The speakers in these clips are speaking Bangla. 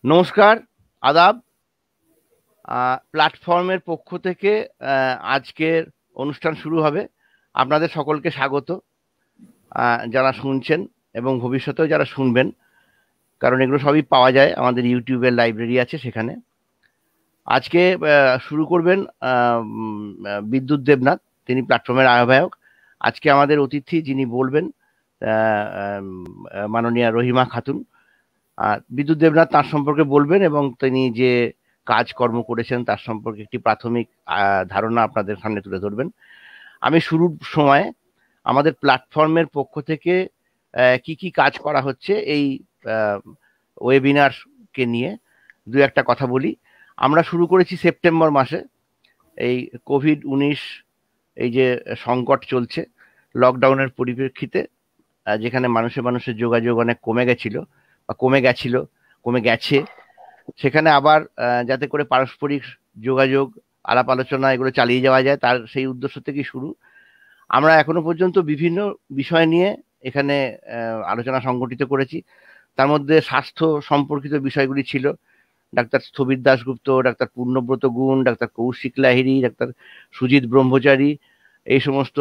নমস্কার, আদাব। প্ল্যাটফর্মের পক্ষ থেকে আজকের অনুষ্ঠান শুরু হবে। আপনাদের সকলকে স্বাগত, যারা শুনছেন এবং ভবিষ্যতেও যারা শুনবেন, কারণ এগুলো সবই পাওয়া যায় আমাদের ইউটিউবের লাইব্রেরি আছে সেখানে। আজকে শুরু করবেন বিদ্যুৎ দেবনাথ, তিনি প্ল্যাটফর্মের আহ্বায়ক। আজকে আমাদের অতিথি যিনি বলবেন মাননীয়া রহিমা খাতুন। বিদ্যুৎ দেবনাথ তার সম্পর্কে বলবেন এবং তিনি যে কাজকর্ম করেছেন তার সম্পর্কে একটি প্রাথমিক ধারণা আপনাদের সামনে তুলে ধরবেন। আমি শুরুর সময় আমাদের প্ল্যাটফর্মের পক্ষ থেকে কি কি কাজ করা হচ্ছে এই ওয়েবিনারকে নিয়ে দু একটা কথা বলি। আমরা শুরু করেছি সেপ্টেম্বর মাসে। এই কোভিড-19 এই যে সংকট চলছে, লকডাউনের পরিপ্রেক্ষিতে যেখানে মানুষের যোগাযোগ অনেক কমে গেছিল বা কমে গেছে, সেখানে আবার যাতে করে পারস্পরিক যোগাযোগ, আলাপ আলোচনা এগুলো চালিয়ে যাওয়া যায়, তার সেই উদ্দেশ্য থেকেই শুরু। আমরা এখনো পর্যন্ত বিভিন্ন বিষয় নিয়ে এখানে আলোচনা সংগঠিত করেছি। তার মধ্যে স্বাস্থ্য সম্পর্কিত বিষয়গুলি ছিল। ডাক্তার স্থবির দাশগুপ্ত, ডাক্তার পূর্ণব্রত গুণ, ডাক্তার কৌশিক লাহিড়ী, ডাক্তার সুজিত ব্রহ্মচারী, এই সমস্ত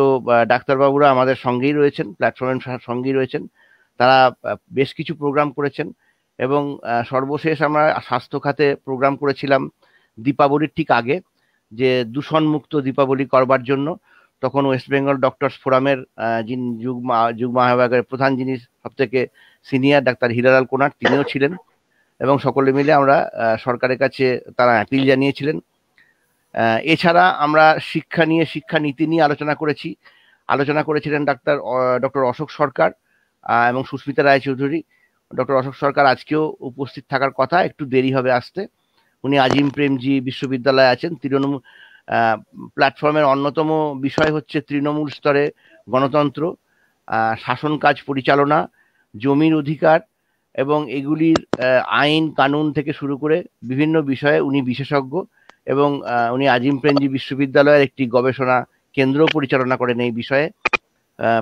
ডাক্তারবাবুরা আমাদের সঙ্গেই রয়েছেন, প্ল্যাটফর্মের সঙ্গেই রয়েছেন। তারা বেশ কিছু প্রোগ্রাম করেছেন এবং সর্বশেষ আমরা স্বাস্থ্য খাতে প্রোগ্রাম করেছিলাম দীপাবলির ঠিক আগে, যে দূষণমুক্ত দীপাবলি করবার জন্য। তখন ওয়েস্ট বেঙ্গল ডক্টরস ফোরামের যিনি যুগ্ম আহ্বায়কের প্রধান, যিনি সব থেকে সিনিয়র, ডাক্তার হিরালাল কোনার, তিনিও ছিলেন এবং সকলে মিলে আমরা সরকারের কাছে তারা অ্যাপিল জানিয়েছিলেন। এছাড়া আমরা শিক্ষানীতি নিয়ে আলোচনা করেছিলেন ডক্টর অশোক সরকার এবং সুস্মিতা রায়চৌধুরী। ডক্টর অশোক সরকার আজকেও উপস্থিত থাকার কথা, একটু দেরি হবে আসতে। উনি আজিম প্রেমজি বিশ্ববিদ্যালয়ে আছেন। তৃণমূল প্ল্যাটফর্মের অন্যতম বিষয় হচ্ছে তৃণমূল স্তরে গণতন্ত্র, শাসন কাজ পরিচালনা, জমির অধিকার এবং এগুলির আইন কানুন থেকে শুরু করে বিভিন্ন বিষয়ে উনি বিশেষজ্ঞ এবং উনি আজিম প্রেমজি বিশ্ববিদ্যালয়ের একটি গবেষণা কেন্দ্র পরিচালনা করেন, এই বিষয়ে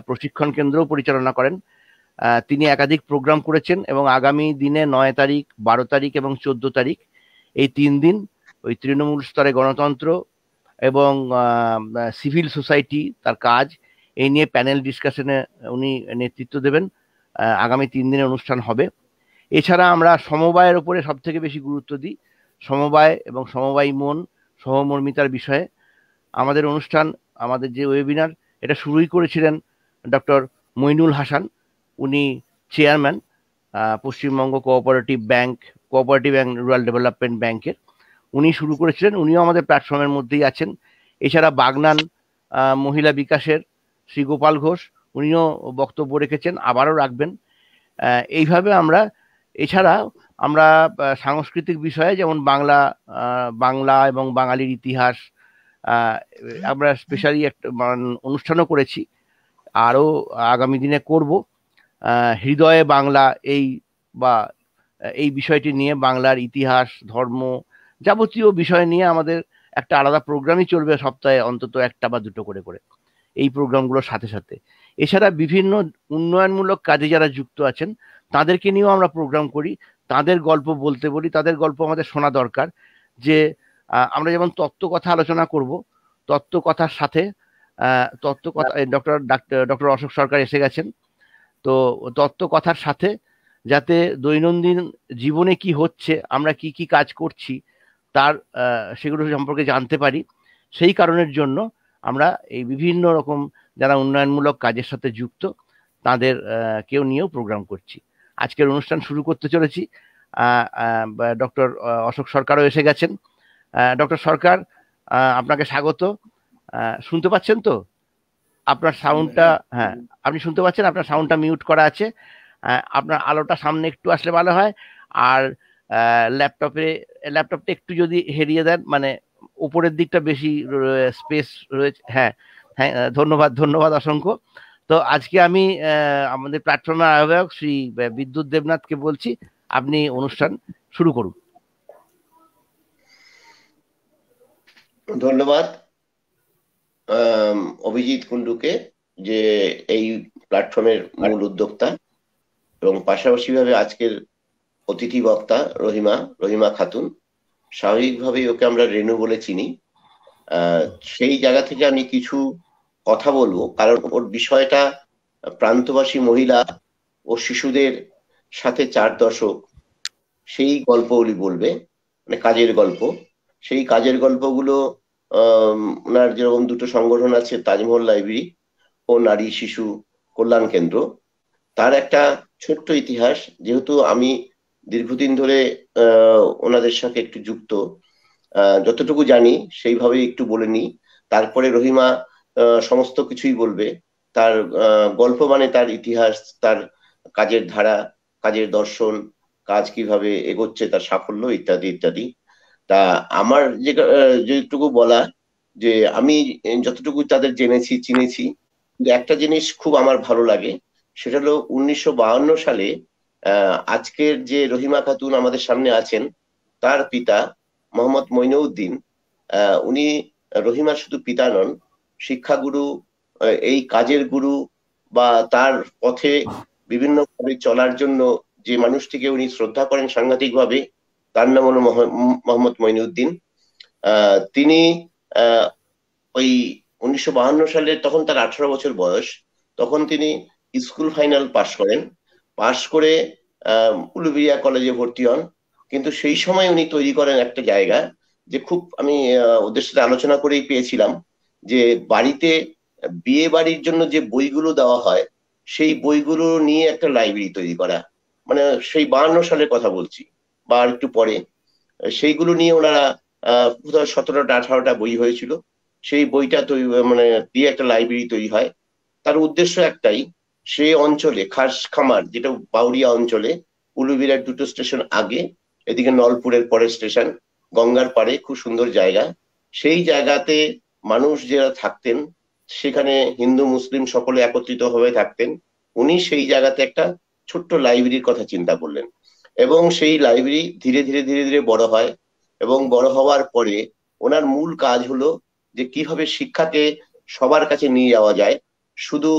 প্রশিক্ষণ কেন্দ্রও পরিচালনা করেন। তিনি একাধিক প্রোগ্রাম করেছেন এবং আগামী দিনে 9 তারিখ, 12 তারিখ এবং 14 তারিখ, এই 3 দিন ওই তৃণমূল স্তরে গণতন্ত্র এবং সিভিল সোসাইটি, তার কাজ, এই নিয়ে প্যানেল ডিসকাশনে উনি নেতৃত্ব দেবেন। আগামী 3 দিনের অনুষ্ঠান হবে। এছাড়া আমরা সমবায়ের উপরে সব থেকে বেশি গুরুত্ব দিই। সমবায় এবং সমবায়ী মন, সহমর্মিতার বিষয়ে আমাদের অনুষ্ঠান, আমাদের যে ওয়েবিনার, এটা শুরুই করেছিলেন ডক্টর মইনুল হাসান। উনি chairman Paschimbanga cooperative and rural development ব্যাংকের। উনি শুরু করেছিলেন, উনিও আমাদের প্ল্যাটফর্মের মধ্যেই আছেন। এছাড়া বাগনান মহিলা বিকাশের শ্রী গোপাল ঘোষ, উনিও বক্তব্য রেখেছেন, আবারও রাখবেন। এইভাবে এছাড়া আমরা সাংস্কৃতিক বিষয়ে, যেমন বাংলা এবং বাঙালির ইতিহাস, আমরা স্পেশালি একটা অনুষ্ঠানও করেছি, আরও আগামী দিনে করব। হৃদয়ে বাংলা এই বিষয়টি নিয়ে, বাংলার ইতিহাস, ধর্ম, যাবতীয় বিষয় নিয়ে আমাদের একটা আলাদা প্রোগ্রামই চলবে সপ্তাহে অন্তত একটা বা দুটো করে করে, এই প্রোগ্রামগুলোর সাথে সাথে। এছাড়া বিভিন্ন উন্নয়নমূলক কাজে যারা যুক্ত আছেন তাদেরকে নিয়েও আমরা প্রোগ্রাম করি, তাদের গল্প বলতে বলি, তাদের গল্প আমাদের শোনা দরকার। যে আমরা যেমন তত্ত্বকথা আলোচনা করব, তত্ত্বকথার সাথে ডক্টর অশোক সরকার এসে গেছেন, তো তত্ত্বকথার সাথে যাতে দৈনন্দিন জীবনে কি হচ্ছে, আমরা কি কি কাজ করছি, তার সেগুলো সম্পর্কে জানতে পারি। সেই কারণের জন্য আমরা এই বিভিন্ন রকম যারা উন্নয়নমূলক কাজের সাথে যুক্ত তাদের কেউ নিয়েও প্রোগ্রাম করছি। আজকের অনুষ্ঠান শুরু করতে চলেছি। ডক্টর অশোক সরকারও এসে গেছেন। ডক্টর সরকার, আপনাকে স্বাগত। শুনতে পাচ্ছেন তো? আপনার সাউন্ডটা, হ্যাঁ, আপনি শুনতে পাচ্ছেন? আপনার সাউন্ডটা মিউট করা আছে। আপনার আলোটা সামনে একটু আসলে ভালো হয়। আর ল্যাপটপটা একটু যদি হেরিয়ে দেন, মানে উপরের দিকটা বেশি স্পেস রয়েছে। হ্যাঁ হ্যাঁ, ধন্যবাদ অসংখ্য। তো আজকে আমি আমাদের প্ল্যাটফর্মের আহ্বায়ক শ্রী বিদ্যুৎ দেবনাথকে বলছি, আপনি অনুষ্ঠান শুরু করুন। ধন্যবাদ অভিজিৎ কুন্ডুকে, যে এই প্ল্যাটফর্মের মূল উদ্যোক্তা, এবং পাশাপাশি ভাবে আজকের অতিথি বক্তা রহিমা রহিমা খাতুন। স্বাভাবিকভাবেই ওকে আমরা রেনু বলে চিনি। সেই জায়গা থেকে আমি কিছু কথা বলবো, কারণ ওর বিষয়টা প্রান্তবাসী মহিলা ও শিশুদের সাথে 4 দশক, সেই গল্প উনি বলবে, মানে কাজের গল্প। সেই কাজের গল্পগুলো ওনার যেরকম দুটো সংগঠন আছে, তাজমহল লাইব্রেরি ও নারী শিশু কল্যাণ কেন্দ্র, তার একটা ছোট্ট ইতিহাস। যেহেতু আমি দীর্ঘদিন ধরে ওনাদের সাথে একটু যুক্ত, যতটুকু জানি সেইভাবে একটু বলে নিই। তারপরে রহিমা সমস্ত কিছুই বলবে, তার গল্প মানে তার ইতিহাস, তার কাজের ধারা, কাজের দর্শন, কাজ কিভাবে এগোচ্ছে, তার সাফল্য ইত্যাদি ইত্যাদি। তা আমার যেটুকু বলা, যে আমি যতটুকু তাদের জেনেছি চিনেছি, কিন্তু একটা জিনিস খুব আমার ভালো লাগে, সেটা হলো 1952 সালে আজকের যে রহিমা খাতুন আমাদের সামনে আছেন, তার পিতা মোহাম্মদ মইনউদ্দিন, উনি রহিমার শুধু পিতা নন, শিক্ষাগুরু, এই কাজের গুরু, বা তার পথে বিভিন্ন ভাবে চলার জন্য যে মানুষটিকে উনি শ্রদ্ধা করেন সাংঘাতিকভাবে, তার নাম হলো মোহাম্মদ মইনউদ্দিন। তিনি আহ ওই 1952 সালে, তখন তার 18 বছর বয়স, তখন তিনি স্কুল ফাইনাল পাশ করেন। পাশ করে উলুবেড়িয়া কলেজে ভর্তি হন। কিন্তু সেই সময় উনি তৈরি করেন একটা জায়গা, যে খুব আমি ওদের সাথে আলোচনা করেই পেয়েছিলাম, যে বাড়িতে বিয়ে বাড়ির জন্য যে বইগুলো দেওয়া হয়, সেই বইগুলো নিয়ে একটা লাইব্রেরি তৈরি করা। মানে সেই 52 সালের কথা বলছি, বা আর একটু পরে। সেইগুলো নিয়ে ওনারা বোধহয় 17টা 18টা বই হয়েছিল। সেই বইটা তৈরি, মানে দিয়ে একটা লাইব্রেরি তৈরি হয়। তার উদ্দেশ্য একটাই, সেই অঞ্চলে খাস খামার, যেটা বাউরিয়া অঞ্চলে, উলুবেড়িয়ার 2টো স্টেশন আগে, এদিকে নলপুরের পরের স্টেশন, গঙ্গার পাড়ে, খুব সুন্দর জায়গা। সেই জায়গাতে মানুষ যারা থাকতেন, সেখানে হিন্দু মুসলিম সকলে একত্রিত ভাবে থাকতেন। উনি সেই জায়গাতে একটা ছোট্ট লাইব্রেরির কথা চিন্তা করলেন, এবং সেই লাইব্রেরি ধীরে ধীরে ধীরে ধীরে বড় হয়। এবং বড় হওয়ার পরে ওনার মূল কাজ হলো যে কিভাবে শিক্ষাকে সবার কাছে নিয়ে যাওয়া যায়। শুধু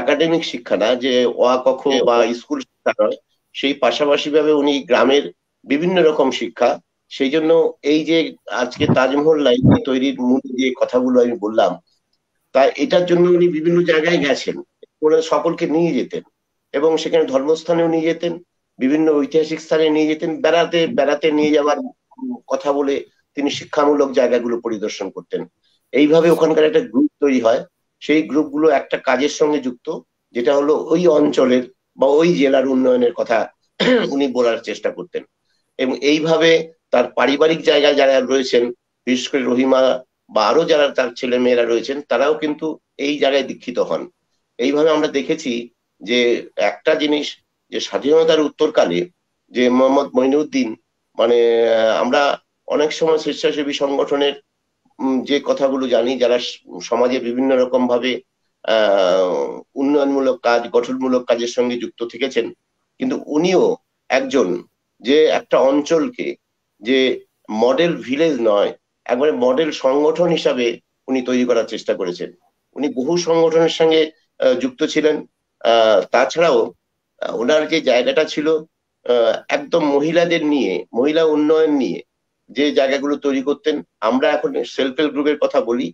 একাডেমিক শিক্ষা না, যে অ আ ক খ বা স্কুল শিক্ষা নয়, সেই পাশাপাশি ভাবে উনি গ্রামের বিভিন্ন রকম শিক্ষা। সেই জন্য এই যে আজকে তাজমহল লাইব্রেরি তৈরির মূল যে কথাগুলো আমি বললাম, তা এটার জন্য উনি বিভিন্ন জায়গায় গেছেন, ওনারা সকলকে নিয়ে যেতেন, এবং সেখানে ধর্মস্থানেও নিয়ে যেতেন, বিভিন্ন ঐতিহাসিক স্থানে নিয়ে যেতেন, বেড়াতে বেড়াতে নিয়ে যাওয়ার কথা বলে তিনি শিক্ষামূলক জায়গাগুলো পরিদর্শন করতেন। এইভাবে ওখানকার একটা গ্রুপ তৈরি হয়। সেই গ্রুপগুলো একটা কাজের সঙ্গে যুক্ত, যেটা হলো ওই অঞ্চলের বা ওই জেলার উন্নয়নের কথা উনি বলার চেষ্টা করতেন। এবং এইভাবে তার পারিবারিক জায়গায় যারা রয়েছেন, বিশেষ করে রহিমা বা আরো যারা তার ছেলে মেয়েরা রয়েছেন, তারাও কিন্তু এই জায়গায় দীক্ষিত হন। এইভাবে আমরা দেখেছি যে একটা জিনিস, যে স্বাধীনতার উত্তরকালে যে মোহাম্মদ মইনউদ্দিন, মানে আমরা অনেক সময় স্বেচ্ছাসেবী সংগঠনের যে কথাগুলো জানি, যারা সমাজে বিভিন্ন রকম ভাবে উন্নয়নমূলক কাজ, গঠনমূলক কাজের সঙ্গে যুক্ত থেকেছেন, কিন্তু উনিও একজন, যে একটা অঞ্চলকে, যে মডেল ভিলেজ নয়, একবারে মডেল সংগঠন হিসাবে উনি তৈরি করার চেষ্টা করেছেন। উনি বহু সংগঠনের সঙ্গে যুক্ত ছিলেন। তাছাড়াও ওনার যে জায়গাটা ছিল, একদম মহিলাদের নিয়ে, মহিলা উন্নয়ন নিয়ে যে জায়গাগুলো তৈরি করতেন। আমরা এখন সেলফ হেল্প গ্রুপের কথা বলি,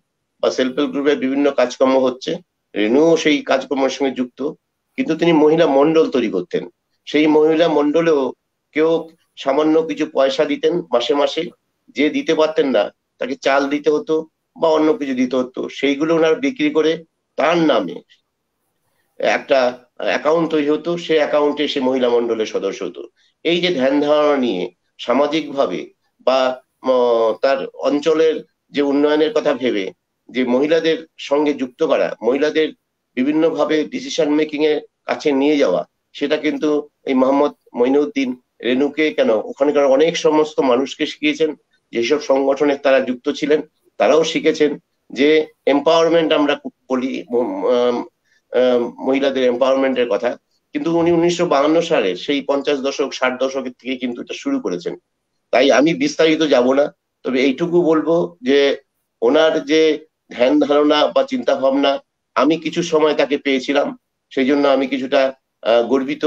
বা সেলফ হেল্প গ্রুপের বিভিন্ন কাজকর্ম হচ্ছে, রেনুও সেই কাজকর্মের সঙ্গে যুক্ত, কিন্তু তিনি মহিলা মন্ডল তৈরি করতেন। সেই মহিলা মন্ডলেও কেউ সামান্য কিছু পয়সা দিতেন মাসে মাসে, যে দিতে পারতেন না তাকে চাল দিতে হতো বা অন্য কিছু দিতে হতো। সেইগুলো ওনার বিক্রি করে তার নামে একটা অ্যাকাউন্ট তৈরি হতো, সে অ্যাকাউন্টে সে মহিলা মন্ডলের সদস্য হতো। এই যে ধ্যান ধারণা নিয়ে সামাজিক ভাবে, বা তার অঞ্চলের যে উন্নয়নের কথা ভেবে, যে মহিলাদের সঙ্গে যুক্ত করা, মহিলাদের বিভিন্ন ভাবে ডিসিশন মেকিং এর কাছে নিয়ে যাওয়া, সেটা কিন্তু এই মোহাম্মদ মইনউদ্দিন রেনুকে কেন, ওখানকার অনেক সমস্ত মানুষকে শিখিয়েছেন। যেসব সংগঠনে তারা যুক্ত ছিলেন, তারাও শিখেছেন যে এম্পাওয়ারমেন্ট আমরা বলি, মহিলাদের এম্পাওয়ারমেন্টের কথা। কিন্তু উনি 1952 সালে সেই 50 দশক 60 দশকের থেকে কিন্তু এটা শুরু করেছেন। তাই আমি বিস্তারিত যাব না, তবে এইটুকু বলবো যে ওনার যে ধ্যান ধারণা বা চিন্তা ভাবনা, আমি কিছু সময় তাকে পেয়েছিলাম। সেই জন্য আমি কিছুটা গর্বিত,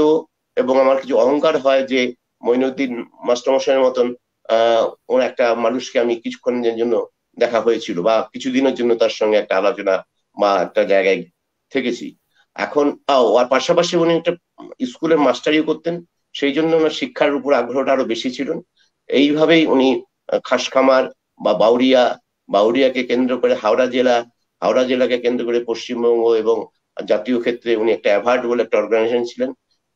এবং আমার কিছু অহংকার হয় যে মঈনুদ্দিন মাস্টারমশাইয়ের মতন ওর একটা মানুষকে আমি কিছুক্ষণের জন্য দেখা হয়েছিল, বা কিছুদিনের জন্য তার সঙ্গে একটা আলোচনা বা একটা জায়গায় থেকেছি। এখন আর পাশাপাশি উনি একটা স্কুলের মাস্টারিও করতেন, সেই জন্য ওনার শিক্ষার উপর আগ্রহটা আরো বেশি ছিল। এইভাবেই উনি খাসখামার বা বাউরিয়াকে কেন্দ্র করে হাওড়া জেলাকে কেন্দ্র করে পশ্চিমবঙ্গ এবং জাতীয় ক্ষেত্রে উনি একটা অ্যাভার্ড বলে একটা অর্গানাইজেশন ছিলেন,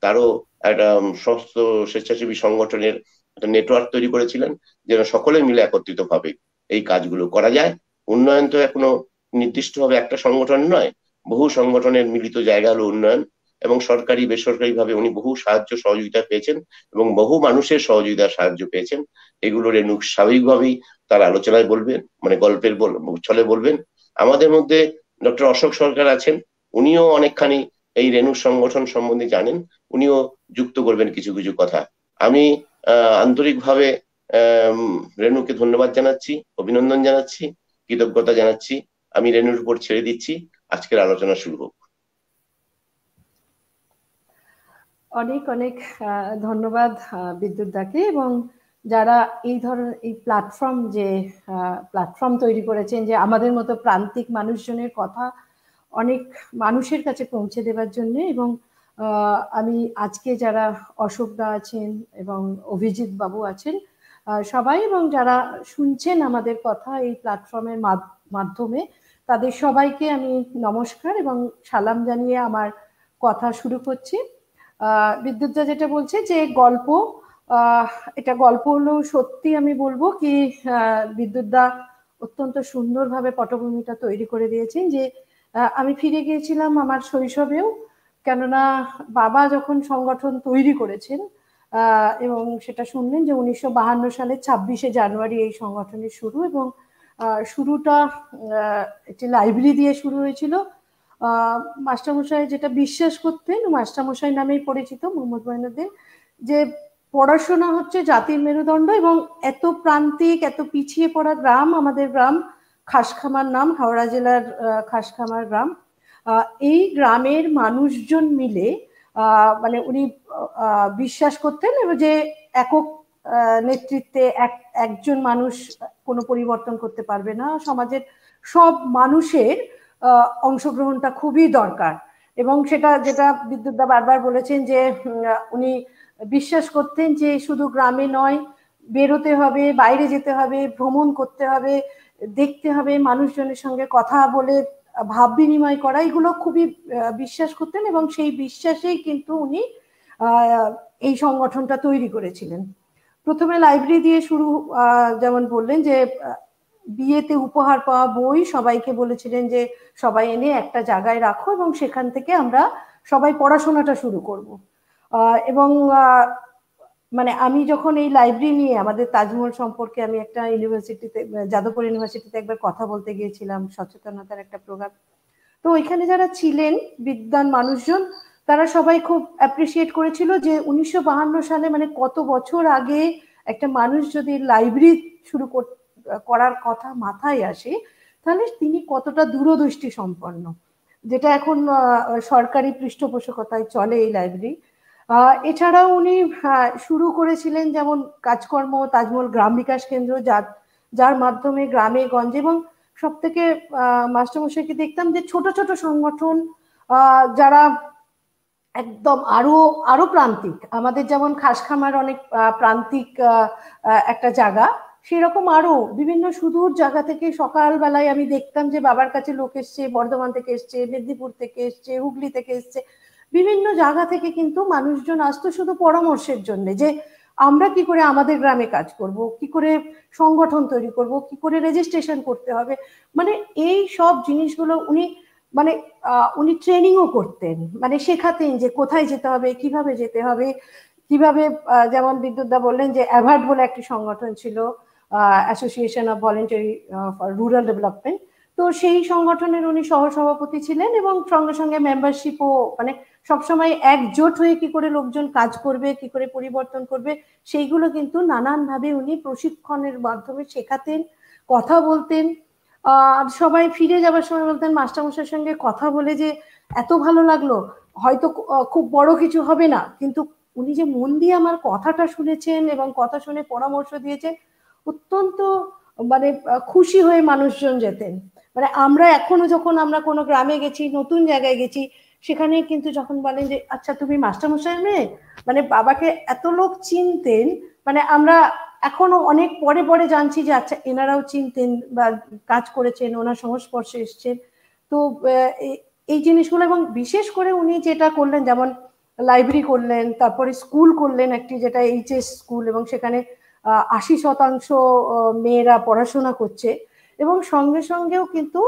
তারও একটা সমস্ত স্বেচ্ছাসেবী সংগঠনের একটা নেটওয়ার্ক তৈরি করেছিলেন, যেন সকলে মিলে একত্রিত ভাবে এই কাজগুলো করা যায়। উন্নয়ন তো এখনো নির্দিষ্টভাবে একটা সংগঠন নয়, বহু সংগঠনের মিলিত জায়গা হলো উন্নয়ন, এবং সরকারি বেসরকারি ভাবে উনি বহু সাহায্য সহযোগিতা পেয়েছেন এবং বহু মানুষের সহযোগিতা সাহায্য পেয়েছেন। এগুলো রেণু স্বাভাবিকভাবেই তার আলোচনায় বলবেন, মানে গল্পের ছলে বলবেন। আমাদের মধ্যে ডক্টর অশোক সরকার আছেন, উনিও অনেকখানি এই রেণু সংগঠন সম্বন্ধে জানেন, উনিও যুক্ত করবেন কিছু কিছু কথা। আমি আন্তরিকভাবে রেণুকে ধন্যবাদ জানাচ্ছি, অভিনন্দন জানাচ্ছি, কৃতজ্ঞতা জানাচ্ছি। আমি রেণুর উপর ছেড়ে দিচ্ছি, আজকের আলোচনা শুরু হোক। অনেক অনেক ধন্যবাদ বিদ্যুৎ দাকে, এবং যারা এই ধরনের এই প্ল্যাটফর্ম তৈরি করেছেন, যে আমাদের মতো প্রান্তিক মানুষজনের কথা অনেক মানুষের কাছে পৌঁছে দেওয়ার জন্য। এবং আমি আজকে যারা অশোক দা আছেন এবং অভিজিৎ বাবু আছেন সবাই, এবং যারা শুনছেন আমাদের কথা এই প্ল্যাটফর্মের মাধ্যমে, তাদের সবাইকে আমি নমস্কার এবং সালাম জানিয়ে আমার কথা শুরু করছি। বিদ্যুৎ দা যেটা বলছে যে গল্প, এটা গল্প হলো সত্যি আমি বলবো কি বিদ্যুৎ দা অত্যন্ত সুন্দরভাবে পটভূমিটা তৈরি করে দিয়েছেন। যে আমি ফিরে গিয়েছিলাম আমার শৈশবেও, কেননা বাবা যখন সংগঠন তৈরি করেছেন এবং সেটা শুনলেন যে 1952 সালের 26শে জানুয়ারি এই সংগঠনের শুরু, এবং শুরুটা একটি লাইব্রেরি দিয়ে শুরু হয়েছিল। মাস্টারমশাই যেটা বিশ্বাস করতেন, মাস্টারমশাই নামেই পরিচিত মোহাম্মদ মঈনুদ্দিন, যে পড়াশোনা হচ্ছে জাতির মেরুদণ্ড, এবং এত প্রান্তিক এত পিছিয়ে পড়া গ্রাম আমাদের গ্রাম খাসখামার, নাম হাওড়া জেলার খাসখামার গ্রাম। এই গ্রামের মানুষজন মিলে মানে উনি বিশ্বাস করতেন যে একক নেতৃত্বে একজন মানুষ কোনো পরিবর্তন করতে পারবে না, সমাজের সব মানুষের অংশগ্রহণটা খুবই দরকার। এবং সেটা যেটা বিদ্যুৎ দা বারবার বলেছেন যে উনি বিশ্বাস করতেন যে শুধু গ্রামে নয়, বেরোতে হবে, বাইরে যেতে হবে, ভ্রমণ করতে হবে, দেখতে হবে, মানুষজনের সঙ্গে কথা বলে ভাব বিনিময় করা, এগুলো খুবই বিশ্বাস করতেন। এবং সেই বিশ্বাসেই কিন্তু উনি এই সংগঠনটা তৈরি করেছিলেন। প্রথমে লাইব্রেরি দিয়ে শুরু, যেমন বললেন যে বিয়েতে উপহার পাওয়া বই সবাইকে বলেছিলেন যে সবাই এনে একটা জায়গায় রাখো, এবং সেখান থেকে আমরা সবাই পড়াশোনাটা শুরু করব। এবং মানে আমি যখন এই লাইব্রেরি নিয়ে আমাদের তাজমহল সম্পর্কে আমি একটা ইউনিভার্সিটিতে, যাদবপুর ইউনিভার্সিটিতে একবার কথা বলতে গিয়েছিলাম, সচেতনতার একটা প্রোগ্রাম। তো ওইখানে যারা ছিলেন বিদ্বান মানুষজন, তারা সবাই খুব অ্যাপ্রিসিয়েট করেছিল যে 1952 সালে, মানে কত বছর আগে একটা মানুষ যদি লাইব্রেরি শুরু করার কথা মাথায় আসে, তাহলে তিনি কতটা দূরদৃষ্টি সম্পন্ন, যেটা এখন সরকারি পৃষ্ঠপোষকতায় চলে এই লাইব্রেরি। এছাড়াও উনি শুরু করেছিলেন যেমন কাজকর্ম তাজমহল গ্রাম বিকাশ কেন্দ্র, যার মাধ্যমে গ্রামে গঞ্জে, এবং সব থেকে মাস্টারমশাইকে দেখতাম যে ছোট ছোট সংগঠন যারা একদম আরো প্রান্তিক, আমাদের যেমন খাসখামার অনেক প্রান্তিক একটা জায়গা, সেরকম আরো বিভিন্ন সুদূর জায়গা থেকে সকালবেলায় আমি দেখতাম যে বাবার কাছে লোক এসছে, বর্ধমান থেকে এসছে, মেদিনীপুর থেকে এসছে, হুগলি থেকে এসছে, বিভিন্ন জায়গা থেকে কিন্তু মানুষজন আসতো শুধু পরামর্শের জন্য, যে আমরা কি করে আমাদের গ্রামে কাজ করব, কি করে সংগঠন তৈরি করব, কি করে রেজিস্ট্রেশন করতে হবে, মানে এই সব জিনিসগুলো উনি ট্রেনিংও করতেন, মানে শেখাতেন যে কোথায় যেতে হবে, কিভাবে যেতে হবে, কিভাবে। যেমন বিদ্যুৎ দা বললেন যে অ্যাভার্ড বলে একটি সংগঠন ছিল, association of voluntary for rural development, তো সেই সংগঠনের উনি সহসভাপতি ছিলেন, এবং সঙ্গে সঙ্গে মেম্বারশিপও, মানে সবসময় একজোট হয়ে কি করে লোকজন কাজ করবে, কি করে পরিবর্তন করবে, সেইগুলো কিন্তু নানানভাবে উনি প্রশিক্ষণের মাধ্যমে শেখাতেন, কথা বলতেন। সবাই ফিরে যাবার সময় বলতেন মাস্টারমশাইয়ের সঙ্গে কথা বলে যে এত ভালো লাগলো, হয়তো খুব বড় কিছু হবে না, কিন্তু উনি যে মন দিয়ে আমার কথাটা শুনেছেন এবং কথা শুনে পরামর্শ দিয়েছেন, অত্যন্ত মানে খুশি হয়ে মানুষজন যেতেন। মানে আমরা এখনো যখন আমরা কোনো গ্রামে গেছি, নতুন জায়গায় গেছি, সেখানে কিন্তু যখন বলেন যে আচ্ছা তুমি মাস্টারমশাই মেয়ে, মানে বাবাকে এত লোক চিনতেন, মানে আমরা এখনো অনেক পরে পরে জানছি যে আচ্ছা এনারাও চিনতেন বা কাজ করেছেন, ওনার সংস্পর্শে এসছেন। তো এই জিনিসগুলো, এবং বিশেষ করে উনি যেটা করলেন, যেমন লাইব্রেরি করলেন, তারপরে স্কুল করলেন একটি, যেটা এইচএস স্কুল, এবং সেখানে 80% মেয়েরা পড়াশোনা করছে। এবং সঙ্গে সঙ্গেও কিন্তু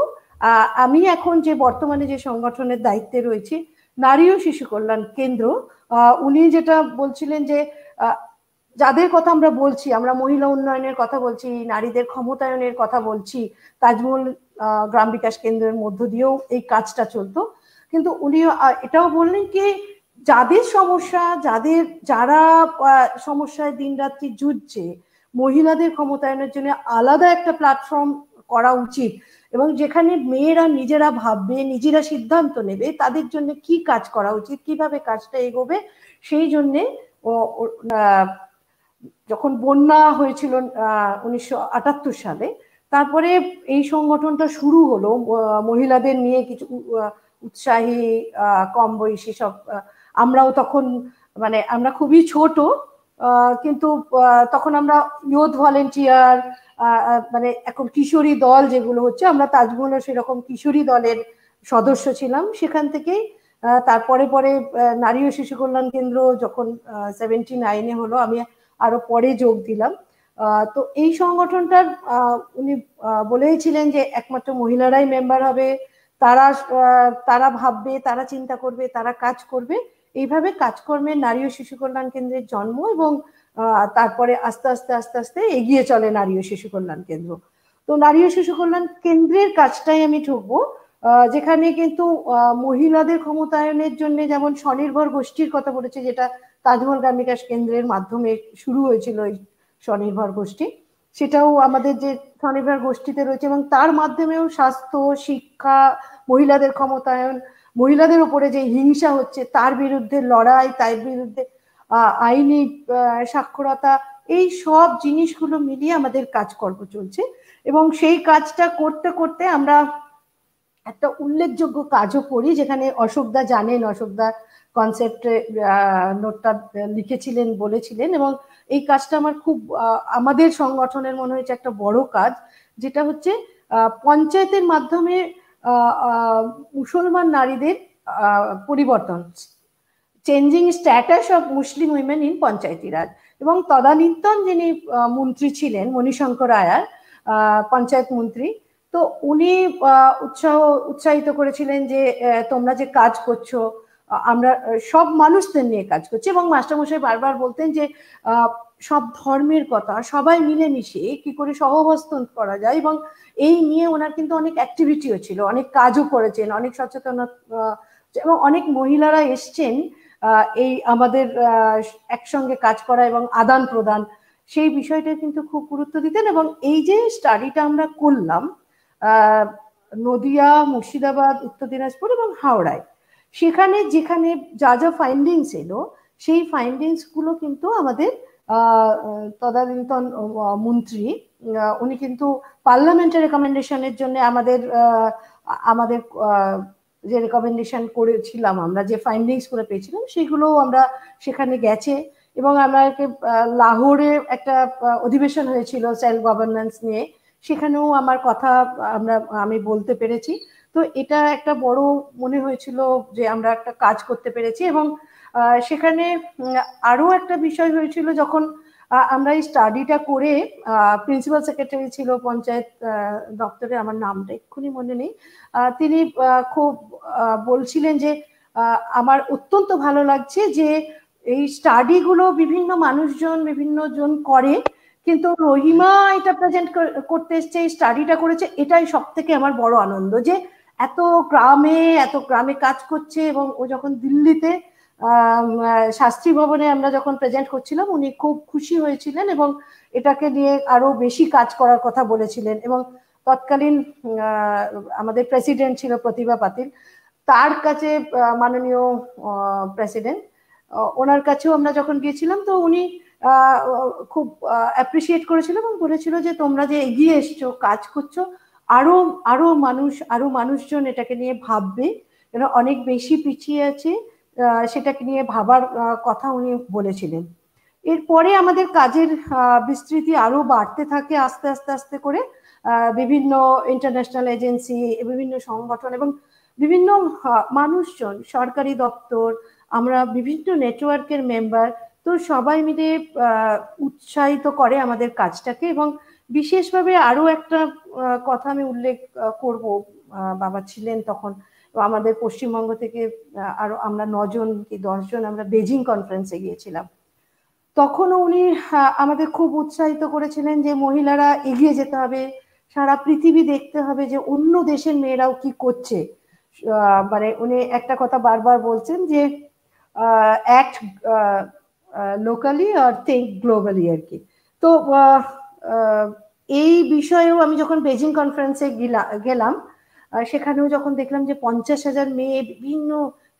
আমি এখন যে বর্তমানে যে সংগঠনের দায়িত্বে রয়েছি, নারী ও শিশু কল্যাণ কেন্দ্র, উনি যেটা বলছিলেন যে যাদের কথা আমরা বলছি, আমরা মহিলা উন্নয়নের কথা বলছি, নারীদের ক্ষমতায়নের কথা বলছি, তাজমহল গ্রাম বিকাশ কেন্দ্রের মধ্য দিয়েও এই কাজটা চলতো, কিন্তু উনি এটাও বললেন কি যাদের সমস্যা, যারা সমস্যায় দিনরাত্রি যুঝছে, মহিলাদের ক্ষমতায়নের জন্য আলাদা একটা প্ল্যাটফর্ম করা উচিত, এবং যেখানে মেয়েরা নিজেরা ভাববে, নিজেরা সিদ্ধান্ত নেবে তাদের জন্য কি কাজ করা উচিত, কিভাবে কাজটা এগোবে। সেই জন্যে যখন বন্যা হয়েছিল 1978 সালে, তারপরে এই সংগঠনটা শুরু হলো মহিলাদের নিয়ে, কিছু উৎসাহী কম বয়সী সব, আমরাও তখন মানে আমরা খুবই ছোট, কিন্তু তখন আমরা ইউথ ভলেন্টিয়ার, মানে এখন কিশোরী দল যেগুলো হচ্ছে, আমরা তাজমহলের সেরকম কিশোরী দলের সদস্য ছিলাম। সেখান থেকেই তারপরে পরে নারী ও শিশু কল্যাণ কেন্দ্র যখন 79-এ হলো, আমি আরো পরে যোগ দিলাম। তো এই সংগঠনটার উনি বলেইছিলেন যে একমাত্র মহিলারাই মেম্বার হবে, তারা ভাববে, তারা চিন্তা করবে, তারা কাজ করবে। এইভাবে কাজকর্মে নারী ও শিশু কল্যাণ কেন্দ্রের জন্ম, এবং তারপরে আস্তে আস্তে আস্তে আস্তে এগিয়ে চলে নারী ও শিশু কল্যাণ কেন্দ্র। তো নারী ও শিশু কল্যাণ কেন্দ্রের কাজটাই আমি ঢুকবো, যেখানে কিন্তু মহিলাদের ক্ষমতায়নের জন্য যেমন স্বনির্ভর গোষ্ঠীর কথা বলেছে, যেটা তাজমহল গ্রাম বিকাশ কেন্দ্রের মাধ্যমে শুরু হয়েছিল এই স্বনির্ভর গোষ্ঠী, সেটাও আমাদের যে স্বনির্ভর গোষ্ঠীতে রয়েছে, এবং তার মাধ্যমেও স্বাস্থ্য, শিক্ষা, মহিলাদের ক্ষমতায়ন, মহিলাদের উপরে যে হিংসা হচ্ছে তার বিরুদ্ধে লড়াই, তার বিরুদ্ধে আইনি সাক্ষরতা, এই সব জিনিসগুলো মিলিয়ে আমাদের কাজকর্ম চলছে। এবং সেই কাজটা করতে করতে আমরা একটা উল্লেখযোগ্য কাজও করি, যেখানে অশোকদা জানেন, অশোকদা কনসেপ্টে নোটটা লিখেছিলেন, বলেছিলেন, এবং এই কাজটা আমার খুব আমাদের সংগঠনের মনে হয়েছে একটা বড় কাজ, যেটা হচ্ছে পঞ্চায়েতের মাধ্যমে মুসলমান নারীদের পরিবর্তন, changing status of Muslim women in Panchayati Raj. এবং তদানীন্তন যিনি মন্ত্রী ছিলেন মণিশঙ্কর আয়ার, পঞ্চায়েত মন্ত্রী, তো উনি উৎসাহিত করেছিলেন যে তোমরা যে কাজ করছো, আমরা সব মানুষদের নিয়ে কাজ করছি, এবং মাস্টারমশাই বারবার বলতেন যে সব ধর্মের কথা, সবাই মিলেমিশে কি করে সহাবস্থান করা যায়, এবং এই নিয়ে ওনার কিন্তু অনেক অ্যাক্টিভিটিও ছিল, অনেক কাজও করেছেন, অনেক সচেতনতা, এবং অনেক মহিলারা এসছেন এই আমাদের একসঙ্গে কাজ করা এবং আদান প্রদান, সেই বিষয়টা কিন্তু খুব গুরুত্ব দিতেন। এবং এই যে স্টাডিটা আমরা করলাম নদিয়া, মুর্শিদাবাদ, উত্তর দিনাজপুর এবং হাওড়ায়, সেখানে যেখানে যা যা ফাইন্ডিংস এলো, সেই ফাইন্ডিংস গুলো কিন্তু আমাদের তদানীন্তন মন্ত্রী, উনি কিন্তু পার্লামেন্টের রেকমেন্ডেশনের জন্য আমাদের যে রেকমেন্ডেশন করেছিলাম, আমরা যে ফাইন্ডিংস করে পেয়েছিলাম, সেগুলো আমরা সেখানে গেছে, এবং আমাকে লাহোরে একটা অধিবেশন হয়েছিল সেলফ গভর্নেন্স নিয়ে, সেখানেও আমার কথা আমি বলতে পেরেছি। তো এটা একটা বড় মনে হয়েছিল যে আমরা একটা কাজ করতে পেরেছি। এবং সেখানে আরো একটা বিষয় হয়েছিল, যখন আমরা এই স্টাডিটা করে, প্রিন্সিপাল সেক্রেটারি ছিল পঞ্চায়েত দপ্তরে, আমার নামটা এক্ষুনি মনে নেই, তিনি খুব বলছিলেন যে আমার অত্যন্ত ভালো লাগছে যে এই স্টাডিগুলো বিভিন্ন জন করে, কিন্তু রহিমা এটা প্রেজেন্ট করতে এসছে, এই স্টাডিটা করেছে, এটাই সব থেকে আমার বড় আনন্দ, যে এত গ্রামে কাজ করছে। এবং ও যখন দিল্লিতে শাস্ত্রী ভবনে আমরা যখন প্রেজেন্ট করছিলাম, উনি খুব খুশি হয়েছিলেন এবং এটাকে নিয়ে আরো বেশি কাজ করার কথা বলেছিলেন। এবং তৎকালীন আমাদের প্রেসিডেন্ট ছিল প্রতিভা পাতিল, তার কাছে মাননীয় প্রেসিডেন্ট ওনার কাছেও আমরা যখন গিয়েছিলাম, তো উনি খুব অ্যাপ্রিসিয়েট করেছিল এবং বলেছিল যে তোমরা যে এগিয়ে এসছো, কাজ করছো, আরো আরো মানুষজন এটাকে নিয়ে ভাববে, এরা অনেক বেশি পিছিয়ে আছে, সেটাকে নিয়ে ভাবার কথা উনি বলেছিলেন। এরপরে আমাদের কাজের বিস্তৃতি আরো বাড়তে থাকে আস্তে আস্তে আস্তে করে, বিভিন্ন ইন্টারন্যাশনাল এজেন্সি, বিভিন্ন সংগঠন এবং বিভিন্ন মানুষজন, সরকারি দপ্তর, আমরা বিভিন্ন নেটওয়ার্কের মেম্বার, তো সবাই মিলে উৎসাহিত করে আমাদের কাজটাকে। এবং বিশেষভাবে আরো একটা কথা আমি উল্লেখ করব, বাবা ছিলেন তখন আমাদের পশ্চিমবঙ্গ থেকে আরো আমরা 9 জন কি 10 জন আমরা বেজিং কনফারেন্সে গিয়েছিলাম। তখনও উনি আমাদের খুব উৎসাহিত করেছিলেন যে মহিলারা এগিয়ে যেতে হবে, সারা পৃথিবী দেখতে হবে যে অন্য দেশের মেয়েরাও কি করছে। মানে উনি একটা কথা বারবার বলছেন যে অ্যাক্ট লোকালি আর থিঙ্ক গ্লোবালি আর কি। তো এই বিষয়েও আমি যখন বেজিং কনফারেন্সে গেলাম, সেখানেও যখন দেখলাম যে 50,000 মেয়ে, বিভিন্ন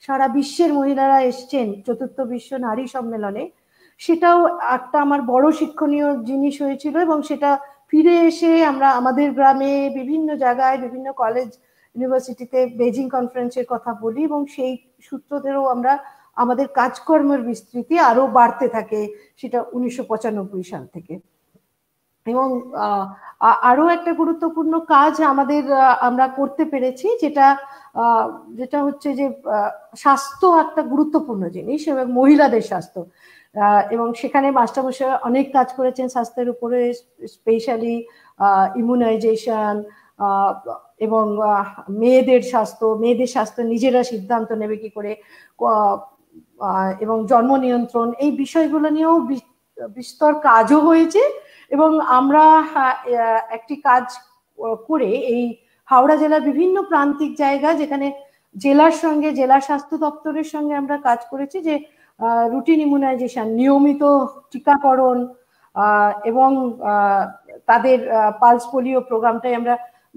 সারা বিশ্বের মহিলারা এসছেন চতুর্থ বিশ্ব নারী সম্মেলনে, সেটাও একটা আমার বড় শিক্ষণীয় জিনিস হয়েছিল। এবং সেটা ফিরে এসে আমরা আমাদের গ্রামে বিভিন্ন জায়গায়, বিভিন্ন কলেজ ইউনিভার্সিটিতে বেজিং কনফারেন্সের কথা বলি, এবং সেই সূত্র ধরেও আমরা আমাদের কাজকর্মের বিস্তৃতি আরো বাড়তে থাকে, সেটা 1995 সাল থেকে। এবং আরো একটা গুরুত্বপূর্ণ কাজ আমরা করতে পেরেছি, যেটা হচ্ছে যে স্বাস্থ্য একটা গুরুত্বপূর্ণ জিনিস এবং মহিলাদের স্বাস্থ্য, এবং সেখানে মাস্টারমশাই অনেক কাজ করেছেন স্বাস্থ্যের উপরে, স্পেশালি ইমিউনাইজেশন এবং মেয়েদের স্বাস্থ্য নিজেরা সিদ্ধান্ত নেবে কি করে, এবং জন্ম নিয়ন্ত্রণ, এই বিষয়গুলো নিয়েও বিস্তর কাজও হয়েছে। এবং আমরা একটি কাজ করে এই হাওড়া জেলার বিভিন্ন প্রান্তিক জায়গা, যেখানে জেলার সঙ্গে, জেলা স্বাস্থ্য দপ্তরের সঙ্গে আমরা কাজ করেছি, যে রুটিন ইমিউনাইজেশন, নিয়মিত টিকাকরণ, এবং তাদের পালস পোলিও প্রোগ্রামটাই আমরা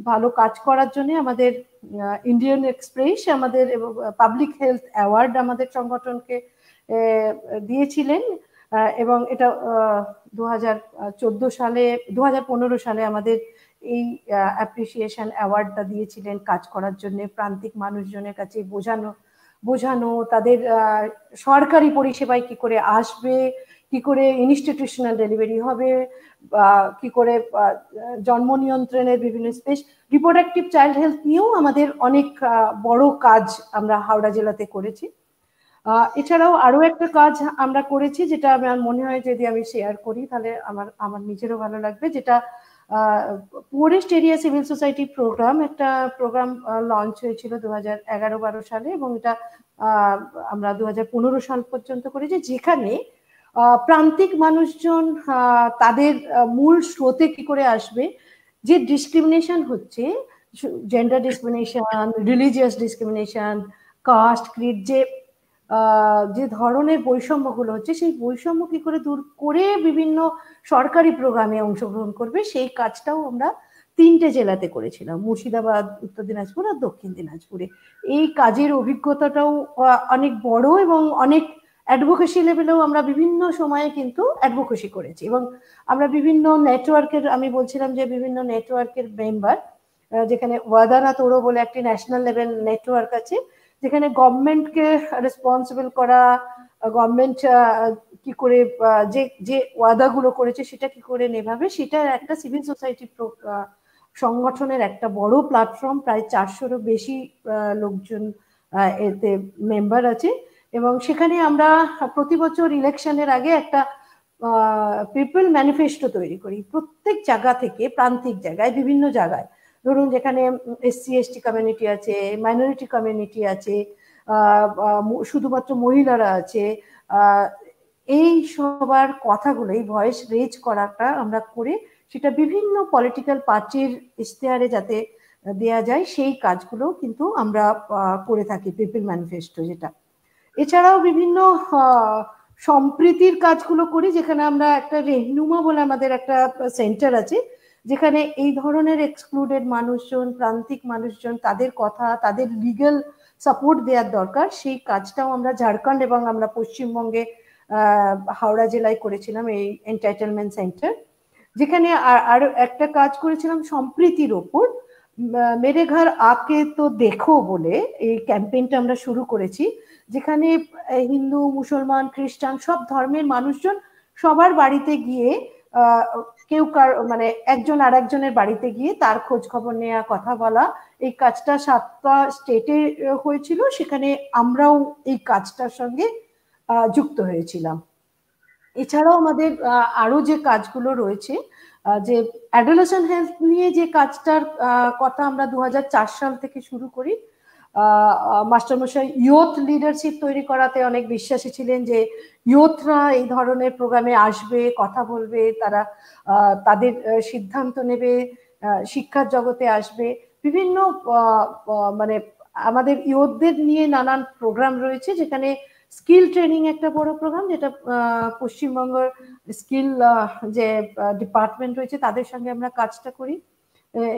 ভালো কাজ করার জন্য আমাদের ইন্ডিয়ান এক্সপ্রেস, আমাদের পাবলিক হেলথ অ্যাওয়ার্ড আমাদের সংগঠনকে দিয়েছিলেন। এবং এটা 2015 সালে আমাদের এই অ্যাপ্রিসিয়েশন অ্যাওয়ার্ডটা দিয়েছিলেন কাজ করার জন্য, প্রান্তিক মানুষজনের কাছে বোঝানো তাদের সরকারি পরিষেবায় কি করে আসবে, কি করে ইনস্টিটিউশনাল ডেলিভারি হবে, কি করে জন্ম নিয়ন্ত্রণের বিভিন্ন স্পেস, রিপ্রোডাক্টিভ চাইল্ড হেলথ নিয়েও আমাদের অনেক বড় কাজ আমরা হাওড়া জেলাতে করেছি। এছাড়াও আরো একটা কাজ আমরা করেছি, যেটা আমার মনে হয় যদি আমি শেয়ার করি তাহলে আমার নিজেরও ভালো লাগবে, যেটা poorest area civil society programme, একটা প্রোগ্রাম লঞ্চ হয়েছিল 2011-12 সালে, এবং এটা আমরা 2015 সাল পর্যন্ত করেছি, যেখানে প্রান্তিক মানুষজন তাদের মূল স্রোতে কি করে আসবে, যে ডিসক্রিমিনেশন হচ্ছে, gender discrimination, religious discrimination, caste, creed, যে ধরনের বৈষম্যগুলো হচ্ছে, সেই বৈষম্য কি করে দূর করে বিভিন্ন সরকারি প্রোগ্রামে অংশগ্রহণ করবে, সেই কাজটাও আমরা 3টে জেলাতে করেছিলাম, মুর্শিদাবাদ, উত্তর দিনাজপুর আর দক্ষিণ দিনাজপুরে। এই কাজের অভিজ্ঞতাটাও অনেক বড়, এবং অনেক অ্যাডভোকেসি লেভেলেও আমরা বিভিন্ন সময়ে কিন্তু অ্যাডভোকেসি করেছি। এবং আমরা বিভিন্ন নেটওয়ার্কের, আমি বলছিলাম যে বিভিন্ন নেটওয়ার্কের মেম্বার, যেখানে ওয়াদানা তোড়ো বলে একটি ন্যাশনাল লেভেল নেটওয়ার্ক আছে, যেখানে গভর্নমেন্টকে রেসপন্সিবল করা, গভর্নমেন্ট কি করে যে ওয়াদাগুলো করেছে সেটা কি করে নেভাবে, সেটা একটা সিভিল সোসাইটি সংগঠনের একটা বড় প্ল্যাটফর্ম, প্রায় 400-এরও বেশি লোকজন এতে মেম্বার আছে। এবং সেখানে আমরা প্রতি বছর ইলেকশনের আগে একটা পিপল ম্যানিফেস্টো তৈরি করি, প্রত্যেক জায়গা থেকে, প্রান্তিক জায়গায়, বিভিন্ন জায়গায়, ধরুন যেখানে SC ST কমিউনিটি আছে, মাইনরিটি কমিউনিটি আছে, শুধুমাত্র মহিলারা আছে, এই সবার কথাগুলো, এই ভয়েস রেজ করাটা আমরা করে সেটা বিভিন্ন পলিটিক্যাল পার্টির ইশতেহারে যাতে দেয়া যায়, সেই কাজগুলো কিন্তু আমরা করে থাকি, পিপল ম্যানিফেস্টো যেটা। এছাড়াও বিভিন্ন সম্প্রীতির কাজগুলো করি, যেখানে আমরা একটা রেহনুমা বলে আমাদের একটা সেন্টার আছে, যেখানে এই ধরনের এক্সক্লুডেড মানুষজন, প্রান্তিক মানুষজন, তাদের কথা, তাদের লিগ্যাল সাপোর্ট দেওয়ার দরকার, সেই কাজটাও আমরা ঝাড়খণ্ড এবং আমরা পশ্চিমবঙ্গে হাওড়া জেলায় করেছিলাম এই এন্টাইটেলমেন্ট সেন্টার, যেখানে আরো একটা কাজ করেছিলাম সম্প্রীতির ওপর। মেরে ঘর আকে তো দেখো বলে এই ক্যাম্পেইনটা আমরা শুরু করেছি, যেখানে হিন্দু, মুসলমান, খ্রিস্টান সব ধর্মের মানুষজন সবার বাড়িতে গিয়ে কেউ মানে একজন আর একজনের বাড়িতে গিয়ে তার খোঁজ খবর নেওয়া, কথা বলা। এই কাজটা 7টা স্টেটে হয়েছিল, সেখানে আমরাও এই কাজটার সঙ্গে যুক্ত হয়েছিলাম। এছাড়াও আমাদের আরো যে কাজগুলো রয়েছে, যে অ্যাডোলেসেন্ট হেলথ নিয়ে যে কাজটার কথা আমরা 2004 সাল থেকে শুরু করি। মাস্টারমশাই ইয়ুথ লিডারশিপ তৈরি করাতে অনেক বিশ্বাসী ছিলেন, যে ইয়ুথরা এই ধরনের প্রোগ্রামে আসবে, কথা বলবে, তারা তাদের সিদ্ধান্ত নেবে, শিক্ষার জগতে আসবে। বিভিন্ন মানে আমাদের ইয়ুথদের নিয়ে নানান প্রোগ্রাম রয়েছে, যেখানে স্কিল ট্রেনিং একটা বড় প্রোগ্রাম, যেটা পশ্চিমবঙ্গের স্কিল যে ডিপার্টমেন্ট রয়েছে তাদের সঙ্গে আমরা কাজটা করি,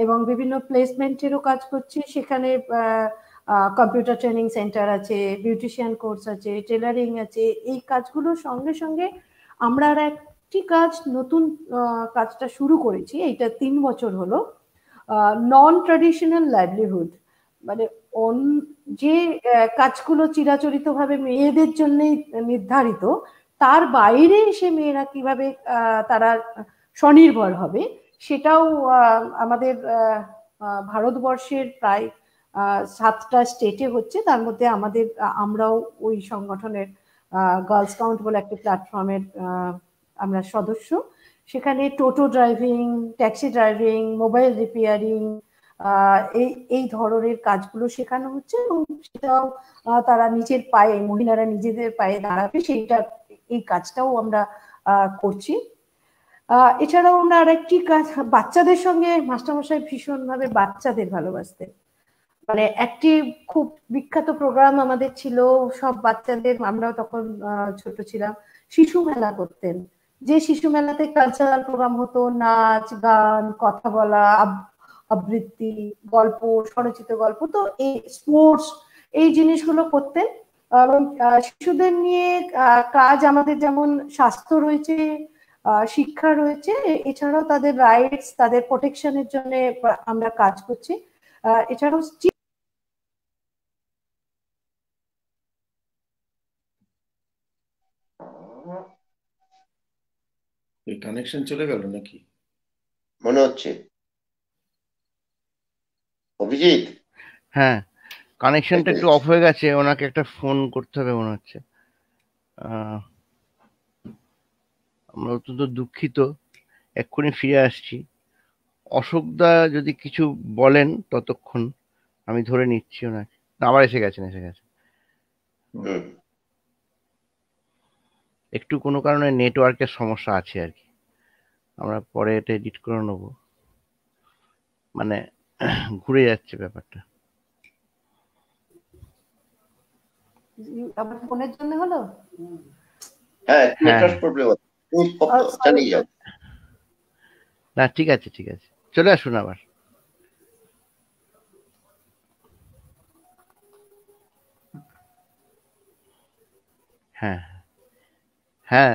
এবং বিভিন্ন প্লেসমেন্টেরও কাজ করছি। সেখানে কম্পিউটার ট্রেনিং সেন্টার আছে, বিউটিশিয়ান কোর্স আছে, টেলারিং আছে। এই কাজগুলোর সঙ্গে সঙ্গে আমরা আর একটি কাজ, নতুন কাজটা শুরু করেছি, এইটা 3 বছর হলো, নন ট্র্যাডিশনাল লাইভলিহুড। মানে যে কাজগুলো চিরাচরিতভাবে মেয়েদের জন্য নির্ধারিত, তার বাইরে সে মেয়েরা কিভাবে তারা স্বনির্ভর হবে, সেটাও আমাদের ভারতবর্ষের প্রায় 7টা স্টেটে হচ্ছে। তার মধ্যে আমরাও ওই সংগঠনের গার্লস কাউন্ট বলে একটা প্ল্যাটফর্মের আমরা সদস্য। সেখানে toto driving, taxi driving, mobile repairing, এই ধরনের কাজগুলো শেখানো হচ্ছে, এবং সেটাও তারা নিজের পায়ে, মহিলারা নিজেদের পায়ে দাঁড়াবে, সেইটা, এই কাজটাও আমরা করছি। এছাড়াও আমরা আরেকটি কাজ, বাচ্চাদের সঙ্গে মাস্টারমশাই ভীষণভাবে বাচ্চাদের ভালোবাসতেন। মানে একটি খুব বিখ্যাত প্রোগ্রাম আমাদের ছিল সব বাচ্চাদের, আমরাও তখন ছোট ছিলাম, শিশু মেলা করতেন। যে শিশু মেলাতে কালচারাল প্রোগ্রাম হতো, নাচ, গান, কথা বলা, আবৃত্তি, গল্প, স্বরচিত গল্প, তো এই স্পোর্টস, এই জিনিসগুলো করতেন। এবং শিশুদের নিয়ে কাজ আমাদের যেমন স্বাস্থ্য রয়েছে, শিক্ষা রয়েছে, এছাড়াও তাদের রাইটস, তাদের প্রোটেকশনের জন্য আমরা কাজ করছি। এছাড়াও কানেকশন চলে গেল নাকি মনে হচ্ছে? অভিজিৎ, হ্যাঁ, কানেকশনটা একটু অফ হয়ে গেছে, ওনাকে একটা ফোন করতে হবে মনে হচ্ছে। আমরা অত্যন্ত দুঃখিত, এক্ষুনি ফিরে আসছি। অশোকদা যদি কিছু বলেন ততক্ষণ আমি ধরে নিচ্ছি ওনাকে। আবার এসে গেছেন। একটু কোনো কারণে নেটওয়ার্কের সমস্যা আছে আর কি, আমরা পরে এটা এডিট করে নেব, মানে ঘুরে যাচ্ছে ব্যাপারটা। আমার ফোনের জন্য হলো। হ্যাঁ, নেটওয়ার্ক প্রবলেম আছে, চালিয়ে যাও। না, ঠিক আছে, চলে আসুন আবার। হ্যাঁ,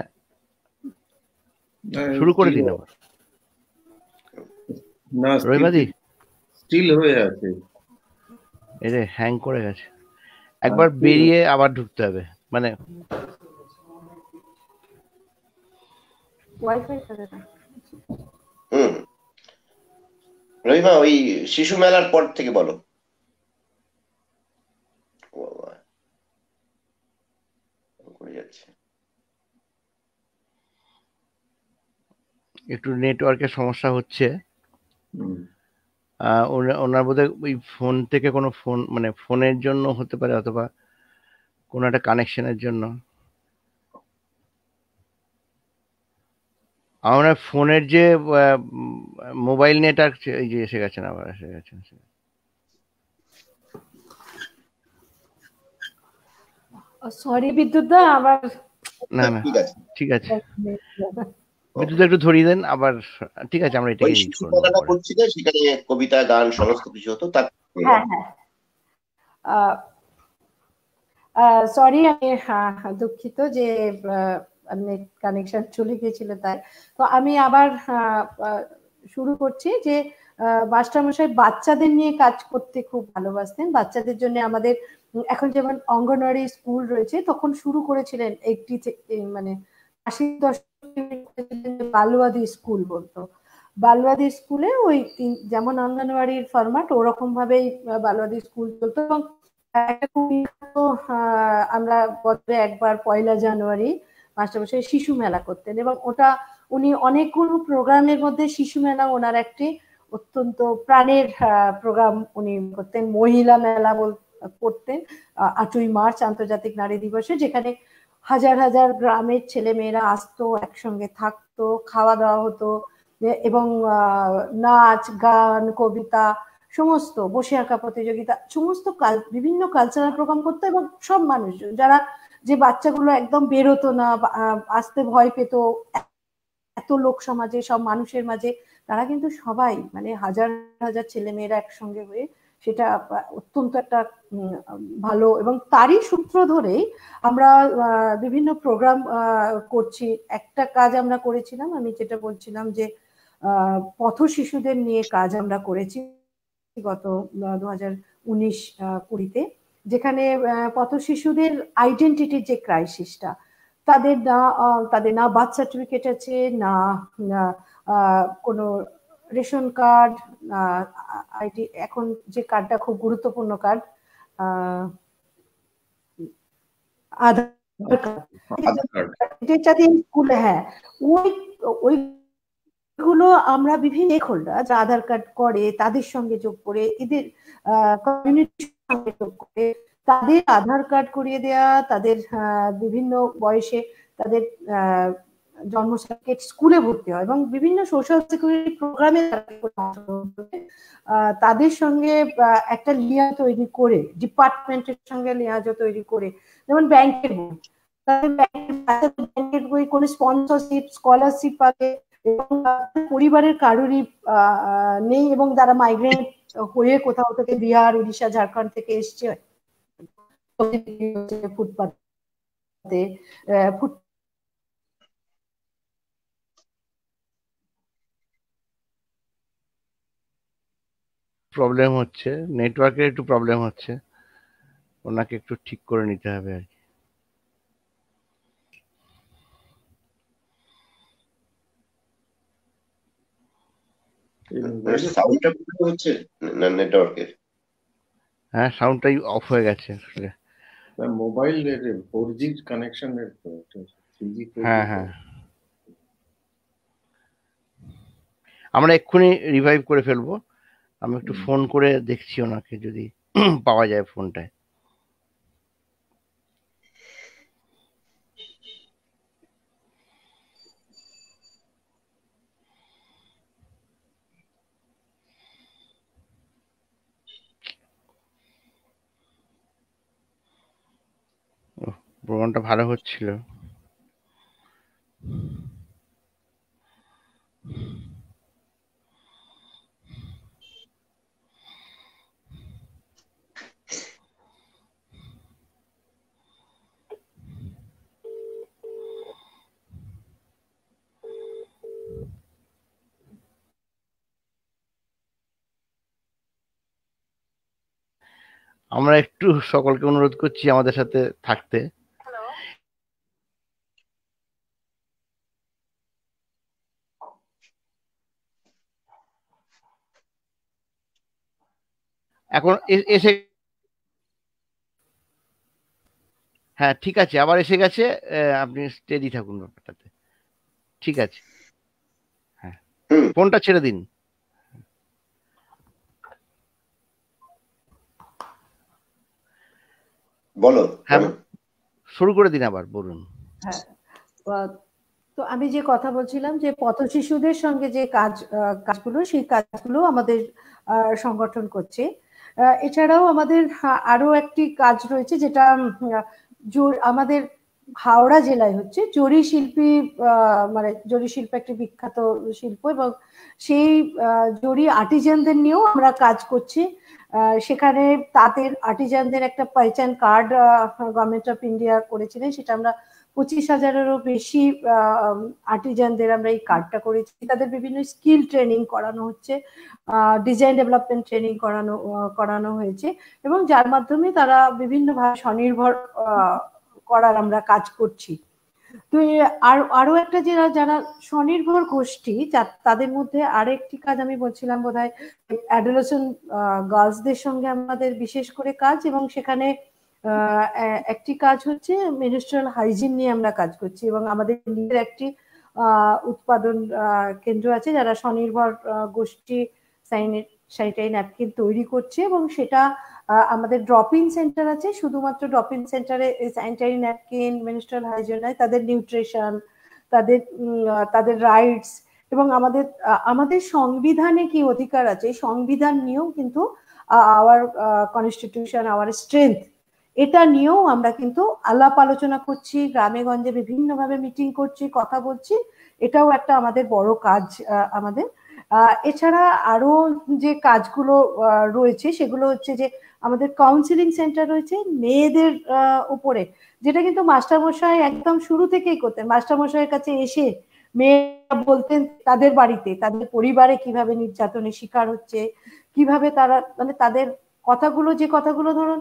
শুরু করে দিন আবার। না, রবিবাদি স্টিল হয়ে আছে, এরে হ্যাং করে গেছে, একবার বেরিয়ে আবার ঢুকতে হবে, মানে ওয়াইফাই করে না। রহিমা, ওই শিশু মেলার পর থেকে বলো। একটু নেটওয়ার্কের সমস্যা হচ্ছে। ওনার বোধহয় ওই ফোন থেকে কোনো ফোন, মানে ফোনের জন্য হতে পারে, অথবা কোনো একটা কানেকশনের জন্য। আমরা ফোনের যে মোবাইল নেটওয়ার্ক, এই যে এসে গেছেন, আবার এসে গেছেন। সরি বিদ্যুৎ দা, আবার না, ঠিক আছে বিদ্যুৎ একটু ধরিয়ে দেন আবার। ঠিক আছে, আমরা এটাকে এডিট করব। সেখানে কবিতা, গান সমস্ত কিছু হতো। হ্যাঁ, সরি, আমি দুঃখিত যে নেট কানেকশন চলে গিয়েছিল তাই। তো আমি আবার শুরু করছি যে মাস্টারমশাই বাচ্চাদের নিয়ে কাজ করতে খুব ভালোবাসতেন। বাচ্চাদের জন্য আমাদের এখন যেমন অঙ্গনওয়াড়ি স্কুল রয়েছে, তখন শুরু করেছিলেন 80 মানে 80 দশকে বালুয়াদি স্কুল বলতো। বালুয়াদি স্কুলে ওই যেমন অঙ্গনওয়াড়ির ফরম্যাট ওরকম ভাবেই বালুয়াদি স্কুল চলতো। এবং আমরা বছরে একবার 1 জানুয়ারি মাস্টারমশাই শিশু মেলা করতেন, এবং ওটা উনি অনেকগুলো প্রোগ্রামের মধ্যে শিশু মেলা ওনার একটি অত্যন্ত প্রাণের প্রোগ্রাম উনি করতেন। মহিলা মেলা করতেন 8ই মার্চ আন্তর্জাতিক নারী দিবসে, যেখানে হাজার হাজার গ্রামের ছেলে মেয়েরা আসতো, একসঙ্গে থাকতো, খাওয়া দাওয়া হতো, এবং নাচ গান কবিতা সমস্ত, বসে আঁকা প্রতিযোগিতা, সমস্ত বিভিন্ন কালচারাল প্রোগ্রাম করতো। এবং সব মানুষজন যারা, যে বাচ্চাগুলো একদম বেরোতো না, আসতে ভয় পেত এত লোক সমাজে, সব মানুষের মাঝে, তারা কিন্তু সবাই মানে হাজার হাজার ছেলে মেয়েরা একসঙ্গে হয়ে সেটা অত্যন্ত একটা ভালো, এবং তারই সূত্র ধরেই আমরা বিভিন্ন প্রোগ্রাম করছি। একটা কাজ আমরা করেছিলাম, আমি যেটা বলছিলাম যে পথ শিশুদের নিয়ে কাজ আমরা করেছি গত 2019-20 যেখানে পথ শিশুদের আইডেন্টিটির যে ক্রাইসিসটা, তাদের না বার্থ সার্টিফিকেট আছে, না কোনো রেশন কার্ড, আইডি, এখন যে কার্ডটা খুব গুরুত্বপূর্ণ কার্ড, আধার কার্ড, যেটা দিয়ে স্কুলে, হ্যাঁ, ওইগুলো আমরা বিভিন্ন হোল্ডার যারা আধার কার্ড করে তাদের সঙ্গে যোগ করে, এদের কমিউনিটির সঙ্গে যোগ করে তাদের আধার কার্ড করিয়ে দেওয়া, তাদের বিভিন্ন বয়সে তাদের জন্ম সার্টিফিকেট, স্কুলে ভর্তি হয়, এবং বিভিন্ন সোশ্যাল সিকিউরিটি প্রোগ্রামে তাদের সঙ্গে একটা লিয়া তৈরি করে, ডিপার্টমেন্টের সঙ্গে লিয়াজো তৈরি করে, যেমন ব্যাংকের বই, ব্যাংকের বই কোনো স্পন্সরশিপ স্কলারশিপ পাবে, এবং পরিবারের কারোরই নেই, এবং যারা মাইগ্রেন্ট হয়ে কোথাও থেকে বিহার উড়িষ্যা ঝাড়খণ্ড থেকে এসছে, ফুটপাতে প্রবলেম হচ্ছে, নেটওয়ার্কের একটু প্রবলেম হচ্ছে, ওনাকে একটু ঠিক করে নিতে হবে আর কি। সাউন্ডটা হচ্ছে না নেটওয়ার্কের? হ্যাঁ, সাউন্ডটাই অফ হয়ে গেছে। মোবাইল 4G কানেকশনের তো, 3G 4G। হ্যাঁ হ্যাঁ, আমরা এক্ষুনি রিভাইভ করে ফেলবো। আমি একটু ফোন করে দেখছি ওনাকে, যদি পাওয়া যায় ফোনটায়। প্রোগ্রামটা ভালো হচ্ছিল। আমরা একটু সকলকে অনুরোধ করছি আমাদের সাথে থাকতে। এখন এসে, হ্যাঁ ঠিক আছে, আবার এসে গেছে। আপনি স্টেডি থাকুন ব্যাপারটাতে, ঠিক আছে। হ্যাঁ, ফোনটা ছেড়ে দিন। বলো। হ্যাঁ, শুরু করে দিন, আবার বলুন। হ্যাঁ, তো আমি যে কথা বলছিলাম যে পথ শিশুদের সঙ্গে যে কাজগুলো, সেই কাজগুলো আমাদের সংগঠন করছে। এছাড়াও আমাদের আরো একটি কাজ রয়েছে, যেটা আমাদের হাওড়া জেলায় হচ্ছে জরি শিল্পী, মানে জরি শিল্প একটি বিখ্যাত শিল্প, এবং সেই জরি আর্টিজানদের নিয়েও আমরা কাজ করছি। সেখানে তাদের আর্টিজানদের একটা পহচান কার্ড গভর্নমেন্ট অফ ইন্ডিয়া করেছিলেন, সেটা আমরা 25,000-এরও বেশি আর্টিজানদের আমরা এই কার্ডটা করেছি। তাদের বিভিন্ন স্কিল ট্রেনিং করানো হচ্ছে, ডিজাইন ডেভেলপমেন্ট ট্রেনিং করানো হয়েছে, এবং যার মাধ্যমে তারা বিভিন্নভাবে স্বনির্ভর করার আমরা কাজ করছি। তো আরো একটা যারা স্বনির্ভর গোষ্ঠী, তাদের মধ্যে আরেকটি কাজ আমি বলছিলাম বোধহয় অ্যাডোলেসেন্ট গার্লসদের সঙ্গে আমাদের বিশেষ করে কাজ, এবং সেখানে একটি কাজ হচ্ছে মেনস্ট্রুয়াল হাইজিন নিয়ে আমরা কাজ করছি, এবং আমাদের নিজের একটি উৎপাদন কেন্দ্র আছে যারা স্বনির্ভর গোষ্ঠী স্যানিটারি ন্যাপকিন তৈরি করছে, এবং সেটা আমাদের ড্রপ ইন সেন্টার আছে। শুধুমাত্র ড্রপ ইন সেন্টারে স্যানিটারি ন্যাপকিন, মেনস্ট্রুয়াল হাইজিন নয়, তাদের নিউট্রিশন, তাদের রাইটস, এবং আমাদের সংবিধানে কি অধিকার আছে সংবিধান নিয়েও কিন্তু আওয়ার কনস্টিটিউশন, আওয়ার স্ট্রেংথ, এটা নিয়েও আমরা কিন্তু আলাপ আলোচনা করছি, গ্রামে গঞ্জে বিভিন্নভাবে মিটিং করছি, কথা বলছি। এটাও একটা আমাদের বড় কাজ আমাদের। এছাড়া আরো যে কাজগুলো রয়েছে সেগুলো হচ্ছে যে আমাদের কাউন্সিলিং সেন্টার রয়েছে মেয়েদের উপরে, যেটা কিন্তু মাস্টারমশাই একদম শুরু থেকেই করতেন। মাস্টারমশাইয়ের কাছে এসে মেয়েরা বলতেন তাদের বাড়িতে, তাদের পরিবারে কিভাবে নির্যাতনের শিকার হচ্ছে, কিভাবে তারা, মানে তাদের যে কথাগুলো ধরুন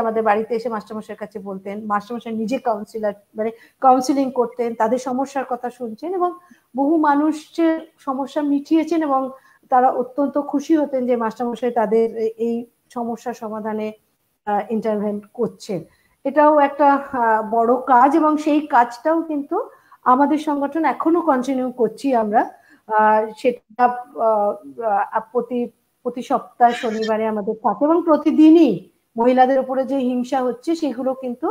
আমাদের বাড়িতে এসে মাস্টারমশাইয়ের কাছে বলতেন, মাস্টারমশাই নিজে কাউন্সিলিং করতেন, তাদের সমস্যার কথা শুনছেন, এবং বহু মানুষের সমস্যা মিটিয়েছেন, এবং তারা অত্যন্ত খুশি হতেন যে মাস্টারমশাই তাদের এই সমস্যার সমাধানে ইন্টারভেন করছেন। এটাও একটা বড় কাজ, এবং সেই কাজটাও কিন্তু আমাদের সংগঠন এখনো কন্টিনিউ করছি আমরা। সেটা প্রতি সপ্তাহ শনিবারে আমাদের থাকে, এবং প্রতিদিনই মহিলাদের উপরে যে হিংসা হচ্ছে সেগুলো কিন্তু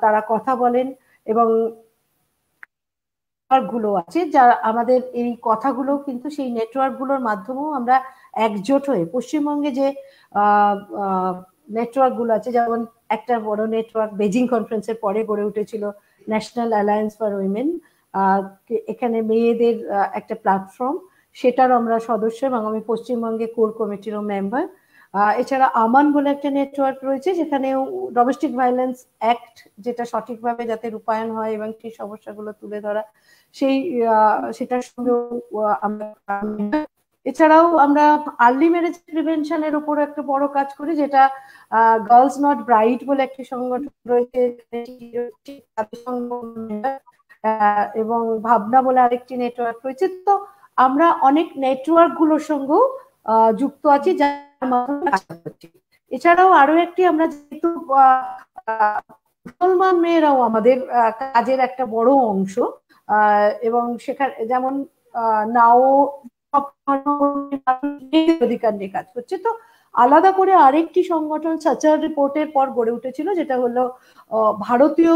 তারা কথা বলেন, এবং গুলো আছে যা আমাদের এই কথাগুলো কিন্তু সেই নেটওয়ার্ক গুলোর মাধ্যমেও আমরা একজোট হয়ে পশ্চিমবঙ্গে যে নেটওয়ার্ক গুলো আছে, যেমন একটা বড় নেটওয়ার্ক বেজিং কনফারেন্সের পরে গড়ে উঠেছিল ন্যাশনাল অ্যালায়েন্স ফর উইমেন, এখানে মেয়েদের একটা প্ল্যাটফর্ম, সেটার আমরা সদস্য, এবং আমি পশ্চিমবঙ্গে কোর কমিটিরও মেম্বার। এছাড়া আমান বলে একটা নেটওয়ার্ক রয়েছে, যেখানে ডোমেস্টিক ভায়োলেন্স অ্যাক্ট যেটা সঠিকভাবে যাতে রূপায়ণ হয় এবং সেই সমস্যাগুলো তুলে ধরা, সেটার সঙ্গে আমরা। এছাড়াও আমরা আর্লি ম্যারেজ প্রিভেনশনের উপর একটা বড় কাজ করি, যেটা গার্লস নট ব্রাইট বলে একটি সংগঠন রয়েছে, এবং ভাবনা বলে আরেকটি নেটওয়ার্ক রয়েছে। তো আমরা অনেক নেটওয়ার্ক গুলোর সঙ্গেও যুক্ত আছি, যার মাধ্যমে কাজ করছি। এছাড়াও আরো একটি, আমরা যেহেতু মুসলমান মেয়েরাও আমাদের কাজের একটা বড় অংশ, এবং সেখানে যেমন নাও অধিকার নিয়ে কাজ করছে। তো আলাদা করে আরেকটি সংগঠন সাচার রিপোর্টের পর গড়ে উঠেছিল, যেটা হলো ভারতীয়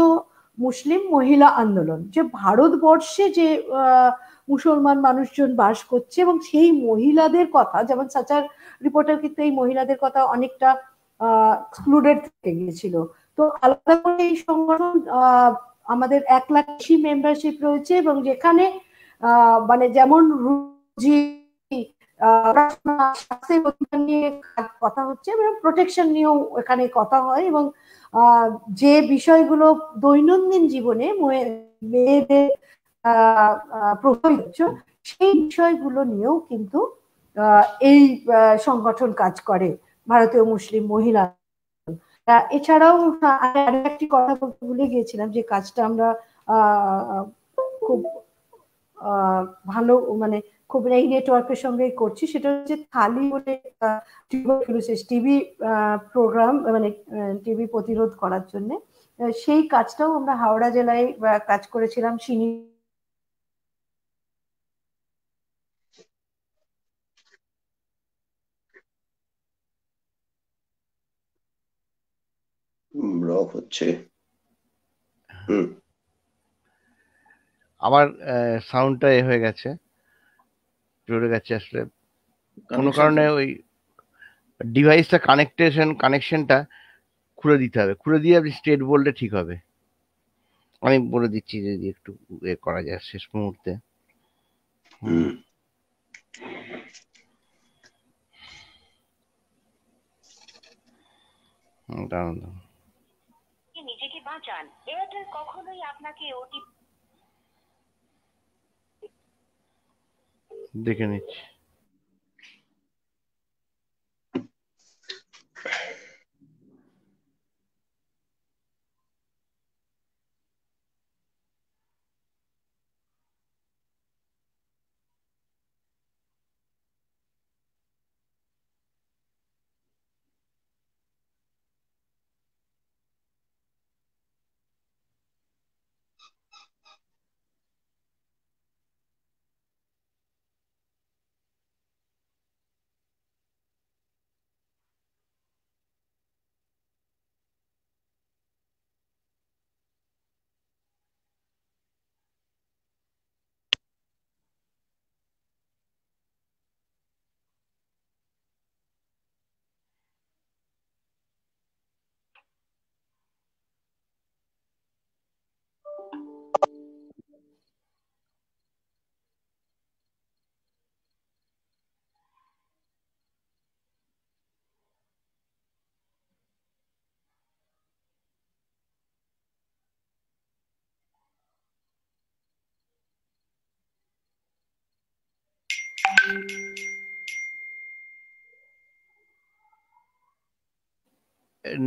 মুসলিম মহিলা আন্দোলন, যে ভারতবর্ষে যে মুসলমান মানুষজন বাস করছে এবং সেই মহিলাদের কথা, যেমন সাচার রিপোর্টের কিন্তু এই মহিলাদের কথা অনেকটা এক্সক্লুডেড থেকে গিয়েছিল। তো আলাদা করে এই সংগঠন আমাদের 1 লাখ বেশি মেম্বারশিপ রয়েছে, এবং যেখানে মানে যেমন রুজি নিয়ে কথা হচ্ছে এবং প্রোটেকশন নিয়েও এখানে কথা হয়, এবং যে বিষয়গুলো দৈনন্দিন জীবনে মেয়েদের প্রভাবিত সেই বিষয়গুলো নিয়েও কিন্তু এই সংগঠন কাজ করে, ভারতীয় মুসলিম মহিলা। এছাড়াও আরো একটি কথা বলতে ভুলে গিয়েছিলাম, যে কাজটা আমরা খুব ভালো, মানে খুব এই নেটওয়ার্কের সঙ্গে করছি, সেটা হচ্ছে থালি বলে টিবি প্রোগ্রাম, মানে টিবি প্রতিরোধ করার জন্য। সেই কাজটাও আমরা হাওড়া জেলায় কাজ করেছিলাম। হচ্ছে আমার সাউন্ডটা হয়ে গেছে, জোরে গেছে আসলে কোনো কারণে ওই ডিভাইসটা কানেকশনটা খুলে দিতে হবে, খুলে দিয়ে আপনি স্টেট বললে ঠিক হবে। আমি বলে দিচ্ছি যদি একটু করা যায় শেষ মুহূর্তে। নিজেকে বাঁচান, এয়ারটেল কখনোই আপনাকে ওটিপি দেখে নিচ্ছি।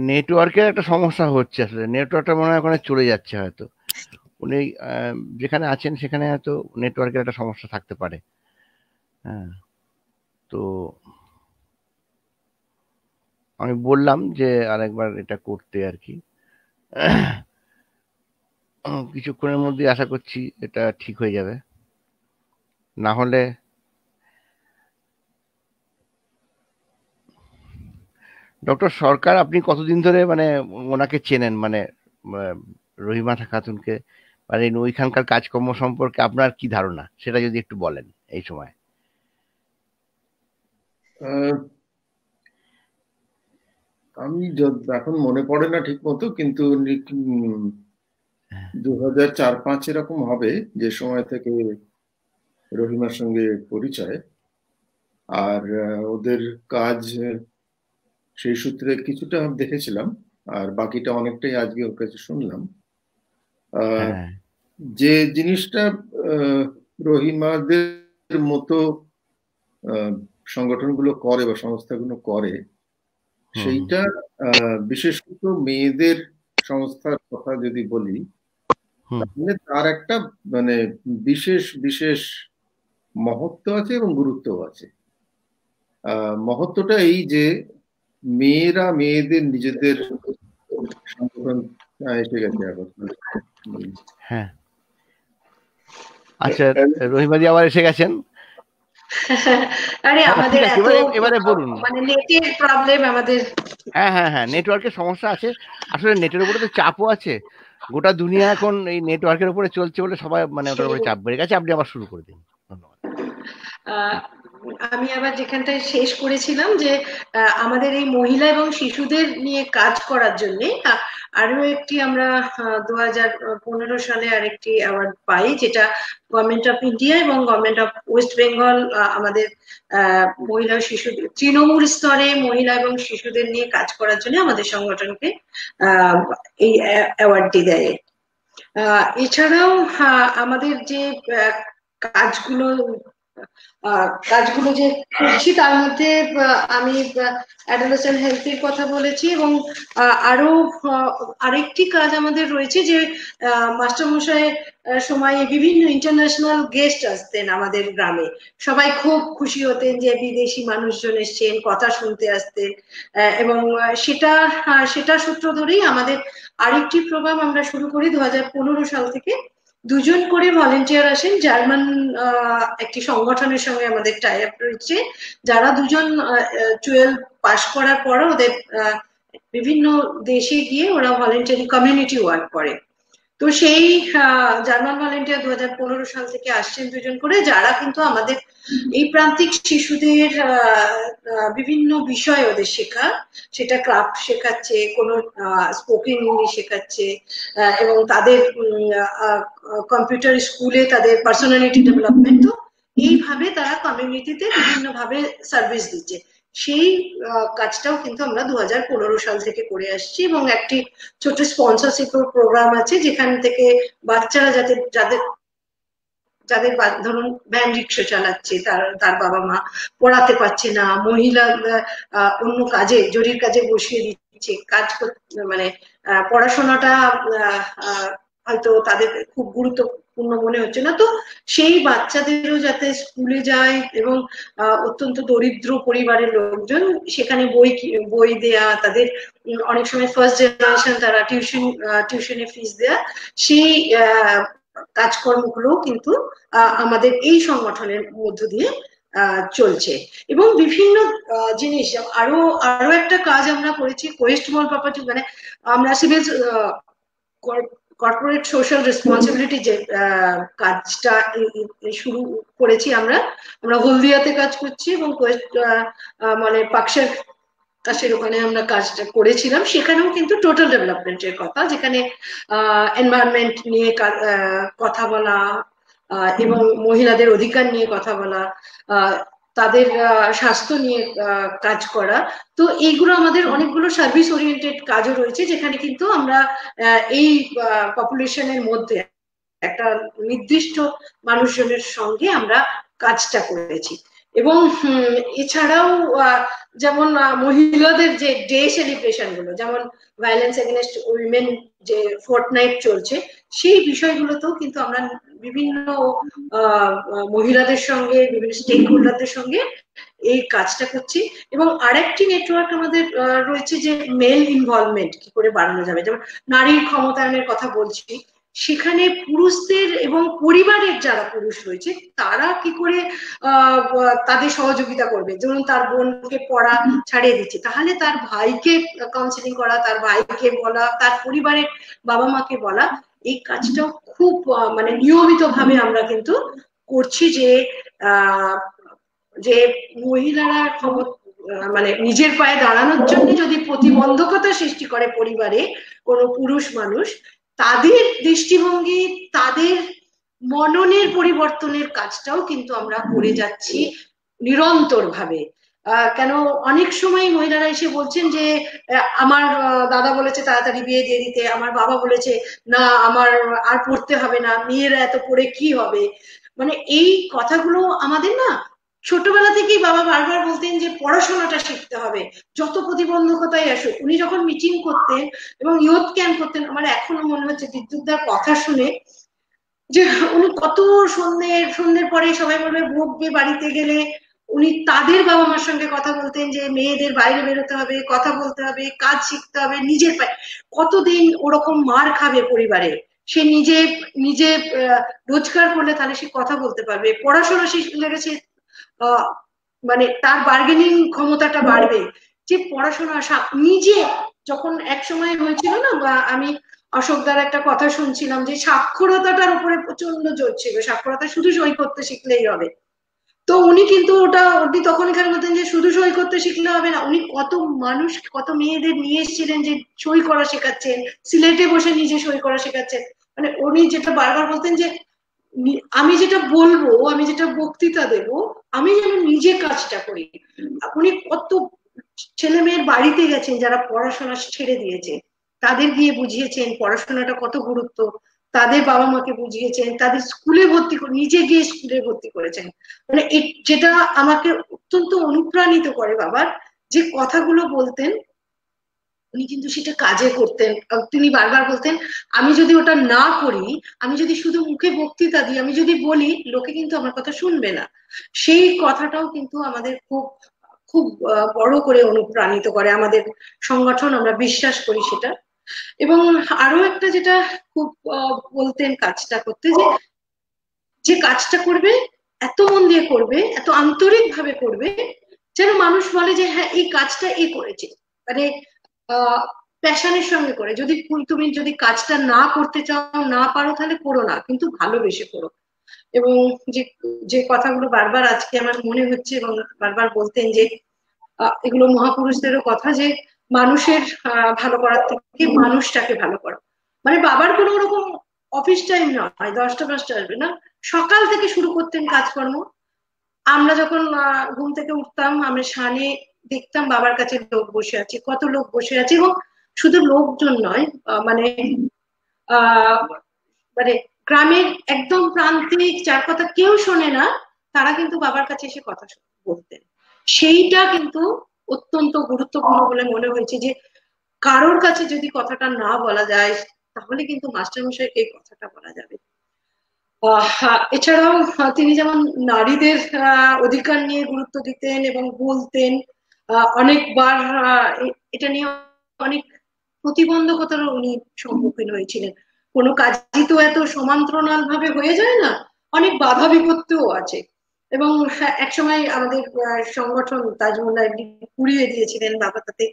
নেটওয়ার্কের একটা সমস্যা হচ্ছে, আসলে নেটওয়ার্কটা মনে হয় ওখানে চলে যাচ্ছে হয়তো। উনি যেখানে আছেন সেখানে হয়তো নেটওয়ার্কের একটা সমস্যা থাকতে পারে। হ্যাঁ, তো আমি বললাম যে আরেকবার এটা করতে আর কি। কিছুক্ষণের মধ্যে আশা করছি এটা ঠিক হয়ে যাবে, না হলে ডক্টর সরকার আপনি কতদিন ধরে মানে ওনাকে চেনেন, মানে রহিমা খাতুনকে, মানে ওইখানকার কাজকর্ম সম্পর্কে আপনার কি ধারণা সেটা যদি একটু বলেন এই সময়। আমি এখন মনে পড়ে না ঠিক মতো, কিন্তু 2004-05 এরকম হবে যে সময় থেকে রহিমার সঙ্গে পরিচয়। আর ওদের কাজ সেই সূত্রে কিছুটা দেখেছিলাম, আর বাকিটা অনেকটাই আজকে ওর কাছে শুনলাম। যে জিনিসটা রহিমাদের মতো সংগঠনগুলো করে বা সংস্থাগুলো করে, সেইটা বিশেষত মেয়েদের সংস্থার কথা যদি বলি, তাহলে তার একটা মানে বিশেষ বিশেষ মহত্ব আছে এবং গুরুত্ব আছে। মহত্বটা এই যে মেয়েরা মেয়েদের নিজেদের সংগঠন এসে গেছে এখন। হ্যাঁ, আচ্ছা, রহিমাদি আবার এসে গেছেন। আরে আমাদের এবারে বলুন, মানে নেটের প্রবলেম আমাদের। হ্যাঁ, নেটওয়ার্কের সমস্যা আছে, আসলে নেটের উপরে তো চাপও আছে। গোটা দুনিয়া এখন এই নেটওয়ার্কের উপরে চলছে বলে সবাই মানে ওটার উপরে চাপ বেড়ে গেছে। আপনি আবার শুরু করে দিন। ধন্যবাদ। আমি আবার যেখানটায় শেষ করেছিলাম যে আমাদের এই মহিলা এবং শিশুদের নিয়ে কাজ করার জন্য আরো একটি আমরা 2015 সালে আরেকটি অ্যাওয়ার্ড পাই, যেটা গভর্নমেন্ট অফ ইন্ডিয়া এবং গভর্নমেন্ট অফ ওয়েস্ট বেঙ্গল আমাদের মহিলা শিশুদের তৃণমূল স্তরে মহিলা এবং শিশুদের নিয়ে কাজ করার জন্য আমাদের সংগঠনকে এই অ্যাওয়ার্ডটি দেয়। এছাড়াও আমাদের যে কাজগুলো যে করছি তার মধ্যে আমি অ্যাডোলেসেন্ট হেলথের কথা বলেছি, এবং আরো আরেকটি কাজ আমাদের রয়েছে যে মাস্টারমশাই সময়ে বিভিন্ন ইন্টারন্যাশনাল গেস্ট আসতেন আমাদের গ্রামে। সবাই খুব খুশি হতেন যে বিদেশি মানুষজন এসছেন, কথা শুনতে আসতেন, এবং সেটা সূত্র ধরেই আমাদের আরেকটি প্রোগ্রাম আমরা শুরু করি 2015 সাল থেকে। 2 জন করে ভলেন্টিয়ার আসেন, জার্মান একটি সংগঠনের সঙ্গে আমাদের টাই আপ রয়েছে, যারা 2 জন 12 পাস করার পর ওদের বিভিন্ন দেশে গিয়ে ওরা ভলেন্টারি কমিউনিটি ওয়ার্ক করে। তো তো সেই জার্মান ভলেন্টিয়ার 2015 সাল থেকে আসছেন দুজন করে, যারা কিন্তু আমাদের এই প্রান্তিক শিশুদের বিভিন্ন বিষয় ওদের শেখা, সেটা ক্রাফট শেখাচ্ছে, কোনো স্পোকেন ইংলিশ শেখাচ্ছে, এবং তাদের কম্পিউটার স্কুলে তাদের পার্সোনালিটি ডেভেলপমেন্ট। তো এইভাবে তারা কমিউনিটিতে বিভিন্ন ভাবে সার্ভিস দিচ্ছে। সেই কাজটাও কিন্তু আমরা 2015 সাল থেকে করে আসছি, এবং একটি ছোট স্পন্সরশিপ প্রোগ্রাম আছে, যেখান থেকে বাচ্চারা যাদের ধরুন ভ্যান রিক্সা চালাচ্ছে, তার বাবা মা পড়াতে পারছে না, মহিলা অন্য কাজে জরির কাজে বসিয়ে দিচ্ছে, কাজ মানে পড়াশোনাটা হয়তো তাদের খুব গুরুত্বপূর্ণ মনে হচ্ছে না, তো সেই বাচ্চাদেরও যাতে স্কুলে যায়, এবং অত্যন্ত দরিদ্র পরিবারের লোকজন সেখানে বই দেয়া, তাদের অনেক সময় ফার্স্ট জেনারেশন তারা টিউশনে ফিস দেয়া, সেই কাজকর্মগুলো কিন্তু আমাদের এই সংগঠনের মধ্য দিয়ে চলছে। এবং বিভিন্ন জিনিস, আরো একটা কাজ আমরা করেছি, কোয়েস্ট মল প্রপার্টি, মানে আমরা সিভিল কর্পোরেট সোশ্যাল রেসপন্সিবিলিটি যে কাজটা শুরু করেছি আমরা হলদিয়াতে কাজ করছি, এবং মানে পাকশার কাছের ওখানে আমরা কাজটা করেছিলাম। সেখানেও কিন্তু টোটাল ডেভেলপমেন্টের কথা, যেখানে এনভায়রনমেন্ট নিয়ে কথা বলা, এবং মহিলাদের অধিকার নিয়ে কথা বলা, তাদের স্বাস্থ্য নিয়ে কাজ করা। তো এইগুলো আমাদের অনেকগুলো সার্ভিস ওরিয়েন্টেড কাজও রয়েছে, যেখানে কিন্তু আমরা এই পপুলেশনের মধ্যে একটা নির্দিষ্ট মানুষজনের সঙ্গে আমরা কাজটা করেছি। এবং এছাড়াও যেমন মহিলাদের যে ডে সেলিব্রেশন গুলো, যেমন ভায়োলেন্স এগেইনস্ট উইমেন যে ফোর্টনাইট চলছে, সেই বিষয়গুলোতেও কিন্তু আমরা বিভিন্ন মহিলাদের সঙ্গে, বিভিন্ন স্টেক হোল্ডারদের সঙ্গে এই কাজটা করছি। এবং আরেকটি নেটওয়ার্ক আমাদের রয়েছে, যে মেল ইনভলভমেন্ট কি করে বাড়ানো যাবে, যেমন নারীর ক্ষমতায়নের কথা বলছি, সেখানে পুরুষদের এবং পরিবারের যারা পুরুষ রয়েছে তারা কি করে তাদের সহযোগিতা করবে। ধরুন তার বোনকে পড়া ছাড়িয়ে দিচ্ছে, তাহলে তার ভাইকে কাউন্সিলিং করা, তার ভাইকে বলা, তার পরিবারের বাবা মাকে বলা, এই কাজটাও খুব মানে নিয়মিত ভাবে আমরা কিন্তু করছি, যে মহিলারা মানে নিজের পায়ে দাঁড়ানোর জন্য যদি প্রতিবন্ধকতা সৃষ্টি করে পরিবারে কোনো পুরুষ মানুষ, তাদের দৃষ্টিভঙ্গি, তাদের মননের পরিবর্তনের কাজটাও কিন্তু আমরা করে যাচ্ছি নিরন্তর ভাবে। কেন অনেক সময় মহিলারা এসে বলছেন যে আমার দাদা বলেছে তাড়াতাড়ি বিয়ে দিয়ে দিতে, আমার বাবা বলেছে না আমার আর পড়তে হবে না, মেয়েরা এত পড়ে কি হবে। মানে এই কথাগুলো আমাদের না ছোটবেলা থেকেই বাবা বারবার বলতেন যে পড়াশোনাটা শিখতে হবে, যত প্রতিবন্ধকতাই আসুক। উনি যখন মিটিং করতেন এবং ইয়ুথ ক্যাম্প করতেন, আমার এখনো মনে হচ্ছে বিদ্যুৎদার কথা শুনে, যে উনি কত সন্ধ্যের পরে সবাই বলবে বকবে বাড়িতে গেলে, উনি তাদের বাবা মার সঙ্গে কথা বলতেন যে মেয়েদের বাইরে বেরোতে হবে, কথা বলতে হবে, কাজ শিখতে হবে, নিজের পায়ে। কতদিন ওরকম মার খাবে পরিবারে, সে নিজে রোজগার করলে তাহলে সে কথা বলতে পারবে, পড়াশোনা শিখলে সে মানে তার বার্গেনিং ক্ষমতাটা বাড়বে, যে পড়াশোনা নিজে। যখন এক সময় হয়েছিল না, বা আমি অশোক দার একটা কথা শুনছিলাম, যে সাক্ষরতাটার উপরে প্রচন্ড জোর ছিল, সাক্ষরতা শুধু সই করতে শিখলেই হবে। তো উনি কিন্তু উনি তখন এখানে বলতেন যে শুধু সই করতে শিখলে হবে না, উনি কত মেয়েদের নিয়ে এসেছিলেন যে সই করা শেখাচ্ছেন, সিলেটে বসে নিজে সই করা শেখাচ্ছেন। মানে উনি যেটা বারবার বলতেন যে আমি যেটা বলবো, আমি যেটা বক্তৃতা দেব, আমি যেন নিজে কাজটা করি। উনি কত ছেলে মেয়ের বাড়িতে গেছেন যারা পড়াশোনা ছেড়ে দিয়েছে, তাদের গিয়ে বুঝিয়েছেন পড়াশোনাটা কত গুরুত্ব, তাদের বাবা মাকে বুঝিয়েছেন, তাদের স্কুলে ভর্তি করে, নিজে গিয়ে স্কুলে ভর্তি করেছেন। মানে যেটা আমাকে অত্যন্ত অনুপ্রাণিত করে বাবার, যে কথাগুলো বলতেন উনি কিন্তু সেটা কাজে করতেন। তিনি বারবার বলতেন আমি যদি ওটা না করি, আমি যদি শুধু মুখে বক্তৃতা দিই, আমি যদি বলি, লোকে কিন্তু আমার কথা শুনবে না। সেই কথাটাও কিন্তু আমাদের খুব খুব বড় করে অনুপ্রাণিত করে আমাদের সংগঠন, আমরা বিশ্বাস করি সেটা। এবং আরো একটা যেটা খুব বলতেন কাজটা করতে, যে কাজটা করবে এত মন দিয়ে করবে, এত আন্তরিক ভাবে করবে, যেন মানুষ বলে যে হ্যাঁ এই কাজটা করেছে। মানে প্যাশনের সঙ্গে করে। তুমি যদি কাজটা না করতে চাও, না পারো, তাহলে করো না, কিন্তু ভালোবেসে করো। এবং যে যে কথাগুলো বারবার আজকে আমার মনে হচ্ছে এবং বারবার বলতেন যে এগুলো মহাপুরুষদেরও কথা, যে মানুষের ভালো করার থেকে মানুষটাকে ভালো করো। মানে বাবার কোনো রকম অফিস টাইম নয় 10টা 5টা আসবে না, সকাল থেকে শুরু করতেন কাজকর্ম। আমরা যখন ঘুম থেকে উঠতাম, আমরা সামনে দেখতাম বাবার কাছে লোক বসে আছে, কত লোক বসে আছে, এবং শুধু লোকজন নয়, মানে আহ মানে গ্রামের একদম প্রান্তিক, যার কথা কেউ শোনে না, তারা কিন্তু বাবার কাছে এসে কথা বলতেন। সেইটা কিন্তু অত্যন্ত গুরুত্বপূর্ণ বলে মনে হয়েছে, যে কারোর কাছে যদি কথাটা না বলা যায়, তাহলে কিন্তু মাস্টারমশাইকে এই কথাটা বলা যাবে। এছাড়াও তিনি যেমন নারীদের অধিকার নিয়ে গুরুত্ব দিতেন এবং বলতেন, অনেকবার এটা নিয়ে অনেক প্রতিবন্ধকতার উনি সম্মুখীন হয়েছিলেন। কোনো কাজই তো এত সমান্তরাল ভাবে হয়ে যায় না, অনেক বাধা বিপত্তিও আছে। এবং একসময় আমাদের সংগঠন তাজমহল পুড়িয়ে দিয়েছিলেন বাবা, তাতে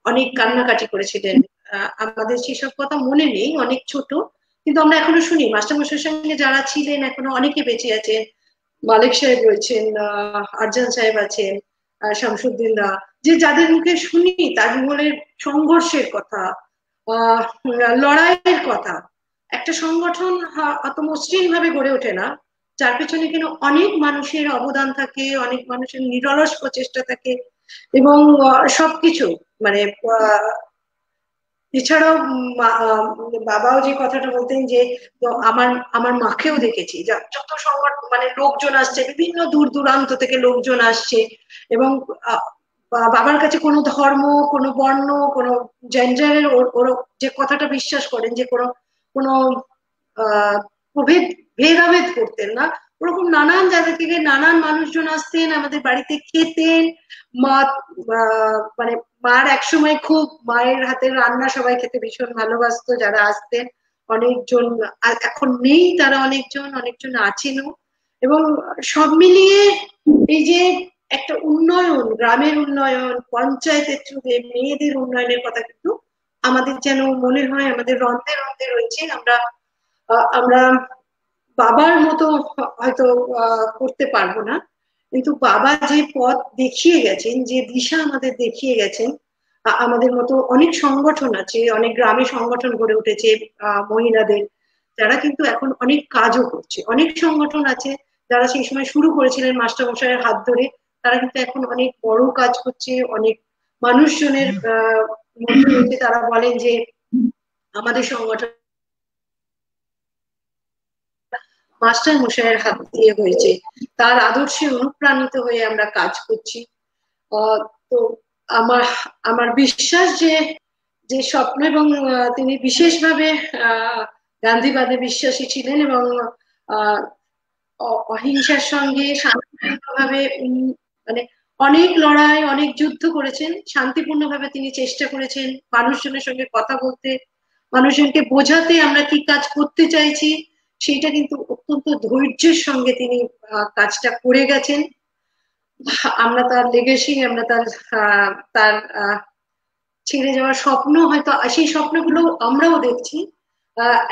অনেক কান্নাকাটি করেছিলেন। আমাদের সেসব কথা মনে নেই, অনেক ছোট, কিন্তু আমরা এখনো শুনি। মাস্টারমশাইয়ের সঙ্গে যারা ছিলেন এখনো অনেকে বেঁচে আছেন, মালিক সাহেব রয়েছেন, আরজান সাহেব আছেন, শামসুদ্দিনরা, যে যাদের মুখে শুনি তাজমহলের সংঘর্ষের কথা, লড়াইয়ের কথা। একটা সংগঠন অত মসৃণ ভাবে গড়ে ওঠে না, যার পেছনে কিন্তু অনেক মানুষের অবদান থাকে, অনেক মানুষের নিরলস প্রচেষ্টা থাকে, এবং সবকিছু মানে এছাড়াও বাবাও যে কথাটা বলতেন, যে আমার আমার মাকেও দেখেছি, যত সংগঠন মানে লোকজন আসছে, বিভিন্ন দূর দূরান্ত থেকে লোকজন আসছে, এবং বাবার কাছে কোনো ধর্ম, কোনো বর্ণ, কোনো জেন্ডারের ওর যে কথাটা বিশ্বাস করেন, যে কোনো কোনো প্রভেদ ভেদাভেদ করতেন না, ওরকম নানান জায়গা থেকে নানান মানুষজন আসতেন আমাদের বাড়িতে, খেতেন। মা মানে মার একসময় খুব, মায়ের হাতের রান্না সবাই খেতে ভীষণ ভালোবাসতো যারা আসতেন। অনেকজন এখন নেই, তারা অনেকজন অনেকজন আছেনও। এবং সব মিলিয়ে এই যে একটা উন্নয়ন, গ্রামের উন্নয়ন, পঞ্চায়েতের থ্রুতে মেয়েদের উন্নয়নের কথা কিন্তু আমাদের যেন মনে হয় আমাদের রন্ধে রন্ধে রয়েছে। আমরা আমরা বাবার মতো হয়তো করতে পারবো না, কিন্তু বাবা যে পথ দেখিয়ে গেছেন, যে দিশা আমাদের দেখিয়ে গেছেন, আমাদের মতো অনেক সংগঠন আছে, অনেক গ্রামে সংগঠন গড়ে উঠেছে মহিলাদের, যারা কিন্তু এখন অনেক কাজও করছে। অনেক সংগঠন আছে যারা সেই সময় শুরু করেছিলেন মাস্টারমশাইয়ের হাত ধরে, তারা কিন্তু এখন অনেক বড় কাজ করছে, অনেক মানুষজনের মধ্যে রয়েছে। তারা বলেন যে আমাদের সংগঠন মাস্টার মশাইয়ের হাত দিয়ে হয়েছে, তার আদর্শে অনুপ্রাণিত হয়ে আমরা কাজ করছি। তো আমার আমার বিশ্বাস যে যে স্বপ্ন, এবং তিনি বিশেষভাবে গান্ধীবাদে বিশ্বাসী ছিলেন, এবং অহিংসার সঙ্গে শান্তিপূর্ণভাবে মানে অনেক লড়াই, অনেক যুদ্ধ করেছেন, শান্তিপূর্ণভাবে তিনি চেষ্টা করেছেন মানুষজনের সঙ্গে কথা বলতে, মানুষজনকে বোঝাতে আমরা কি কাজ করতে চাইছি। সেইটা কিন্তু অত্যন্ত ধৈর্যের সঙ্গে তিনি কাজটা করে গেছেন। আমরা তার লেগেসি, আমরা তার তার ছেড়ে যাওয়ার স্বপ্ন, হয়তো সেই স্বপ্নগুলো আমরাও দেখছি।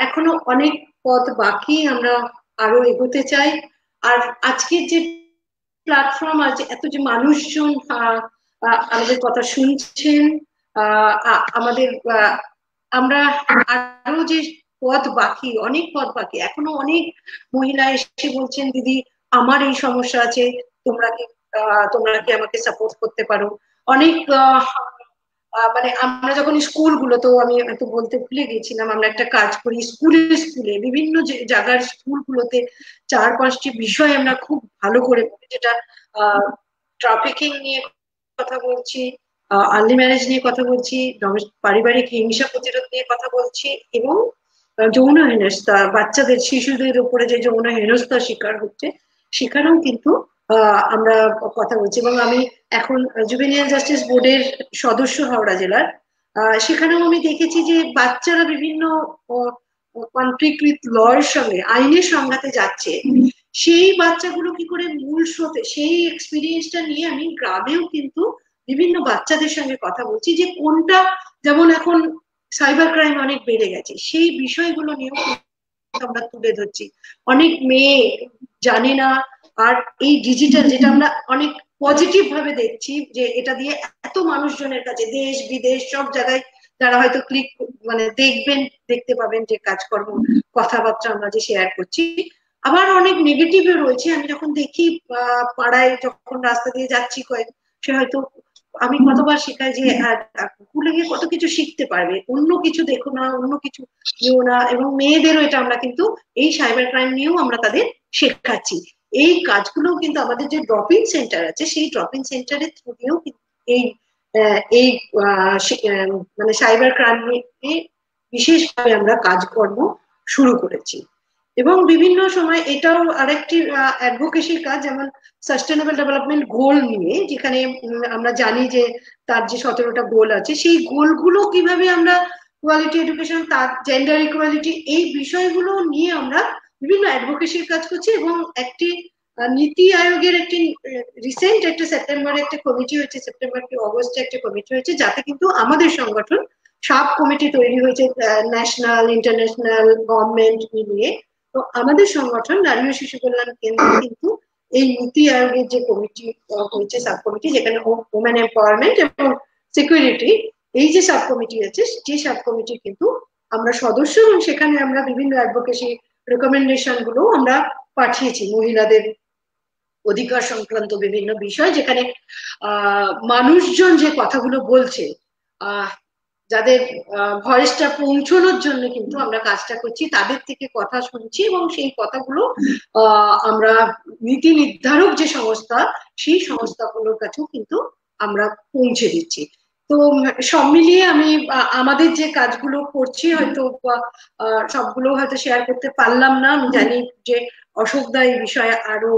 এখনো অনেক পথ বাকি, আমরা আরো এগোতে চাই। আর আজকের যে প্ল্যাটফর্ম আছে, এত যে মানুষজন আমাদের কথা শুনছেন, আমাদের আমরা আরো যে পথ বাকি, অনেক পথ বাকি, এখনো অনেক মহিলা এসে বলছেন দিদি আমার এই সমস্যা আছে, তোমরা কি আমাকে সাপোর্ট করতে পারো। অনেক মানে আমরা যখন স্কুলগুলোতেও, আমি একটু বলতে ভুলে গেছিলাম, আমরা একটা কাজ করি স্কুলে বিভিন্ন জায়গার স্কুলগুলোতে 4-5টি বিষয় আমরা খুব ভালো করে, যেটা ট্রাফিকিং নিয়ে কথা বলছি, আর্লি ম্যারেজ নিয়ে কথা বলছি, পারিবারিক হিংসা প্রতিরোধ নিয়ে কথা বলছি, এবং যৌন হেনস্থা, বাচ্চাদের শিশুদের উপরে যে যৌন হেনস্থার শিকার হচ্ছে, সেখানেও কিন্তু আমরা কথা বলছি। এবং আমি এখন জুভেনিয়াল জাস্টিস বোর্ডের সদস্য হাওড়া জেলার, সেখানেও আমি দেখেছি যে বাচ্চারা বিভিন্ন কন্ট্রিক্ট লয়ের সঙ্গে, আইনের সংঘাতে যাচ্ছে। সেই বাচ্চাগুলো কি করে মূল স্রোতে, সেই এক্সপিরিয়েন্সটা নিয়ে আমি গ্রামেও কিন্তু বিভিন্ন বাচ্চাদের সঙ্গে কথা বলছি, যে কোনটা, যেমন এখন সাইবার ক্রাইম অনেক বেড়ে গেছে, সেই বিষয়গুলো নিয়েও আমরা তুলে ধরছি। অনেক মেয়ে জানে না, আর এই ডিজিটাল যেটা আমরা অনেক পজিটিভ ভাবে দেখছি যে এটা দিয়ে এত মানুষজনের কাছে দেশ বিদেশ সব জায়গায় যারা হয়তো ক্লিক মানে দেখবেন, দেখতে পাবেন যে কাজকর্ম কথাবার্তা আমরা যে শেয়ার করছি। আবার অনেক নেগেটিভও রয়েছে। আমি যখন দেখি পাড়ায় যখন রাস্তা দিয়ে যাচ্ছি সে হয়তো, আমি কতবার শেখাই যে স্কুলে গিয়ে কত কিছু শিখতে পারবে, অন্য কিছু দেখো না, অন্য কিছু নিও না। এবং মেয়েদেরও এটা আমরা কিন্তু এই সাইবার ক্রাইম নিয়েও আমরা তাদের শেখাচ্ছি। এই কাজগুলো কিন্তু আমাদের যে ড্রপিং সেন্টার আছে সেই ড্রপিং সেন্টারের থ্রু দিয়েও এই এই মানে সাইবার ক্রাইম নিয়ে বিশেষভাবে আমরা কাজকর্ম শুরু করেছি। এবং বিভিন্ন সময় এটাও আরেকটি অ্যাডভোকেসির কাজ, যেমন সাস্টেনেবল ডেভেলপমেন্ট গোল নিয়ে, যেখানে আমরা জানি যে তার যে 17টা গোল আছে, সেই গোলগুলো কিভাবে আমরা কোয়ালিটি এডুকেশন, তার জেন্ডার ইকুয়ালিটি, এই বিষয়গুলো নিয়ে আমরা বিভিন্ন অ্যাডভোকেসির কাজ করছি। এবং একটি নীতি আয়োগের একটি রিসেন্ট একটা সেপ্টেম্বরে একটা কমিটি হয়েছে, সেপ্টেম্বর কি অগস্টে একটা কমিটি হয়েছে, যাতে কিন্তু আমাদের সংগঠন সাব কমিটি তৈরি হয়েছে ন্যাশনাল ইন্টারন্যাশনাল গভর্নমেন্ট মিলিয়ে। তো আমাদের সংগঠন নারী ও শিশু কল্যাণ কেন্দ্র কিন্তু এই নীতি আয়োগের যে কমিটি হয়েছে, সাব কমিটি, যেখানে ওমেন এম্পাওয়ারমেন্ট এবং সিকিউরিটি, এই যে সাব কমিটি আছে, যে সাব কমিটি কিন্তু আমরা সদস্য, এবং সেখানে আমরা বিভিন্ন অ্যাডভোকেসি রেকমেন্ডেশন গুলো আমরা পাঠিয়েছি মহিলাদের অধিকার সংক্রান্ত বিভিন্ন বিষয়, যেখানে মানুষজন যে কথাগুলো বলছে, যাদের ভয়েসটা পৌঁছানোর জন্য কিন্তু আমরা কাজটা করছি, তাদের থেকে কথা শুনছি এবং সেই কথাগুলো আমরা নীতি নির্ধারক যে সংস্থা, সেই সংস্থাগুলোর কাছেও কিন্তু আমরা পৌঁছে দিচ্ছি। তো সব মিলিয়ে আমি আমাদের যে কাজগুলো করছি হয়তো সবগুলো হয়তো শেয়ার করতে পারলাম না। আমি জানি যে অশোক দা এই বিষয়ে আরো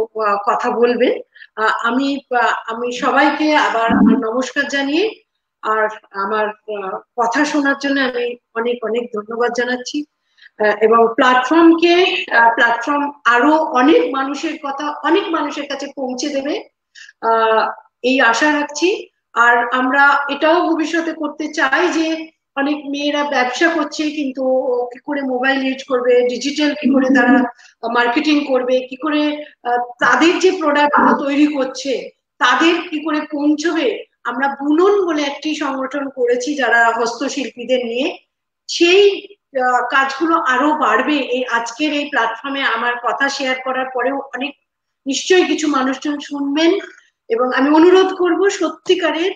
কথা বলবেন। আমি সবাইকে আবার নমস্কার জানিয়ে আর আমার কথা শোনার জন্য আমি অনেক অনেক ধন্যবাদ জানাচ্ছি। এবং প্ল্যাটফর্ম আরো অনেক মানুষের কথা অনেক মানুষের কাছে পৌঁছে দেবে এই আশা রাখছি। আর আমরা এটাও ভবিষ্যতে করতে চাই যে অনেক মেয়েরা ব্যবসা করছে, কিন্তু কি করে মোবাইল ইউজ করবে, ডিজিটাল কি করে তারা মার্কেটিং করবে, কি করে তাদের যে প্রোডাক্ট তৈরি করছে তাদের কি করে পৌঁছবে। আমরা বুনন বলে একটি সংগঠন করেছি যারা হস্তশিল্পীদের নিয়ে, সেই কাজগুলো আরো বাড়বে। এই আজকের এই প্ল্যাটফর্মে আমার কথা শেয়ার করার পরেও অনেক নিশ্চয়ই কিছু মানুষজন শুনবেন, এবং আমি অনুরোধ করব সত্যিকারের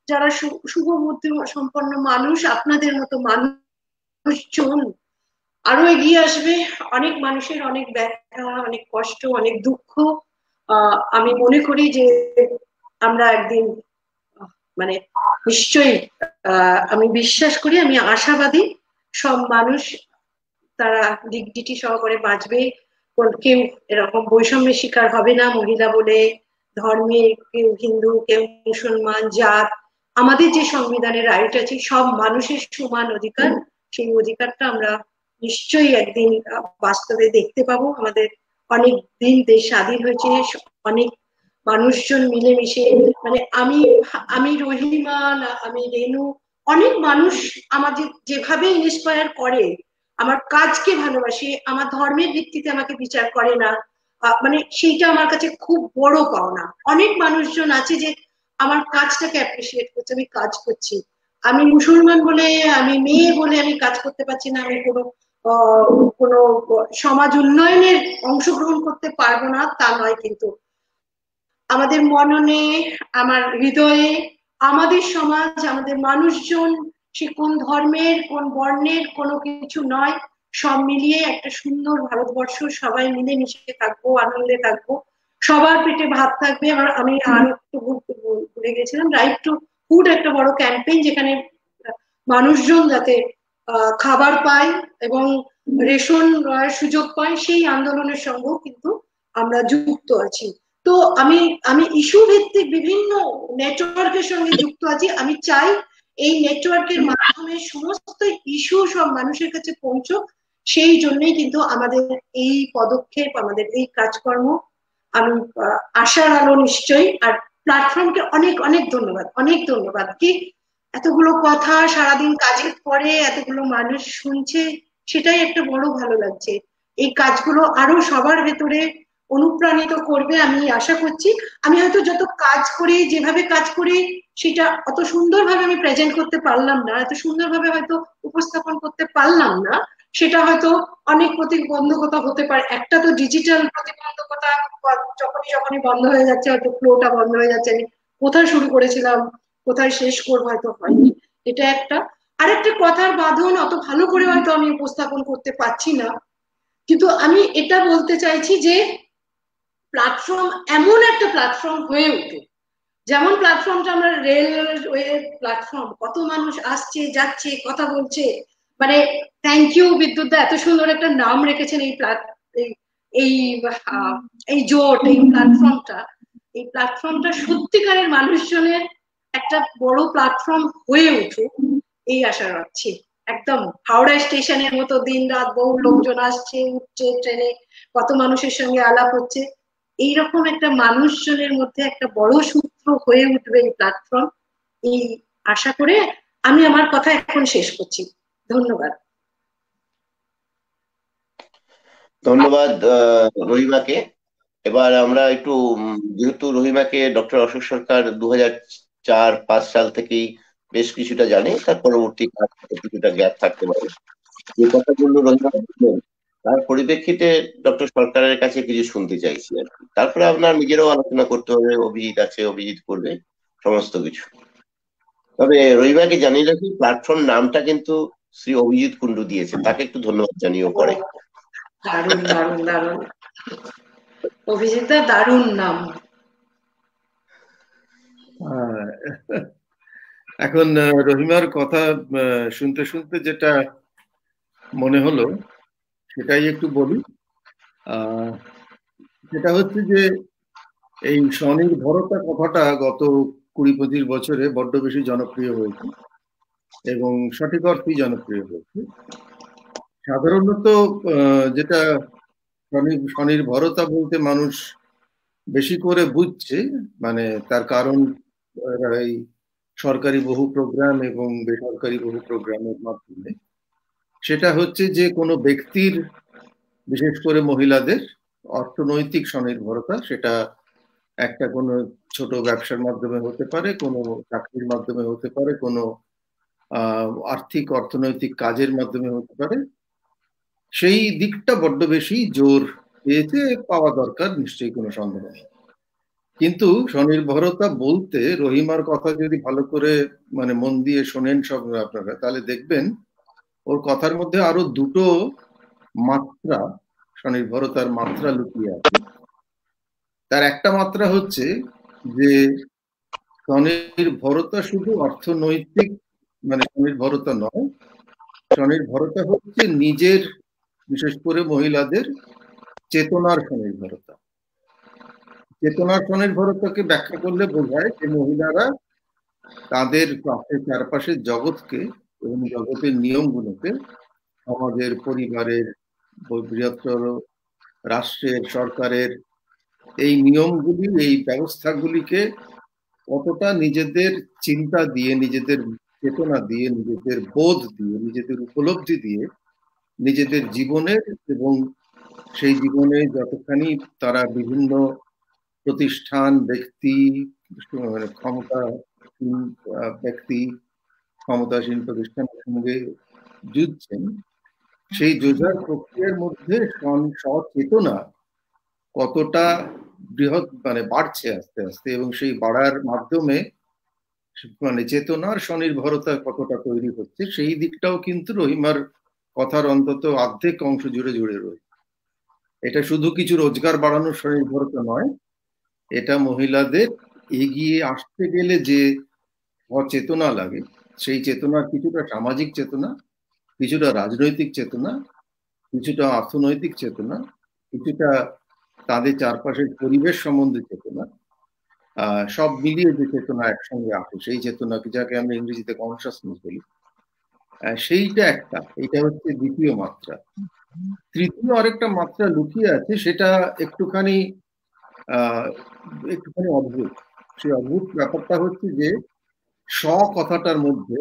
যারা শুভ বুদ্ধি সম্পন্ন মানুষ, আপনাদের মতো মানুষজন আরো এগিয়ে আসবে। অনেক মানুষের অনেক ব্যথা, অনেক কষ্ট, অনেক দুঃখ, আমি মনে করি যে আমরা একদিন মানে নিশ্চয়ই আমি বিশ্বাস করি, আমি আশাবাদী, সব মানুষ তারা ডিগনিটি সহকারে বাঁচবে, কেউ এরকম বৈষম্যের শিকার হবে না। মহিলা বলে, ধর্মে কেউ হিন্দু, কেউ মুসলমান, জাত, আমাদের যে সংবিধানের রাইট আছে সব মানুষের সমান অধিকার, সেই অধিকারটা আমরা নিশ্চয়ই একদিন বাস্তবে দেখতে পাবো। আমাদের অনেক দিন দেশ স্বাধীন হয়েছে, অনেক মানুষজন মিলেমিশে, মানে আমি রহিমা, আমি রেনু, অনেক মানুষ আমাদের যেভাবে ইন্সপায়ার করে, আমার কাজকে ভালোবাসে, আমার ধর্মের ভিত্তিতে আমাকে বিচার করে না, মানে সেইটা আমার কাছে খুব বড় পাওনা। অনেক মানুষজন আছে যে আমার কাজটাকে অ্যাপ্রিসিয়েট করছে, আমি কাজ করছি, আমি মুসলমান বলে, আমি মেয়ে বলে আমি কাজ করতে পারছি না, আমি কোনো সমাজ উন্নয়নের অংশগ্রহণ করতে পারবো না তা নয়, কিন্তু আমাদের মননে, আমার হৃদয়ে, আমাদের সমাজ, আমাদের মানুষজন, সে কোন ধর্মের কোন বর্ণের কোনো কিছু নয়, সব মিলিয়ে একটা সুন্দর ভারতবর্ষ, সবাই মিলে মিশে থাকবো, আনন্দে থাকবো, সবার পেটে ভাত থাকবে। আমি আর একটু ভুলে গেছিলাম, রাইট টু ফুড একটা বড় ক্যাম্পেইন, যেখানে মানুষজন যাতে খাবার পায় এবং রেশন সুযোগ পায়, সেই আন্দোলনের সঙ্গেও কিন্তু আমরা যুক্ত আছি। তো আমি ইস্যু ভিত্তিক বিভিন্ন নেটওয়ার্কের সঙ্গে যুক্ত আছি। আমি চাই এই নেটওয়ার্কের মাধ্যমে সমস্ত ইস্যু সব মানুষের কাছে পৌঁছক, সেই জন্যই কিন্তু আমাদের এই পদক্ষেপ, আমাদের এই কাজকর্ম। আমি আশার আলো নিশ্চয়ই। আর প্ল্যাটফর্মকে অনেক অনেক ধন্যবাদ, অনেক ধন্যবাদ। কি এতগুলো কথা সারাদিন কাজের পরে এতগুলো মানুষ শুনছে, সেটাই একটা বড় ভালো লাগছে। এই কাজগুলো আরো সবার ভেতরে অনুপ্রাণিত করবে আমি আশা করছি। আমি হয়তো যত কাজ করি, যেভাবে কাজ করি, সেটা অত সুন্দরভাবে আমি প্রেজেন্ট করতে পারলাম না, এত সুন্দরভাবে হয়তো উপস্থাপন করতে পারলাম না। সেটা হয়তো অনেক প্রতিবন্ধকতা হতে পারে। একটা তো ডিজিটাল প্রতিবন্ধকতা, যখনই যখনই বন্ধ হয়ে যাচ্ছে, হয়তো ফ্লোটা বন্ধ হয়ে যাচ্ছে, আমি কোথায় শুরু করেছিলাম কোথায় শেষ করবো হয়তো হয়নি, এটা একটা। আরেকটা কথার বাঁধন, অত ভালো করে হয়তো আমি উপস্থাপন করতে পারছি না, কিন্তু আমি এটা বলতে চাইছি যে প্ল্যাটফর্ম, এমন একটা প্ল্যাটফর্ম হয়ে উঠুক, যেমন প্ল্যাটফর্মটা আমরা রেলওয়ে প্ল্যাটফর্ম, কত মানুষ আসছে যাচ্ছে কথা বলছে। মানে থ্যাংক ইউ বিদ্যুৎ দা, এত সুন্দর একটা নাম রেখেছেন এই এই জোট, এই প্ল্যাটফর্মটা। এই প্ল্যাটফর্মটা সত্যিকারের মানুষজনের একটা বড় প্ল্যাটফর্ম হয়ে উঠুক, এই আশা রাখছি। একদম হাওড়া স্টেশনের মতো দিন রাত বহু লোকজন আসছে উঠছে ট্রেনে, কত মানুষের সঙ্গে আলাপ হচ্ছে। এইরকম একটা মানুষজনের মধ্যে একটা বড় সূত্র হয়ে উঠবে এই প্ল্যাটফর্ম, এই আশা করে আমি আমার কথা এখন শেষ করছি। ধন্যবাদ। ধন্যবাদ রহিমাকে। এবার আমরা একটু যেহেতু রহিমাকে ডক্টর অশোক সরকার 2004-5 সাল থেকেই বেশ কিছুটা জানে, তার পরবর্তী কিছুটা গ্যাপ থাকতে পারে। যে কথাগুলো রহিমা বললেন তার পরিপ্রেক্ষিতে ডক্টর সরকারের কাছে কিছু শুনতে চাইছি আর কি। তারপরে আপনার নিজেরও আলোচনা করতে হবে, অভিজিৎ আছে, অভিজিৎ করবে সমস্ত কিছু। তবে রহিমাকে জানিয়ে রাখি, প্ল্যাটফর্ম নামটা কিন্তু শ্রী অভিজিৎ কুন্ডু দিয়েছে, তাকে একটু ধন্যবাদ জানিয়েও পরে। দারুণ দারুণ দারুণ, অভিজিৎ দা দারুণ নাম। এখন রহিমার কথা শুনতে শুনতে যেটা মনে হলো সেটাই একটু বলি। সেটা হচ্ছে যে এই স্বনির্ভরতা কথাটা গত 20-25 বছরে বড্ড বেশি জনপ্রিয় হয়েছে এবং সঠিক অর্থেই জনপ্রিয় হয়েছে। সাধারণত যেটা স্বনির্ভরতা বলতে মানুষ বেশি করে বুঝছে, মানে তার কারণ এই সরকারি বহু প্রোগ্রাম এবং বেসরকারি বহু প্রোগ্রামের মাধ্যমে, সেটা হচ্ছে যে কোনো ব্যক্তির, বিশেষ করে মহিলাদের অর্থনৈতিক স্বনির্ভরতা, সেটা একটা কোনো ছোট ব্যবসার মাধ্যমে হতে পারে, কোনো চাকরির মাধ্যমে হতে পারে, কোনো আর্থিক অর্থনৈতিক কাজের মাধ্যমে হতে পারে। সেই দিকটা বড্ড বেশি জোর পেয়েছে, পাওয়া দরকার, নিশ্চয়ই কোনো সন্দেহ নেই। কিন্তু স্বনির্ভরতা বলতে রহিমার কথা যদি ভালো করে মানে মন দিয়ে শোনেন সব আপনারা, তাহলে দেখবেন ওর কথার মধ্যে আরো দুটো মাত্রা, স্বনির্ভরতার মাত্রা লুকিয়ে আছে। তার একটা মাত্রা হচ্ছে যে স্বনির্ভরতা শুধু অর্থনৈতিক মানে স্বনির্ভরতা নয়, স্বনির্ভরতা হচ্ছে নিজের, বিশেষ করে মহিলাদের চেতনার স্বনির্ভরতা। চেতনার স্বনির্ভরতাকে ব্যাখ্যা করলে বোঝায় যে মহিলারা তাদের চারপাশের জগৎকে এবং জগতের নিয়মগুলোকে, সমাজের, পরিবারের, বৃহত্তর রাষ্ট্রের, সরকারের এই নিয়মগুলি, এই ব্যবস্থাগুলিকে কতটা নিজেদের চিন্তা দিয়ে, নিজেদের চেতনা দিয়ে, নিজেদের বোধ দিয়ে, নিজেদের উপলব্ধি দিয়ে নিজেদের জীবনের এবং সেই জীবনে যতখানি তারা বিভিন্ন প্রতিষ্ঠান, ব্যক্তি, ক্ষমতাসীন ব্যক্তি, ক্ষমতাসীন প্রতিষ্ঠানের সঙ্গে যুদ্ধছেন, সেই যোদ্ধার প্রক্রিয়ার মধ্যে সচেতনা কতটা বৃহৎ মানে বাড়ছে আস্তে আস্তে, এবং সেই বাড়ার মাধ্যমে মানে চেতনার স্বনির্ভরতা কতটা তৈরি হচ্ছে, সেই দিকটাও কিন্তু রহিমার কথার অন্তত অর্ধেক অংশ জুড়ে জুড়ে রয়েছে। এটা শুধু কিছু রোজগার বাড়ানোর স্বনির্ভরতা নয়, এটা মহিলাদের এগিয়ে আসতে গেলে যে চেতনা লাগে, সেই চেতনার কিছুটা সামাজিক চেতনা, কিছুটা রাজনৈতিক চেতনা, কিছুটা অর্থনৈতিক চেতনা, কিছুটা তাদের চারপাশের পরিবেশ সম্বন্ধে চেতনা, সব মিলিয়ে যে চেতনা একসঙ্গে আসে, সেই চেতনাকে, যাকে আমরা ইংরেজিতে কনসাসনেস বলি, সেইটা একটা। এটা হচ্ছে দ্বিতীয় মাত্রা। তৃতীয় আরেকটা মাত্রা লুকিয়ে আছে, সেটা একটুখানি অদ্ভুত। সেই অদ্ভুত ব্যাপারটা হচ্ছে যে স কথাটার মধ্যে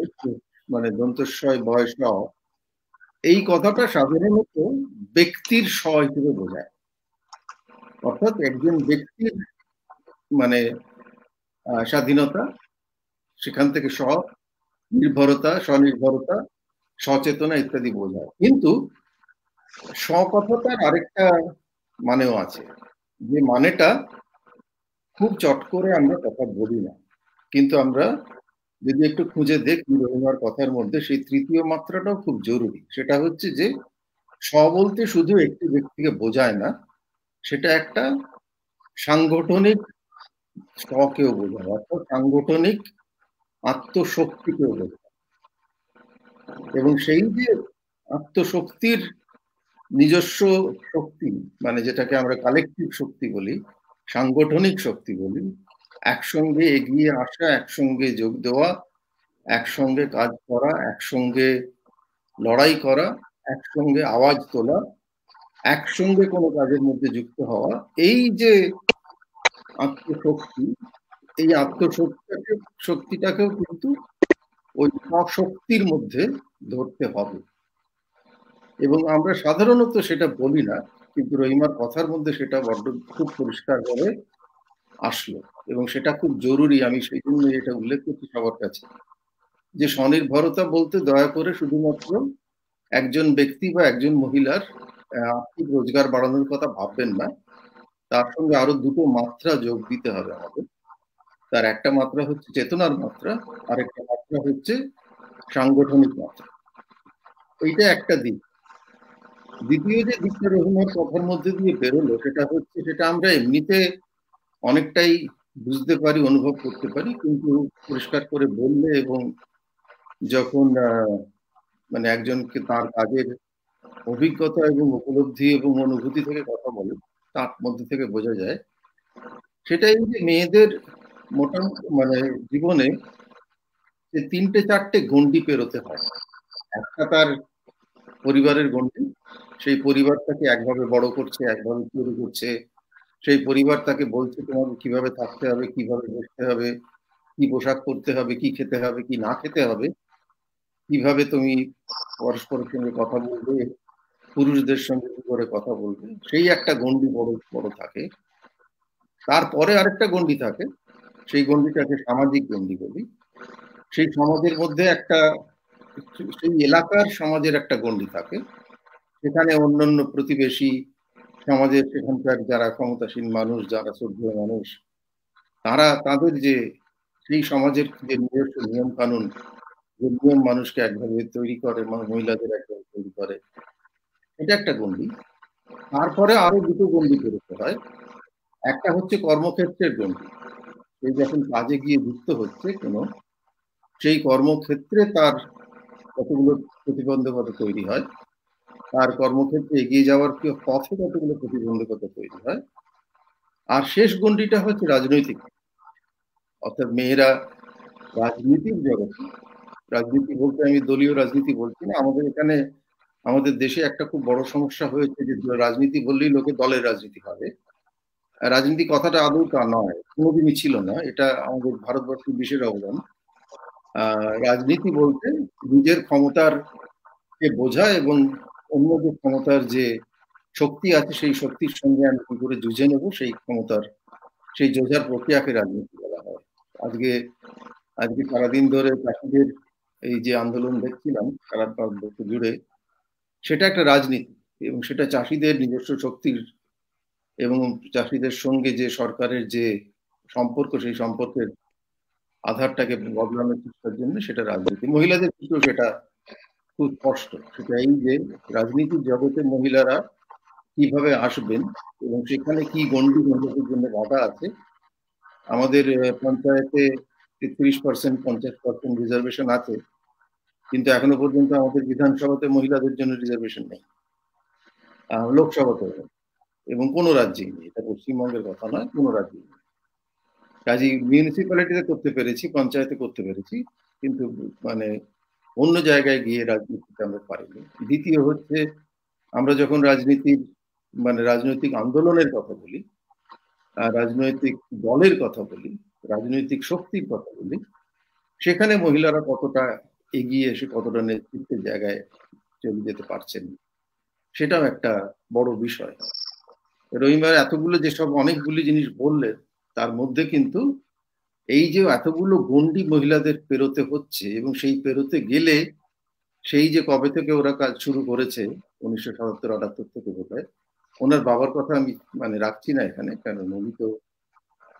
মানে দন্তস্বয় বয় স, এই কথাটা সাধারণত ব্যক্তির স হিসেবে বোঝায়। অর্থাৎ একজন ব্যক্তির মানে স্বাধীনতা, সেখান থেকে নির্ভরতা, স্বনির্ভরতা, সচেতনা ইত্যাদি বোঝায়। কিন্তু স কথাটার আরেকটা মানেও আছে, যে মানেটা খুব চট করে আমরা কথা বলি না, কিন্তু আমরা যদি একটু খুঁজে দেখি রহিমার কথার মধ্যে সেই তৃতীয় মাত্রাটাও খুব জরুরি। সেটা হচ্ছে যে স বলতে শুধু একটি ব্যক্তিকে বোঝায় না, সেটা একটা সাংগঠনিক স্তকেও বোঝায়, অর্থাৎ সাংগঠনিক আত্মশক্তিকেও বোঝায়। এবং সেই যে আত্মশক্তির নিজস্ব শক্তি, মানে যেটাকে আমরা কালেকটিভ শক্তি বলি, সাংগঠনিক শক্তি বলি, একসঙ্গে এগিয়ে আসা, একসঙ্গে যোগ দেওয়া, একসঙ্গে কাজ করা, একসঙ্গে লড়াই করা, একসঙ্গে আওয়াজ তোলা, একসঙ্গে কোনো কাজের মধ্যে যুক্ত হওয়া, এই যে আত্মশক্তি, এই শক্তিটাকেও কিন্তু ওই শক্তির মধ্যে ধরতে হবে। এবং আমরা সাধারণত সেটা বলি না, কিন্তু রহিমার কথার মধ্যে সেটা বড্ড খুব পরিষ্কার করে আসলো, এবং সেটা খুব জরুরি। আমি সেই জন্য এটা উল্লেখ করছি সবার কাছে, যে স্বনির্ভরতা বলতে দয়া করে শুধুমাত্র একজন ব্যক্তি বা একজন মহিলার আর্থিক রোজগার বাড়ানোর কথা ভাববেন না, তার সঙ্গে আরো দুটো মাত্রা যোগ দিতে হবে আমাদের। তার একটা মাত্রা হচ্ছে চেতনার মাত্রা, আর একটা মাত্রা হচ্ছে সাংগঠনিক মাত্রা। এইটা একটা দিক। দ্বিতীয় যে দিকটা রহিমার কথার মধ্যে দিয়ে বেরোলো, সেটা হচ্ছে, সেটা আমরা এমনিতে অনেকটাই বুঝতে পারি, অনুভব করতে পারি, কিন্তু পরিষ্কার করে বললে এবং যখন মানে একজনকে তার কাজের অভিজ্ঞতা এবং উপলব্ধি এবং অনুভূতি থেকে কথা বলে, তার মধ্যে থেকে বোঝা যায়, সেটাই যে মেয়েদের মোটামুটি মানে জীবনে যে 3-4টে গণ্ডি পেরোতে হয়। একটা তার পরিবারের গণ্ডি, সেই পরিবার তাকে একভাবে বড় করছে, একভাবে তৈরি করছে, সেই পরিবার তাকে বলছে তোমাকে কিভাবে থাকতে হবে, কিভাবে বসতে হবে, কি পোশাক পরতে হবে, কি খেতে হবে, কি না খেতে হবে, কিভাবে তুমি পরস্পরের সঙ্গে কথা বলবে, পুরুষদের সঙ্গে কি করে কথা বলবে, সেই একটা গণ্ডি বড় বড় থাকে। তারপরে আরেকটা গণ্ডি থাকে, সেই গণ্ডিটাকে সামাজিক গণ্ডি বলি। সেই সমাজের মধ্যে একটা, সেই এলাকার সমাজের একটা গণ্ডি থাকে, সেখানে অন্যান্য প্রতিবেশী সমাজের, সেখানকার যারা ক্ষমতাসীন মানুষ, যারা শ্রদ্ধেয় মানুষ, তারা তাদের যে সেই সমাজের যে নিজস্ব নিয়ম কানুন, যে নিয়ম মানুষকে একভাবে তৈরি করে, মহিলাদের একভাবে তৈরি করে, এটা একটা গণ্ডি। তারপরে আরো দুটো গণ্ডি বেরোতে হয়। একটা হচ্ছে কর্মক্ষেত্রের গণ্ডি, সেই যখন কাজে গিয়ে যুক্ত হচ্ছে কোনো, সেই কর্মক্ষেত্রে তার কতগুলো প্রতিবন্ধকতা তৈরি হয়, তার কর্মক্ষেত্রে এগিয়ে যাওয়ার পথে কতগুলো প্রতিবন্ধকতা তৈরি হয়। আর শেষ গণ্ডিটা হচ্ছে রাজনৈতিক, অর্থাৎ মেয়েরা রাজনীতির জগতে, রাজনীতি বলতে আমি দলীয় রাজনীতি বলছি না, আমাদের এখানে আমাদের দেশে একটা খুব বড় সমস্যা হয়েছে যে রাজনীতি বললেই লোকে দলের রাজনীতি হবে। রাজনীতি কথাটা আদৌ তা নয়, কোনোদিনই ছিল না, এটা আমাদের ভারতবর্ষের বিশেষ অবদান। রাজনীতি বলতে নিজের ক্ষমতার কে বোঝায় এবং অন্য যে ক্ষমতার যে শক্তি আছে, সেই শক্তির সঙ্গে আমি কি করে যুঝে নেব, সেই ক্ষমতার, সেই যোঝার প্রক্রিয়াকে রাজনীতি বলা হয়। আজকে সারাদিন ধরে চাষিদের এই যে আন্দোলন দেখছিলাম সারা ভারতবর্ষ জুড়ে, সেটা একটা রাজনীতি, এবং সেটা চাষিদের নিজস্ব শক্তির এবং চাষিদের সঙ্গে যে সরকারের যে সম্পর্ক, সেই সম্পর্কের আধারটাকে বদলানোর চেষ্টার জন্য সেটা রাজনীতি। মহিলাদের ক্ষেত্রেও সেটা খুব স্পষ্ট, সেটা এই যে রাজনীতির জগতে মহিলারা কিভাবে আসবেন এবং সেখানে কি গণ্ডি মহিলাদের জন্য বাধা আছে। আমাদের পঞ্চায়েতে 33%, 50% রিজার্ভেশন আছে, কিন্তু এখনো পর্যন্ত আমাদের বিধানসভাতে মহিলাদের জন্য রিজার্ভেশন নেই, লোকসভাতেও নেই, এবং কোনো রাজ্যেই নেই। এটা পশ্চিমবঙ্গের কথা নয়, কোনো রাজ্যেই নেই। কাজেই মিউনিসিপ্যালিটিতে করতে পেরেছি, পঞ্চায়েতে করতে পেরেছি, কিন্তু মানে অন্য জায়গায় গিয়ে রাজনীতিতে আমরা পারিনি। দ্বিতীয় হচ্ছে, আমরা যখন রাজনীতির মানে রাজনৈতিক আন্দোলনের কথা বলি, রাজনৈতিক দলের কথা বলি, রাজনৈতিক শক্তির কথা বলি, সেখানে মহিলারা কতটা এগিয়ে এসে কতটা নেতৃত্বের জায়গায় চলে যেতে পারছেন, সেটাও একটা বড় বিষয়। রহিমার এতগুলো যেসব অনেকগুলি জিনিস বললেন, তার মধ্যে কিন্তু এই যে এতগুলো গণ্ডি মহিলাদের পেরোতে হচ্ছে, এবং সেই পেরোতে গেলে সেই যে কবে থেকে ওরা কাজ শুরু করেছে, 1977-78 থেকে বোধহয়, ওনার বাবার কথা আমি মানে রাখছি না এখানে, কারণ উনি তো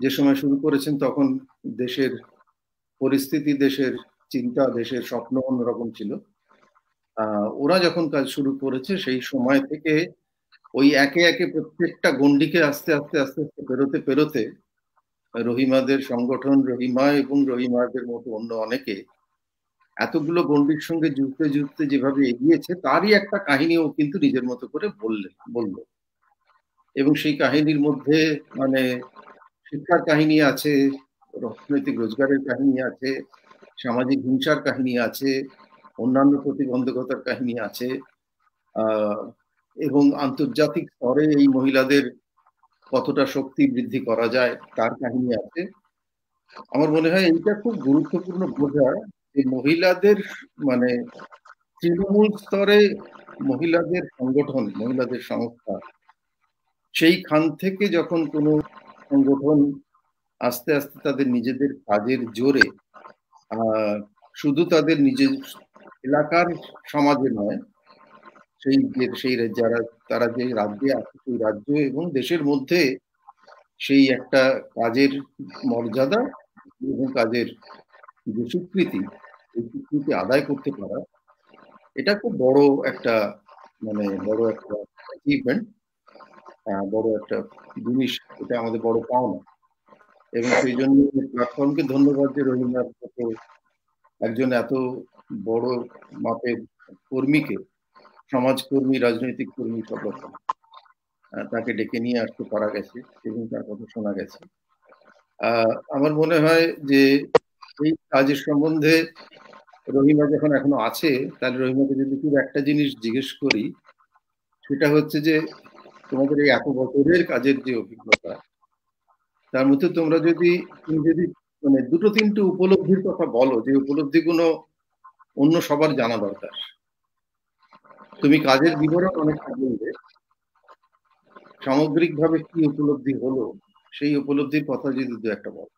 যে সময় শুরু করেছেন তখন দেশের পরিস্থিতি, দেশের চিন্তা, দেশের স্বপ্ন অন্যরকম ছিল। ওরা যখন কাজ শুরু করেছে সেই সময় থেকে ওই একে একে প্রত্যেকটা গণ্ডিকে আস্তে আস্তে আস্তে আস্তে পেরোতে পেরোতে রহিমাদের সংগঠন, রহিমা এবং রহিমাদের মতো অন্য অনেকে এতগুলো গণ্ডির সঙ্গে যুক্তে যুক্তে যেভাবে এগিয়েছে, তারই একটা কাহিনী ও কিন্তু নিজের মতো করে বললো। এবং সেই কাহিনীর মধ্যে মানে শিক্ষার কাহিনী আছে, অর্থনৈতিক রোজগারের কাহিনী আছে, সামাজিক হিংসার কাহিনী আছে, অন্যান্য প্রতিবন্ধকতার কাহিনী আছে, এবং আন্তর্জাতিক স্তরে এই মহিলাদের কতটা শক্তি বৃদ্ধি করা যায় তার কাহিনী আছে। আমার মনে হয় এইটা খুব গুরুত্বপূর্ণ বোঝা, যে মহিলাদের মানে তৃণমূল স্তরে মহিলাদের সংগঠন, মহিলাদের সংস্থা, সেইখান থেকে যখন কোনো সংগঠন আস্তে আস্তে তাদের নিজেদের কাজের জোরে শুধু তাদের নিজের এলাকার সমাজে নয়, সেই যারা তারা যে রাজ্যে আছে সেই রাজ্য এবং দেশের মধ্যে সেই একটা কাজের মর্যাদা এবং কাজের যে স্বীকৃতি, এই স্বীকৃতি আদায় করতে পারা, এটা খুব বড় একটা মানে বড় একটা অ্যাচিভমেন্ট, বড় একটা জিনিস, এটা আমাদের বড় পাওনা। এবং সেই জন্য প্ল্যাটফর্মকে ধন্যবাদ যে রহিমার মতো একজন এত বড় মাপের কর্মীকে, সমাজকর্মী, রাজনৈতিক কর্মী সব রকম, তাকে ডেকে নিয়ে আসতে পারা গেছে এবং তার কথা শোনা গেছে। আমার মনে হয় যে এই কাজের সম্বন্ধে রহিমা যখন এখনো আছে, তাহলে রহিমাকে যদি খুব একটা জিনিস জিজ্ঞেস করি, সেটা হচ্ছে যে তোমাদের এই এত বছরের কাজের যে অভিজ্ঞতা, তার মধ্যে তুমি যদি মানে দুটো তিনটে উপলব্ধির কথা বলো, যে উপলব্ধিগুলো অন্য সবার জানা দরকার। তুমি কাজের বিবরণ অনেকটা বলবে, সামগ্রিকভাবে কি উপলব্ধি হলো সেই উপলব্ধির কথা যদি দু একটা বলো।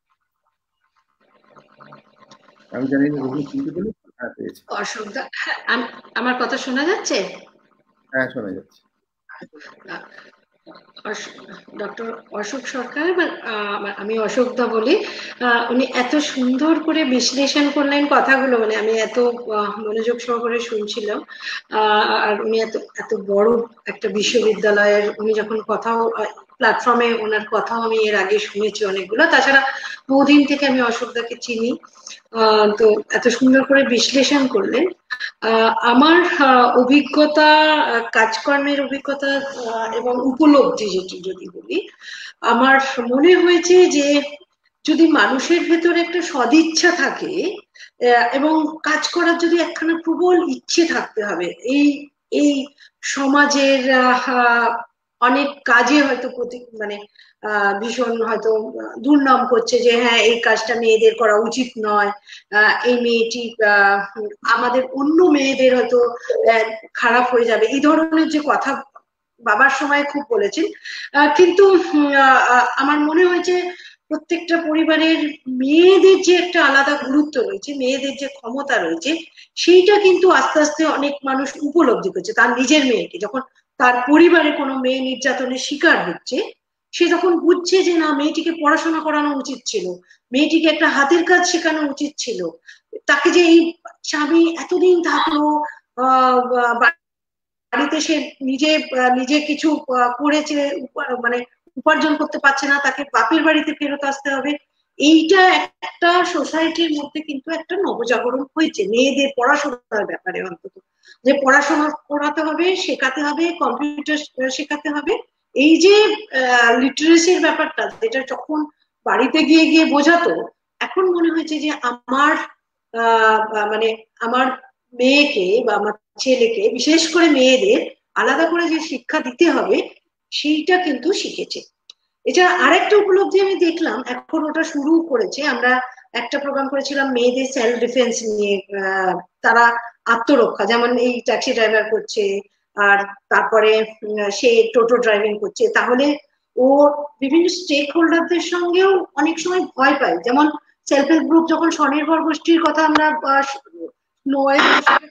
আমি জানি না রহিম শুনতে পেলে। হ্যাঁ, পেয়েছি। অশোকদা, আমার কথা শোনা যাচ্ছে? হ্যাঁ, শোনা যাচ্ছে। ডক্টর অশোক সরকার, আমি অশোকদা বলি, উনি এত সুন্দর করে বিশ্লেষণ করলেন কথাগুলো, মানে আমি এত মনোযোগ সহকারে শুনছিলাম। আর উনি এত বড় একটা বিশ্ববিদ্যালয়ের, উনি যখন কথাও প্ল্যাটফর্মে ওনার কথাও আমি এর আগে শুনেছি অনেকগুলো, তাছাড়া বহুদিন থেকে আমি অশোকদাকে চিনি। তো এত সুন্দর করে বিশ্লেষণ করলেন। আমার অভিজ্ঞতা, কাজকর্মের অভিজ্ঞতা এবং উপলব্ধি যেটি যদি বলি, আমার মনে হয়েছে যে যদি মানুষের ভেতরে একটা সদিচ্ছা থাকে এবং কাজ করার যদি একখানা প্রবল ইচ্ছে থাকতে হবে, এই সমাজের অনেক কাজে হয়তো মানে ভীষণ হয়তো দুর্নাম করছে যে হ্যাঁ এই কাজটা মেয়েদের করা উচিত নয়, এই মেয়েটি আমাদের অন্য মেয়েদের হয়তো খারাপ হয়ে যাবে, এই ধরনের যে কথা বাবার সময় খুব বলেছেন। কিন্তু আমার মনে হয়েছে প্রত্যেকটা পরিবারের মেয়েদের যে একটা আলাদা গুরুত্ব রয়েছে, মেয়েদের যে ক্ষমতা রয়েছে, সেইটা কিন্তু আস্তে আস্তে অনেক মানুষ উপলব্ধি করছে। তার নিজের মেয়েকে যখন তার পরিবারে কোনো মেয়ে নির্যাতনের শিকার হচ্ছে, সে যখন বুঝছে যে না, মেয়েটিকে পড়াশোনা করানো উচিত ছিল, মেয়েটিকে একটা হাতের কাজ শেখানো উচিত ছিল, তাকে যে এই স্বামী এতদিন থাকলো বাড়িতে, সে নিজে কিছু করেছে, মানে উপার্জন করতে পারছে না, তাকে বাপের বাড়িতে ফেরত আসতে হবে, এইটা একটা সোসাইটির মধ্যে কিন্তু একটা নবজাগরণ হয়েছে মেয়েদের পড়াশোনার ব্যাপারে। অন্তত যে পড়াশোনা করাতে হবে, শেখাতে হবে, কম্পিউটার শেখাতে হবে, এই যে লিটারেসির ব্যাপারটা, যেটা যখন বাড়িতে গিয়ে গিয়ে বোঝাতো, এখন মনে হয়েছে যে আমার মানে আমার মেয়েকে বা আমার ছেলেকে, বিশেষ করে মেয়েদের আলাদা করে যে শিক্ষা দিতে হবে, সেইটা কিন্তু শিখেছে। এছাড়া আরেকটা উপলব্ধি আমি দেখলাম, এখন ওটা শুরু করেছে, আমরা একটা প্রোগ্রাম করেছিলাম মেয়েদের সেলফ ডিফেন্স নিয়ে, তারা আত্মরক্ষা, যেমন এই ট্যাক্সি ড্রাইভার করছে, আর তারপরে সে টোটো ড্রাইভিং করছে, তাহলে ও বিভিন্ন স্টেক হোল্ডারদের সঙ্গেও অনেক সময় ভয় পায়। যেমন সেলফ হেল্প গ্রুপ যখন স্বনির্ভর গোষ্ঠীর কথা আমরা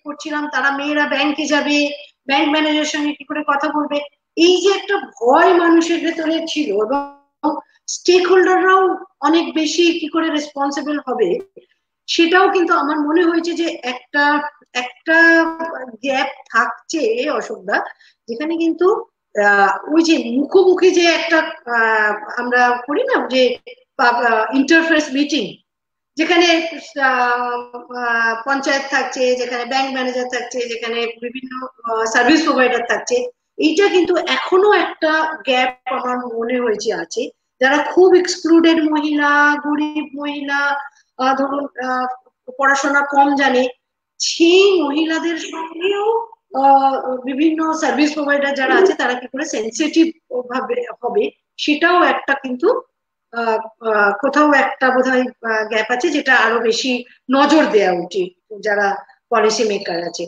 করছিলাম, তারা মেয়েরা ব্যাংকে যাবে, ব্যাংক ম্যানেজারের সঙ্গে কি করে কথা বলবে, এই যে একটা ভয় মানুষের ভেতরে ছিল, এবং স্টেক হোল্ডাররাও অনেক বেশি কি করে রেসপন্সিবল হবে, সেটাও কিন্তু আমার মনে হয়েছে যে একটা একটা গ্যাপ থাকছে অশোকদা, যেখানে কিন্তু ওই যে মুখোমুখি যে একটা আমরা করি না যে ইন্টারফেস মিটিং, যেখানে পঞ্চায়েত থাকছে, যেখানে ব্যাংক ম্যানেজার থাকছে, যেখানে বিভিন্ন সার্ভিস প্রোভাইডার থাকছে, এইটা কিন্তু এখনো একটা গ্যাপ আমার মনে হয়েছে আছে। যারা খুব এক্সক্লুডেড মহিলা, গরিব মহিলা, ধরুন পড়াশোনা কম জানে, সেই মহিলাদের সঙ্গেও বিভিন্ন সার্ভিস প্রোভাইডার যারা আছে তারা কি করে সেন্সিটিভ ভাবে হবে, সেটাও একটা কিন্তু কোথাও একটা বোধহয় গ্যাপ আছে, যেটা আরো বেশি নজর দেওয়া উচিত যারা পলিসি মেকার আছে।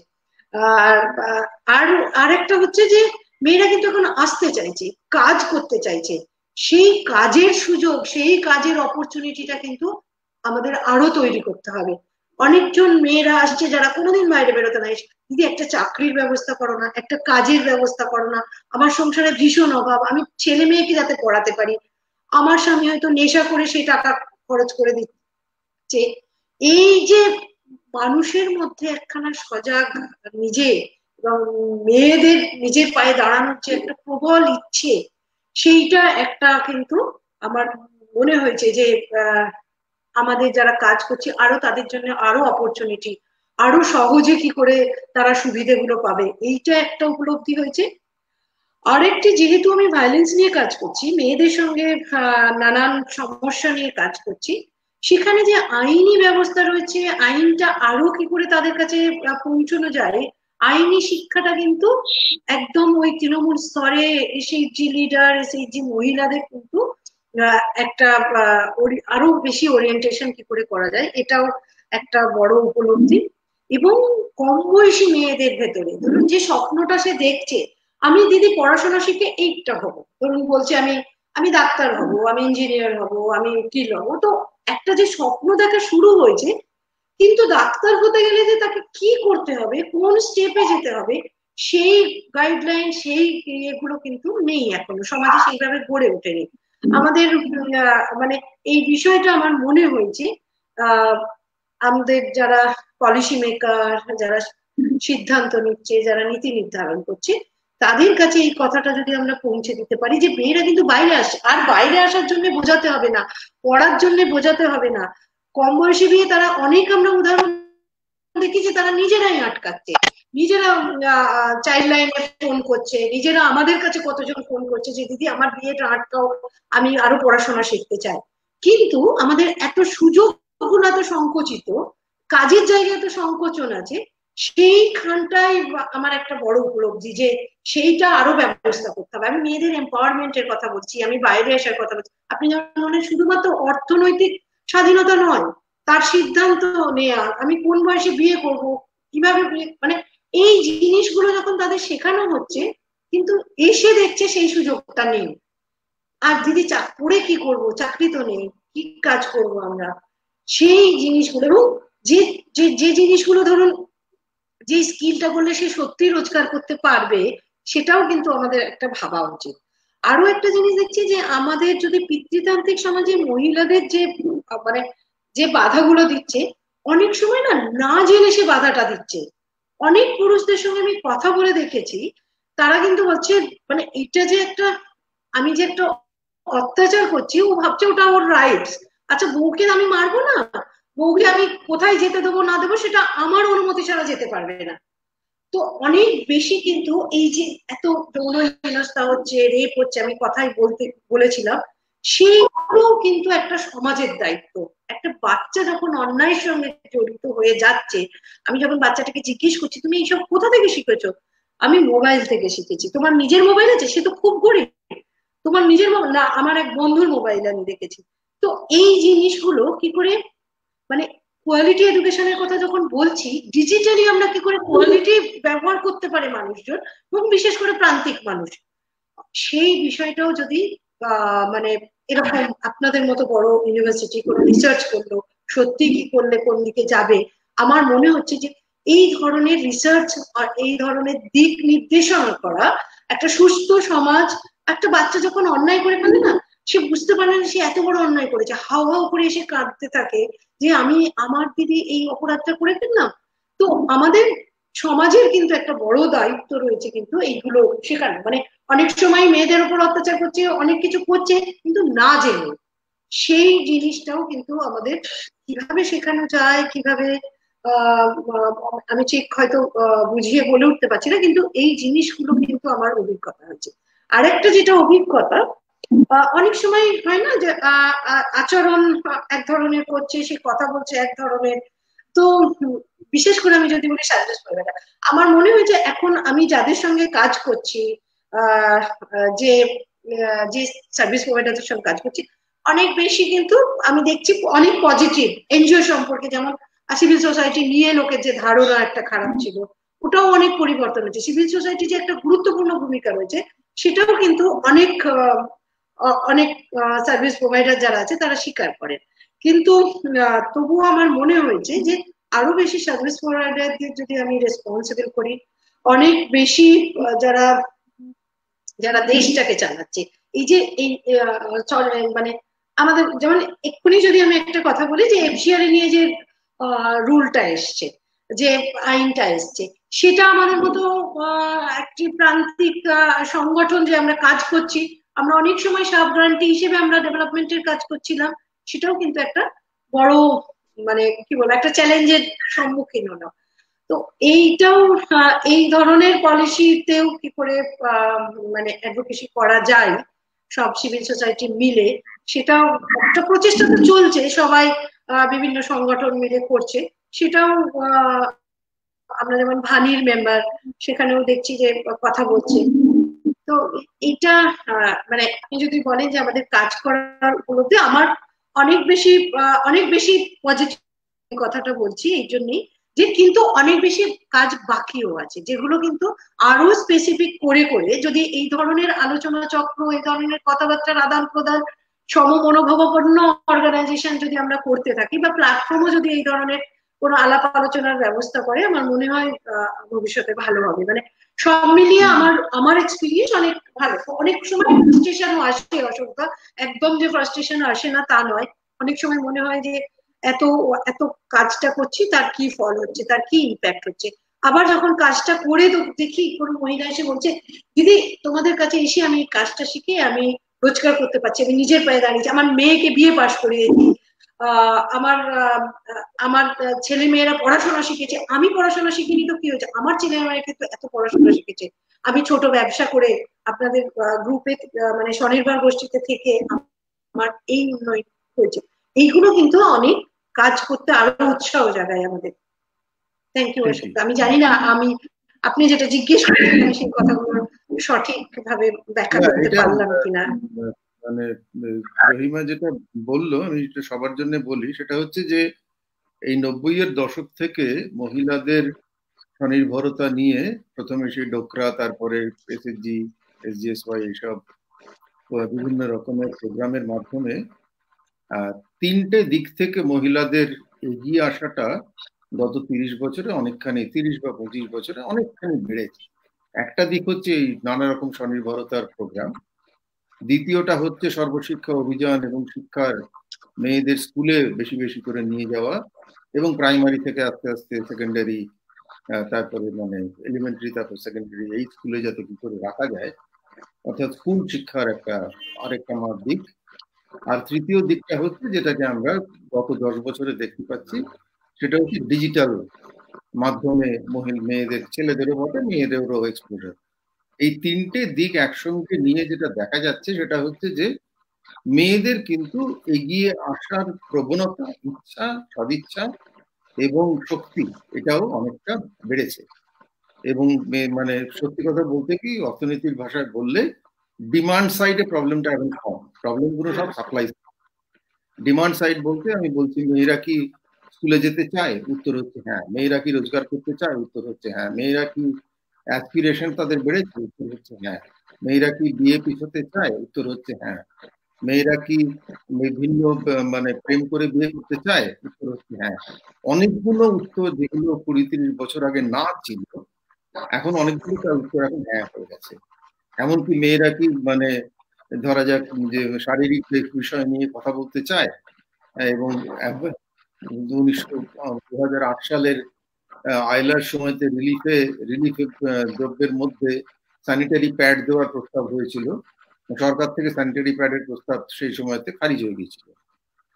আর আরেকটা হচ্ছে যে মেয়েরা কিন্তু এখন আসতে চাইছে, কাজ করতে চাইছে, সেই কাজের সুযোগ, সেই কাজের অপরচুনিটিটা কিন্তু আমাদের আরো তৈরি করতে হবে। অনেকজন মেয়েরা আসছে যারা কোনোদিন বাইরে বেরোতে নাই, দিদি একটা চাকরির ব্যবস্থা করো না, একটা কাজের ব্যবস্থা করো না, আমার সংসারে ভীষণ অভাব, আমি ছেলে মেয়েকে যাতে পড়াতে পারি, আমার স্বামী হয়তো নেশা করে সেই টাকা খরচ করে দিচ্ছে। এই যে মানুষের মধ্যে একখানা সজাগ নিজে এবং মেয়েদের নিজের পায়ে দাঁড়ানোর যে একটা প্রবল ইচ্ছে, সেইটা একটা কিন্তু আমার মনে হয়েছে যে আমাদের যারা কাজ করছে আরো তাদের জন্য আরো অপরচুনিটি, আরো সহজে কি করে তারা সুবিধেগুলো পাবে, এইটা একটা উপলব্ধি হয়েছে। আরেকটি, যেহেতু আমি ভায়োলেন্স নিয়ে কাজ করছি, মেয়েদের সঙ্গে নানান সমস্যা নিয়ে কাজ করছি, সেখানে যে আইনি ব্যবস্থা রয়েছে, আইনটা আরো কি করে তাদের কাছে পৌঁছানো যায়, আইনি শিক্ষাটা কিন্তু একদম ওই তৃণমূল স্তরে এসএইচজি লিডার, এসএইচজি মহিলাদের কিন্তু একটা আরো বেশি ওরিয়েন্টেশন কি করে করা যায়, এটাও একটা বড় উপলব্ধি। এবং কম বয়সী মেয়েদের ভেতরে ধরুন যে স্বপ্নটা সে দেখছে, আমি দিদি পড়াশোনা শিখে এইটা হবো, ধরুন বলছে আমি আমি ডাক্তার হব, আমি ইঞ্জিনিয়ার হব, আমি উকিল হব, তো একটা যে স্বপ্ন দেখা শুরু হয়েছে, কিন্তু ডাক্তার হতে গেলে যে তাকে কি করতে হবে, কোন স্টেপে যেতে হবে, সেই গাইডলাইন, সেই এগুলো কিন্তু নেই, এখনো সমাজে সেইভাবে গড়ে ওঠেনি আমাদের। মানে এই বিষয়টা আমার মনে হয়েছে আমাদের যারা পলিসি মেকার, যারা সিদ্ধান্ত নিচ্ছে, যারা নীতি নির্ধারণ করছে, তাদের কাছে এই কথাটা যদি আমরা পৌঁছে দিতে পারি যে মেয়েরা কিন্তু বাইরে আসে, আর বাইরে আসার জন্য বোঝাতে হবে না, পড়ার জন্য বোঝাতে হবে না, কম বয়সে বিয়ে তারা অনেক, আমরা উদাহরণ দেখি যে তারা নিজেরাই আটকাচ্ছে, নিজেরা চাইল্ড লাইনে ফোন করছে, নিজেরা আমাদের কাছে কতজন ফোন করছে যে দিদি আমার বিয়েটা আটকাও, আমি আরো পড়াশোনা শিখতে চাই। কিন্তু আমাদের এত সুযোগগুলো এত সংকুচিত, কাজের জায়গায় এত সংকোচন আছে, সেইখানটাই আমার একটা বড় উপলব্ধি যে সেইটা আরো ব্যবস্থা করতে হবে। আমি মেয়েদের এম্পাওয়ারমেন্টের কথা বলছি, আমি বাইরে আসার কথা বলছি, আপনি যেমন শুধুমাত্র অর্থনৈতিক স্বাধীনতা নয়, তার সিদ্ধান্ত নেয়া, আমি কোন বয়সে বিয়ে করব, কিভাবে বিয়ে, মানে এই জিনিসগুলো যখন তাদের শেখানো হচ্ছে, কিন্তু এসে দেখছে সেই সুযোগটা নেই। আর দিদি পড়ে কি করব, চাকরি তো নেই, কি কাজ করব আমরা, সেই জিনিসগুলো, এবং যে যে জিনিসগুলো ধরুন যে স্কিলটা করলে সে সত্যি রোজগার করতে পারবে, সেটাও কিন্তু আমাদের একটা ভাবা উচিত। আরো একটা জিনিস দেখছি যে আমাদের যদি পিতৃতান্ত্রিক সমাজে মহিলাদের যে মানে যে বাধাগুলো দিচ্ছে, অনেক সময় না না জেনে সে বাধাটা দিচ্ছে। অনেক পুরুষদের সঙ্গে আমি কথা বলে দেখেছি, তারা কিন্তু বলছে মানে এটা যে একটা, আমি যে একটা অত্যাচার করছি, ও ভাবছে ওটা ওর রাইটস, আচ্ছা বউকে আমি মারবো না, বউকে আমি কোথায় যেতে দেবো না দেবো সেটা আমার অনুমতি ছাড়া যেতে পারবে না। তো অনেক বেশি কিন্তু এই যে এত যৌন হেনস্থা হচ্ছে, রেপ হচ্ছে, আমি কথাই বলেছিলাম, সেইগুলো কিন্তু একটা সমাজের দায়িত্ব। একটা বাচ্চা যখন অন্যায়ের সঙ্গে জড়িত হয়ে যাচ্ছে, আমি যখন বাচ্চাটাকে জিজ্ঞেস করছি তুমি এইসব কোথা থেকে শিখেছো, আমি মোবাইল থেকে শিখেছি, তোমার নিজের মোবাইল আছে, সে তো খুব গরিব, তোমার নিজের না, আমার এক বন্ধুর মোবাইল আমি দেখেছি। তো এই জিনিসগুলো কি করে, মানে কোয়ালিটি এডুকেশনের কথা যখন বলছি, ডিজিটালি আমরা কি করে কোয়ালিটি ব্যবহার করতে পারে মানুষজন, এবং বিশেষ করে প্রান্তিক মানুষ, সেই বিষয়টাও যদি মানে এরকম আপনাদের মতো বড় ইউনিভার্সিটি কোনো রিসার্চ করলো, সত্যি কি করলে কোন দিকে যাবে, আমার মনে হচ্ছে যে এই ধরনের রিসার্চ আর এই ধরনের দিক নির্দেশনা করা একটা সুস্থ সমাজ। একটা বাচ্চা যখন অন্যায় করে ফেলে না, সে বুঝতে পারে না সে এত বড় অন্যায় করেছে, হাউ হাউ করে এসে কাঁদতে থাকে যে আমি আমার দিদি এই অপরাধটা করে ফেললাম। তো আমাদের সমাজের কিন্তু একটা বড় দায়িত্ব রয়েছে কিন্তু এইগুলো শেখানো, মানে অনেক সময় মেয়েদের উপর অত্যাচার করছে, অনেক কিছু করছে কিন্তু না জেনে, সেই জিনিসটাও কিন্তু আমাদের কিভাবে শেখানো যায়, কিভাবে আমি ঠিক হয়তো বুঝিয়ে বলে উঠতে পারছি না, কিন্তু এই জিনিসগুলো কিন্তু আমার অভিজ্ঞতা হচ্ছে। আরেকটা যেটা অভিজ্ঞতা, অনেক সময় হয় না যে আচরণ এক ধরনের করছে, সে কথা বলছে এক ধরনের। তো বিশেষ করে আমি যদি বলি সার্ভিস প্রোভাইডার, আমার মনে হয় যে এখন আমি যাদের সঙ্গে কাজ করছি, যে যে সার্ভিস প্রোভাইডারদের সঙ্গে কাজ করছি, অনেক বেশি কিন্তু আমি দেখছি অনেক পজিটিভ এনজিও সম্পর্কে, যেমন সিভিল সোসাইটি নিয়ে লোকের যে ধারণা একটা খারাপ ছিল, ওটাও অনেক পরিবর্তন হয়েছে। সিভিল সোসাইটি যে একটা গুরুত্বপূর্ণ ভূমিকা রয়েছে, সেটাও কিন্তু অনেক অনেক সার্ভিস প্রোভাইডার যারা আছে তারা স্বীকার করেন। কিন্তু তবুও আমার মনে হয়েছে যে আরো বেশি সার্ভিস প্রোভাইডারদের যদি আমি রেসপন্সিবল করি, অনেক বেশি যারা যারা দেশটাকে চালাচ্ছে, এই যে এই মানে আমাদের যেমন এক্ষুনি যদি আমি একটা কথা বলি যে এফসিআর নিয়ে যে রুলটা এসছে, যে আইনটা এসছে, সেটা আমাদের মতো একটি প্রান্তিক সংগঠন যে আমরা কাজ করছি, আমরা অনেক সময় সাব গ্রান্টি হিসেবে আমরা ডেভেলপমেন্টের কাজ করছিলাম, সেটাও কিন্তু একটা বড় মানে কি বলবো একটা চ্যালেঞ্জের সম্মুখীন হলো। তো এইটাও এই ধরনের পলিসিতেও কি করে মানে অ্যাডভোকেসি করা যায় সব সিভিল সোসাইটি মিলে, সেটাও একটা প্রচেষ্টা তো চলছে, সবাই বিভিন্ন সংগঠন মিলে করছে। সেটাও আমরা যেমন ভানির মেম্বার, সেখানেও দেখছি যে কথা বলছে। তো এইটা মানে আপনি যদি বলেন যে আমাদের কাজ করার উপলব্ধি, আমার অনেক বেশি পজিটিভ কথাটা বলছি এই জন্যই যে কিন্তু অনেক বেশি কাজ বাকিও আছে, যেগুলো কিন্তু আরো স্পেসিফিক করে করে যদি এই ধরনের আলোচনা চক্র, এই ধরনের কথাবার্তার আদান প্রদান, সমমনোভাবাপন্ন অর্গানাইজেশন যদি আমরা করতে থাকি, বা প্ল্যাটফর্মও যদি এই ধরনের কোনো আলাপ আলোচনার ব্যবস্থা করে, আমার মনে হয় ভবিষ্যতে ভালো হবে। মানে সব মিলিয়ে আমার এক্সপিরিয়েন্স অনেক ভালো। অনেক সময় ফ্রাস্ট্রেশনও আসে, অসুবিধা একদম যে ফ্রাস্ট্রেশন আসে না তা নয়, অনেক সময় মনে হয় যে এত এত কাজটা করছি, তার কি ফল হচ্ছে, তার কি ইম্প্যাক্ট হচ্ছে। আবার যখন কাজটা করে দেখি কোনো মহিলা এসে বলছে দিদি তোমাদের কাছে এসে আমি কাজটা শিখে আমি রোজগার করতে পারছি, আমি নিজের পায়ে দাঁড়িয়েছি, আমার মেয়েকে বিয়ে পাশ করিয়েছি, আমার আমার ছেলে মেয়েরা পড়াশোনা শিখেছে, আমি পড়াশোনা শিখিনি তো কি হয়েছে, আমার ছেলে মেয়েরা কিন্তু এত পড়াশোনা শিখেছে, আমি ছোট ব্যবসা করে আপনাদের গ্রুপে মানে স্বনির্ভর গোষ্ঠীতে থেকে আমার এই উন্নয়ন হয়েছে। এইগুলো কিন্তু অনেক কাজ করতে আরো উৎসাহ জাগায় আমাদের। Thank you Ashok. আমি জানি না আপনি যেটা জিজ্ঞেস করেছেন সেই কথাগুলো সঠিকভাবে ব্যাখ্যা করতে পারলাম কিনা। মানে রহিমা যেটা বললো, আমি সবার জন্য বলি, সেটা হচ্ছে যে এই 90-এর দশক থেকে মহিলাদের স্বনির্ভরতা নিয়ে প্রথমে সেই ডোকরা, তারপরে এসএসজি, এসজিএসওয়াই, এইসব বিভিন্ন রকমের প্রোগ্রামের মাধ্যমে তিনটে দিক থেকে মহিলাদের এগিয়ে আসাটা গত 30 বছরে অনেকখানি, 30 বা 25 বছরে অনেকখানি বেড়েছে। একটা দিক হচ্ছে এই নানা রকম স্বনির্ভরতার প্রোগ্রাম, দ্বিতীয়টা হচ্ছে সর্বশিক্ষা অভিযান এবং শিক্ষার মেয়েদের স্কুলে বেশি বেশি করে নিয়ে যাওয়া, এবং প্রাইমারি থেকে আস্তে আস্তে সেকেন্ডারি, তারপরে মানে এলিমেন্টারি, তারপর সেকেন্ডারি, এই স্কুলে যাতে কি করে রাখা যায়, অর্থাৎ স্কুল শিক্ষার আরেকটা দিক। আর তৃতীয় দিকটা হচ্ছে যেটাকে আমরা গত 10 বছরে দেখতে পাচ্ছি, সেটা হচ্ছে ডিজিটাল মাধ্যমে মেয়েদের, ছেলেদেরও বটে মেয়েদেরও এক্সপোজার। এই তিনটে দিক একসঙ্গে নিয়ে যেটা দেখা যাচ্ছে সেটা হচ্ছে যে মেয়েদের কিন্তু এগিয়ে আসার প্রবণতা, ইচ্ছা, সদিচ্ছা এবং শক্তি, এটাও অনেকটা বেড়েছে। এবং মানে সত্যি কথা বলতে কি, অর্থনীতির ভাষায় বললে ডিমান্ড সাইডে প্রবলেমটা এখন কম, প্রবলেমগুলো সব সাপ্লাই। ডিমান্ড সাইড বলতে আমি বলছি মেয়েরা কি স্কুলে যেতে চায়, উত্তর হচ্ছে হ্যাঁ। মেয়েরা কি রোজগার করতে চায়, উত্তর হচ্ছে হ্যাঁ। মেয়েরা কি অ্যাসপিরেশন তাদের বেড়েছে, উত্তর হচ্ছে হ্যাঁ। মেয়েরা কি বিয়ে পিছোতে চায়, উত্তর হচ্ছে হ্যাঁ। মেয়েরা কি বিভিন্ন মানে প্রেম করে বিয়ে করতে চায়, উত্তর হচ্ছে হ্যাঁ। অনেকগুলো উত্তর যেগুলো 20-30 বছর আগে না ছিল, এখন অনেকগুলো তার উত্তর এখন হ্যাঁ হয়ে গেছে। এমনকি মেয়েরা কি মানে ধরা যাক যে শারীরিক বিষয় নিয়ে কথা বলতে চায়, এবং 2008 সালের আইলার সময়তে রিলিফে দ্রব্যের মধ্যে স্যানিটারি প্যাড দেওয়ার প্রস্তাব হয়েছিল, সরকার থেকে স্যানিটারি প্যাডের প্রস্তাব সেই সময়তে খারিজ হয়ে গিয়েছিল।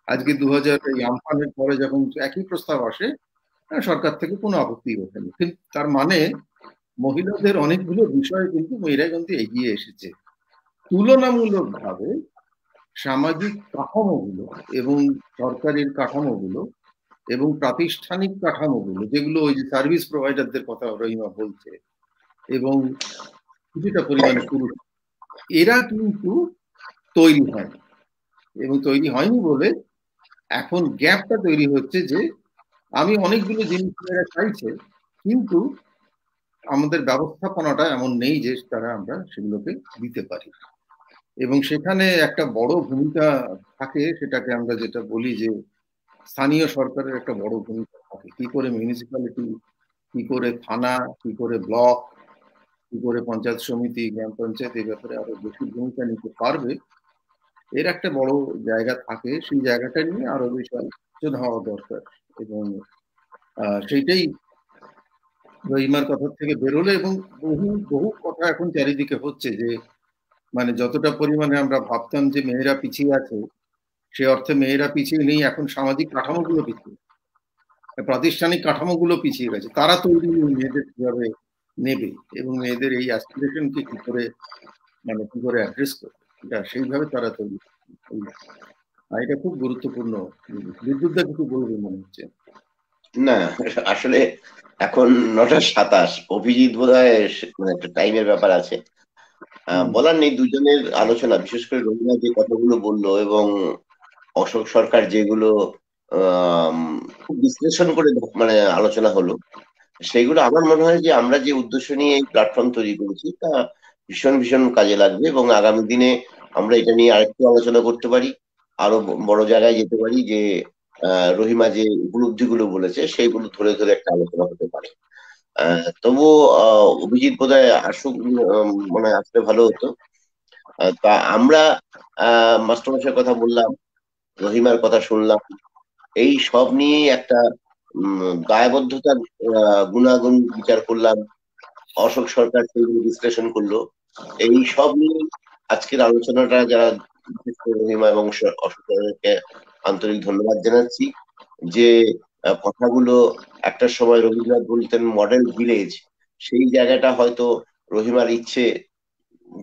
আজকে 2000 এই আমফানের পরে যখন একই প্রস্তাব আসে, সরকার থেকে কোনো আপত্তি ওঠেনি। কিন্তু তার মানে মহিলাদের অনেকগুলো বিষয় কিন্তু মেয়েরা কিন্তু এগিয়ে এসেছে। তুলনামূলকভাবে সামাজিক কাঠামোগুলো এবং সরকারের কাঠামোগুলো এবং প্রাতিষ্ঠানিক কাঠামোগুলো, যেগুলো ওই যে সার্ভিস প্রোভাইডারদের কথা রহিমা বলছে, এবং কিছুটা পরিমাণে পুরুষ, এরা কিন্তু তৈরি হয়নি। এবং তৈরি হয়নি বলে এখন গ্যাপটা তৈরি হচ্ছে যে আমি অনেকগুলো জিনিস এরা চাইছে, কিন্তু আমাদের ব্যবস্থাপনাটা এমন নেই যে তারা আমরা সেগুলোকে দিতে পারি। এবং সেখানে একটা বড় ভূমিকা থাকে, সেটাকে আমরা যেটা বলি যে স্থানীয় সরকারের একটা বড় ভূমিকা থাকে। কি করে মিউনিসিপ্যালিটি, কি করে থানা, কি করে ব্লক, কি করে পঞ্চায়েত সমিতি, গ্রাম পঞ্চায়েত এই ব্যাপারে আরো বেশি ভূমিকা নিতে পারবে, এর একটা বড় জায়গা থাকে। সেই জায়গাটা নিয়ে আরো বেশি আলোচনা হওয়া দরকার। এবং সেইটাই রহিমার কথা থেকে বেরোলে, এবং বহু বহু কথা এখন চারিদিকে হচ্ছে যে মানে যতটা পরিমাণে আমরা ভাবতাম যে মেয়েরা পিছিয়ে আছে, সে অর্থে মেয়েরা পিছিয়ে নেই। এখন সামাজিক কাঠামোগুলো পিছিয়ে, প্রাতিষ্ঠানিক কাঠামোগুলো পিছিয়ে গেছে। তারা তৈরি মেয়েদের কিভাবে নেবে এবং মেয়েদের এই অ্যাসপিরেশনকে কি করে মানে কি করে অ্যাড্রেস করবে, এটা সেইভাবে তারা তৈরি। এটা খুব গুরুত্বপূর্ণ। বিদ্যুৎদা কিছু বলবে মনে হচ্ছে। না, আসলে এখন 9:27, অভিজিৎ বোধহয় মানে একটা টাইমের ব্যাপার আছে। বলার নেই, দুজনের আলোচনা, বিশেষ করে রবীন্দ্র যে কথাগুলো বললো এবং অশোক সরকার যেগুলো খুব বিশ্লেষণ করে মানে আলোচনা হলো, সেইগুলো আমার মনে হয় যে আমরা যে উদ্দেশ্য নিয়ে এই প্ল্যাটফর্ম তৈরি করেছি তা ভীষণ ভীষণ কাজে লাগবে, এবং আগামী দিনে আমরা এটা নিয়ে আরেকটু আলোচনা করতে পারি, আরো বড় জায়গায় যেতে পারি, যে রহিমা যে উপলব্ধিগুলো বলেছে সেইগুলো ধরে ধরে একটা আলোচনা হতে পারে। তবুও অভিজিৎ বোধহয় আসুক, মনে হয় আসলে ভালো হতো। তা আমরা মাস্টারমশাইয়ের কথা বললাম, রহিমার কথা শুনলাম, এই সব নিয়ে একটা দায়বদ্ধতার গুণাগুণ বিচার করলাম, অশোক সরকার সেইগুলো বিশ্লেষণ করলো। এই সব নিয়ে আজকের আলোচনাটা, যারা রহিমা এবং অশোক সরকারকে আন্তরিক ধন্যবাদ জানাচ্ছি, যে কথাগুলো একটা সময় রবীন্দ্রনাথ বলতেন মডেল ভিলেজ, সেই জায়গাটা হয়তো রহিমার ইচ্ছে,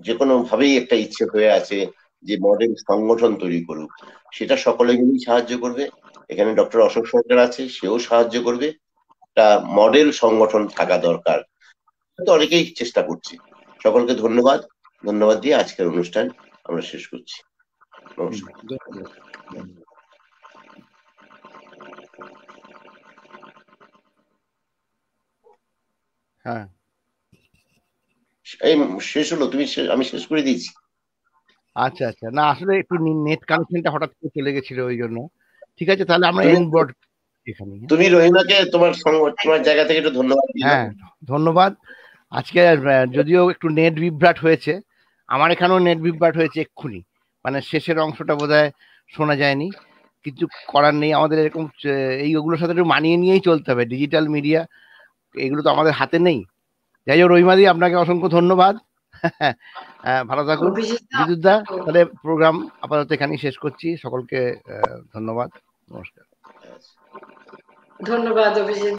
যে কোনো ভাবেই একটা ইচ্ছে হয়ে আছে যে মডেল সংগঠন তৈরি করুক। সেটা সকলে মিলেই সাহায্য করবে। এখানে ডক্টর অশোক সরকার আছে, সেও সাহায্য করবে। একটা মডেল সংগঠন থাকা দরকার, অনেকেই চেষ্টা করছে। সকলকে ধন্যবাদ দিয়ে আজকের অনুষ্ঠান আমরা শেষ করছি। নমস্কার। হ্যাঁ, এই শেষ হলো, আমি শেষ করে দিয়েছি। আচ্ছা আচ্ছা, না আসলে একটু নেট কানেকশনটা হঠাৎ করে চলে গেছিল ওই জন্য। ঠিক আছে, তাহলে আমরা এখানে। তুমি রহিমাকে তোমার জায়গা থেকে একটু ধন্যবাদ দিও। হ্যাঁ, ধন্যবাদ। আজকে যদিও একটু নেট বিভ্রাট হয়েছে, আমার এখানেও নেট বিভ্রাট হয়েছে এক্ষুনি, মানে শেষের অংশটা বোধহয় শোনা যায়নি। কিছু করার নেই, আমাদের এরকম এইগুলোর সাথে একটু মানিয়ে নিয়েই চলতে হবে। ডিজিটাল মিডিয়া এগুলো তো আমাদের হাতে নেই। যাই হোক, রহিমাদি আপনাকে অসংখ্য ধন্যবাদ। ভালো থাকুন। বিদ্যুৎদা, তাহলে প্রোগ্রাম আপাতত এখানেই শেষ করছি। সকলকে ধন্যবাদ, নমস্কার। ধন্যবাদ অভিজিৎ।